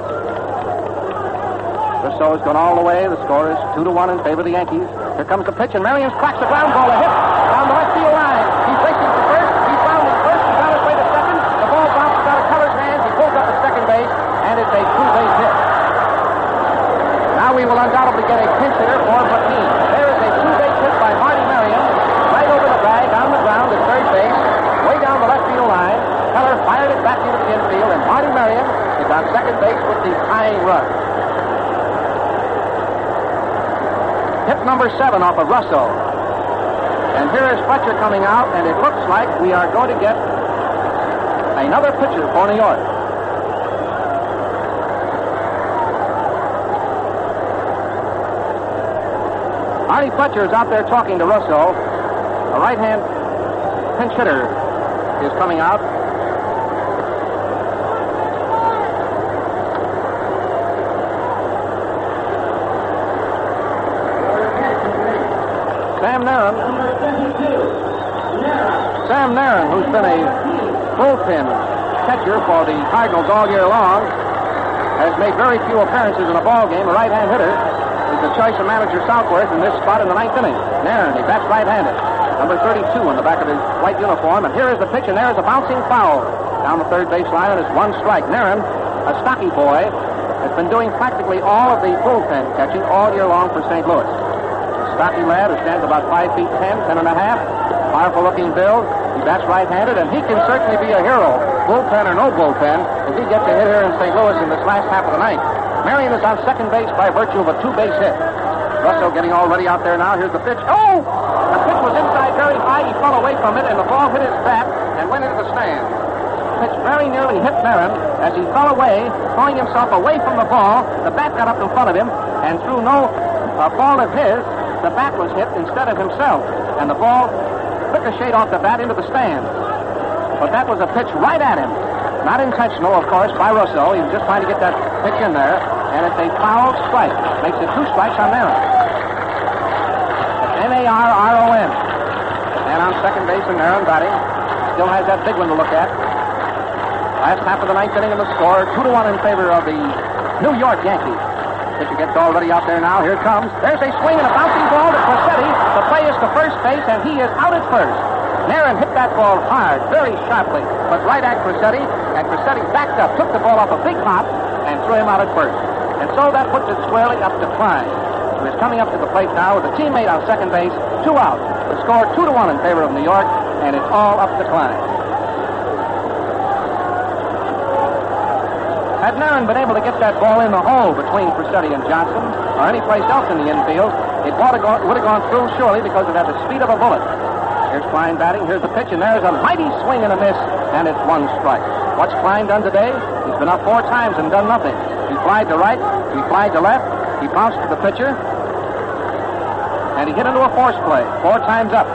Russo has gone all the way. The score is 2-1 in favor of the Yankees. Here comes the pitch, and Marion cracks the ground ball. A hit down the left field line. He's racing for first. He's found his first. He's on his way to second. The ball bounces out of Keller's hands. He pulls up to second base, and it's a 2-base hit. Now we will undoubtedly get a pinch hitter for Brecheen. There is a 2-base hit by Marty Marion, right over the bag, on the ground at third base, way down the left field line. Keller fired it back into the infield, and Marty Marion is on second base with the tying run. Hit number 7 off of Russo. And here is Fletcher coming out, and it looks like we are going to get another pitcher for New York. Marty Fletcher is out there talking to Russo. A right-hand pinch hitter is coming out. Sam Narron, who's been a bullpen catcher for the Cardinals all year long, has made very few appearances in a ball game. A right-hand hitter is the choice of manager Southworth in this spot in the ninth inning. Narron, he bats right-handed. Number 32 on the back of his white uniform. And here is the pitch, and there is a bouncing foul down the third baseline, and it's 1 strike. Narron, a stocky boy, has been doing practically all of the bullpen catching all year long for St. Louis. A stocky lad who stands about 5 feet 10 and a half. Powerful-looking build. He bats right-handed, and he can certainly be a hero, bullpen or no bullpen, if he gets a hit here in St. Louis in this last half of the ninth. Marion is on second base by virtue of a 2-base hit. Russo getting all ready out there now. Here's the pitch. Oh! The pitch was inside very high. He fell away from it, and the ball hit his bat and went into the stand. The pitch very nearly hit Marion as he fell away, throwing himself away from the ball. The bat got up in front of him, and through no fault of his, the bat was hit instead of himself. And the ball ricocheted off the bat into the stand. But that was a pitch right at him. Not intentional, of course, by Russo. He was just trying to get that pitch in there. And it's a foul strike. Makes it 2 strikes on Marion. Narron. And on second base, and Marion batting. Still has that big one to look at. Last half of the ninth inning, and the score 2-1 in favor of the New York Yankees. Pitcher gets all ready out there now. Here it comes. There's a swing and a bouncing ball to Crosetti. The play is to first base, and he is out at first. Narron hit that ball hard, very sharply, but right at Crosetti, and Crosetti backed up, took the ball off a big hop, and threw him out at first. And so that puts it squarely up to Klein, who is coming up to the plate now with a teammate on second base, 2 out. The score 2-1 in favor of New York, and it's all up to Klein. Had Marion been able to get that ball in the hole between Crosetti and Johnson, or any place else in the infield, it would have gone through surely because it had the speed of a bullet. Here's Klein batting. Here's the pitch, and there's a mighty swing and a miss, and it's one strike. What's Klein done today? He's been up 4 times and done nothing. He flied to right, he flied to left, he bounced to the pitcher, and he hit into a force play, 4 times up.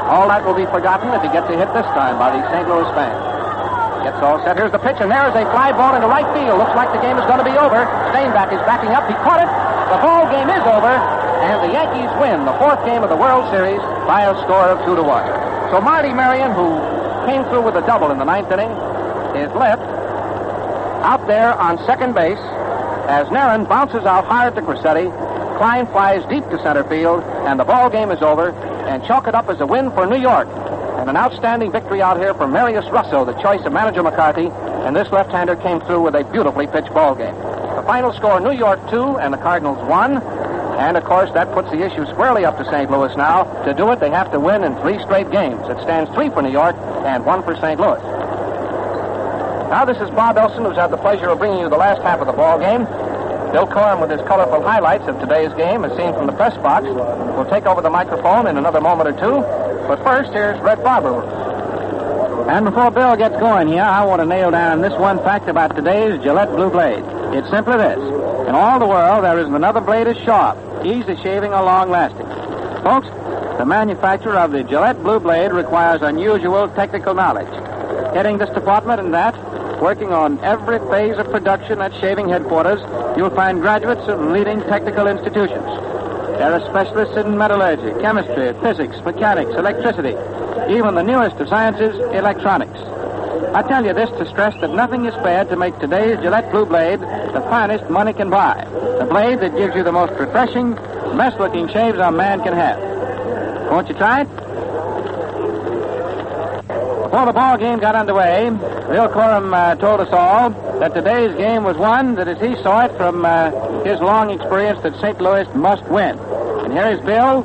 All that will be forgotten if he gets a hit this time by the St. Louis fans. Gets all set. Here's the pitch, and there's a fly ball into right field. Looks like the game is going to be over. Steinbach is backing up. He caught it. The ball game is over, and the Yankees win the 4th game of the World Series by a score of 2-1. So Marty Marion, who came through with a double in the 9th inning, is left out there on second base as Narin bounces out hard to Crosetti. Klein flies deep to center field, and the ball game is over, and chalk it up as a win for New York. And an outstanding victory out here for Marius Russo, the choice of manager McCarthy, and this left-hander came through with a beautifully pitched ball game. The final score, New York 2 and the Cardinals 1. And, of course, that puts the issue squarely up to St. Louis now. To do it, they have to win in 3 straight games. It stands 3 for New York and 1 for St. Louis. Now this is Bob Elson, who's had the pleasure of bringing you the last half of the ball game. Bill Coram, with his colorful highlights of today's game, as seen from the press box, will take over the microphone in another moment or two. But first, here's Red Barber. And before Bill gets going here, I want to nail down this one fact about today's Gillette Blue Blade. It's simply this. In all the world, there isn't another blade as sharp, easy shaving, or long-lasting. Folks, the manufacture of the Gillette Blue Blade requires unusual technical knowledge. Heading this department and that, working on every phase of production at shaving headquarters, you'll find graduates of leading technical institutions. There are specialists in metallurgy, chemistry, physics, mechanics, electricity, even the newest of sciences, electronics. I tell you this to stress that nothing is spared to make today's Gillette Blue Blade the finest money can buy. The blade that gives you the most refreshing, best-looking shaves a man can have. Won't you try it? Before the ball game got underway, Bill Coram told us all that today's game was one that, as he saw it from his long experience, that St. Louis must win. And here is Bill.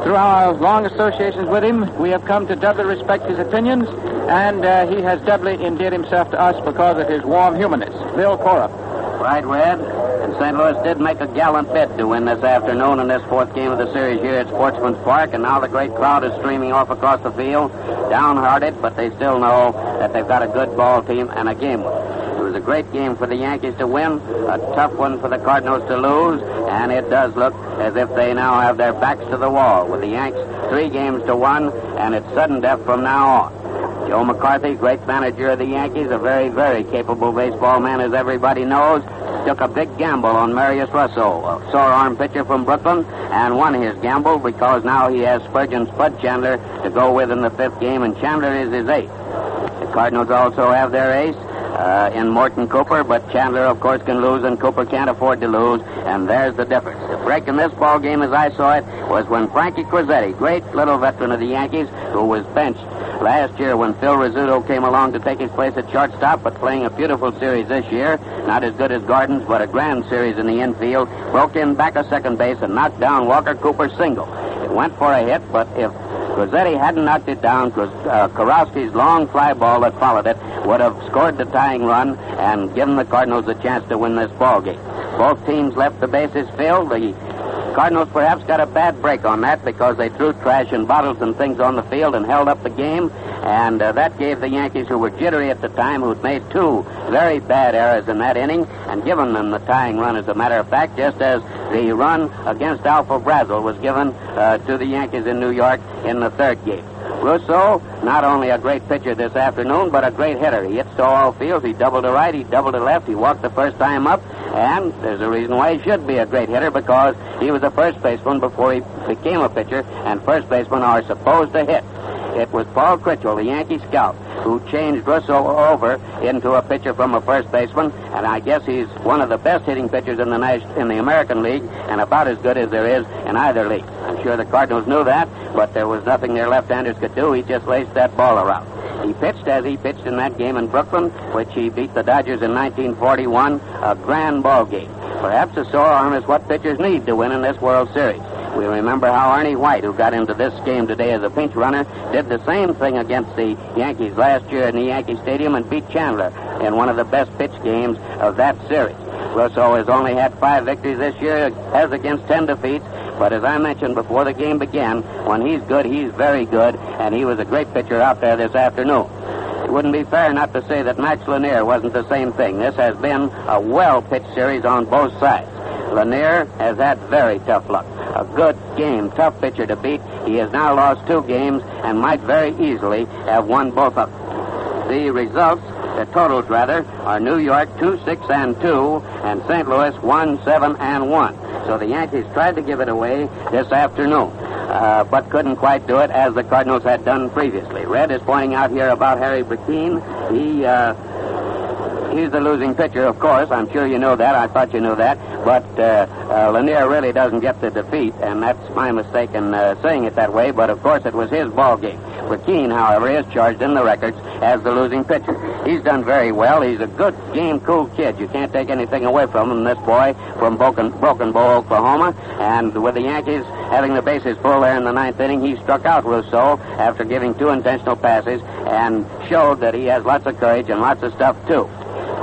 Through our long associations with him, we have come to doubly respect his opinions, and he has doubly endeared himself to us because of his warm humanness. Bill Coram. Right, Red. And St. Louis did make a gallant bid to win this afternoon in this 4th game of the series here at Sportsman's Park, and now the great crowd is streaming off across the field, downhearted, but they still know that they've got a good ball team and a game winner. It was a great game for the Yankees to win, a tough one for the Cardinals to lose, and it does look as if they now have their backs to the wall with the Yanks 3-1, and it's sudden death from now on. Joe McCarthy, great manager of the Yankees, a very, very capable baseball man, as everybody knows, took a big gamble on Marius Russo, a sore-arm pitcher from Brooklyn, and won his gamble because now he has Spurgeon Spud Chandler to go with in the 5th game, and Chandler is his ace. The Cardinals also have their ace in Morton Cooper, but Chandler, of course, can lose, and Cooper can't afford to lose, and there's the difference. The break in this ball game, as I saw it, was when Frankie Crosetti, great little veteran of the Yankees, who was benched last year when Phil Rizzuto came along to take his place at shortstop, but playing a beautiful series this year, not as good as Gardens, but a grand series in the infield, broke in back of second base and knocked down Walker Cooper's single. It went for a hit, but if Crosetti hadn't knocked it down, Karowski's long fly ball that followed it would have scored the tying run and given the Cardinals a chance to win this ball game. Both teams left the bases filled. The Cardinals perhaps got a bad break on that because they threw trash and bottles and things on the field and held up the game, and that gave the Yankees, who were jittery at the time, who'd made 2 very bad errors in that inning, and given them the tying run, as a matter of fact, just as the run against Alpha Brazel was given to the Yankees in New York in the 3rd game. Russo, not only a great pitcher this afternoon, but a great hitter. He hits to all fields. He doubled to right, he doubled to left, he walked the first time up, and there's a reason why he should be a great hitter, because he was a first baseman before he became a pitcher, and first basemen are supposed to hit. It was Paul Critchell, the Yankee scout, who changed Russo over into a pitcher from a first baseman, and I guess he's one of the best hitting pitchers in the American League, and about as good as there is in either league. I'm sure the Cardinals knew that, but there was nothing their left-handers could do. He just laced that ball around. He pitched as he pitched in that game in Brooklyn, which he beat the Dodgers in 1941, a grand ball game. Perhaps a sore arm is what pitchers need to win in this World Series. We remember how Ernie White, who got into this game today as a pinch runner, did the same thing against the Yankees last year in the Yankee Stadium and beat Chandler in one of the best pitch games of that series. Russo has only had 5 victories this year, as against 10 defeats. But as I mentioned before the game began, when he's good, he's very good, and he was a great pitcher out there this afternoon. It wouldn't be fair not to say that Max Lanier wasn't the same thing. This has been a well-pitched series on both sides. Lanier has had very tough luck. A good game, tough pitcher to beat. He has now lost 2 games and might very easily have won both of them. The results, the totals rather, are New York 2-6-2 and St. Louis 1-7-1. So the Yankees tried to give it away this afternoon, but couldn't quite do it as the Cardinals had done previously. Red is pointing out here about Harry Brecheen. He's the losing pitcher, of course. I'm sure you know that. I thought you knew that. But Lanier really doesn't get the defeat, and that's my mistake in saying it that way. But, of course, it was his ball game. Brecheen, however, is charged in the records as the losing pitcher. He's done very well. He's a good, game, cool kid. You can't take anything away from him, this boy from Broken Bow, Oklahoma. And with the Yankees having the bases full there in the 9th inning, he struck out Russo after giving 2 intentional passes and showed that he has lots of courage and lots of stuff, too.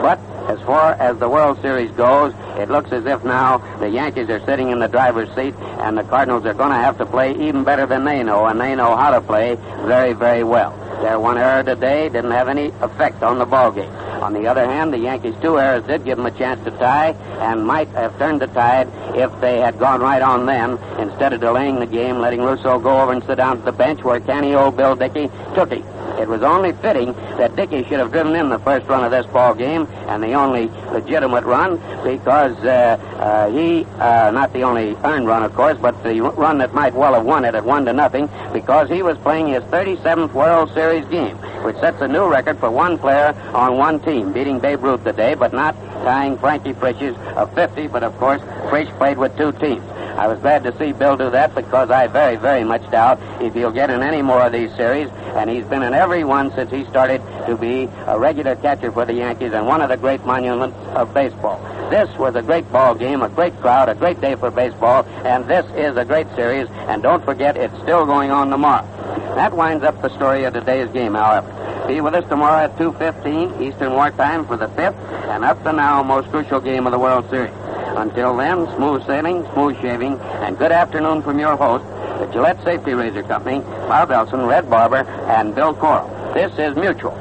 But as far as the World Series goes, it looks as if now the Yankees are sitting in the driver's seat and the Cardinals are going to have to play even better than they know, and they know how to play very, very well. Their 1 error today didn't have any effect on the ball game. On the other hand, the Yankees' 2 errors did give them a chance to tie and might have turned the tide if they had gone right on then instead of delaying the game, letting Russo go over and sit down to the bench where canny old Bill Dickey took him. It was only fitting that Dickey should have driven in the first run of this ball game, and the only legitimate run, because not the only earned run, of course, but the run that might well have won it at 1-0, because he was playing his 37th World Series game, which sets a new record for one player on one team, beating Babe Ruth today, but not tying Frankie Frisch's of 50, but of course, Frisch played with 2 teams. I was glad to see Bill do that because I very, very much doubt if he'll get in any more of these series, and he's been in every one since he started to be a regular catcher for the Yankees and one of the great monuments of baseball. This was a great ball game, a great crowd, a great day for baseball, and this is a great series, and don't forget it's still going on tomorrow. That winds up the story of today's game, however. Be with us tomorrow at 2:15 Eastern Wartime for the 5th and up to now most crucial game of the World Series. Until then, smooth sailing, smooth shaving, and good afternoon from your host, the Gillette Safety Razor Company, Bob Elson, Red Barber, and Bill Coral. This is Mutual.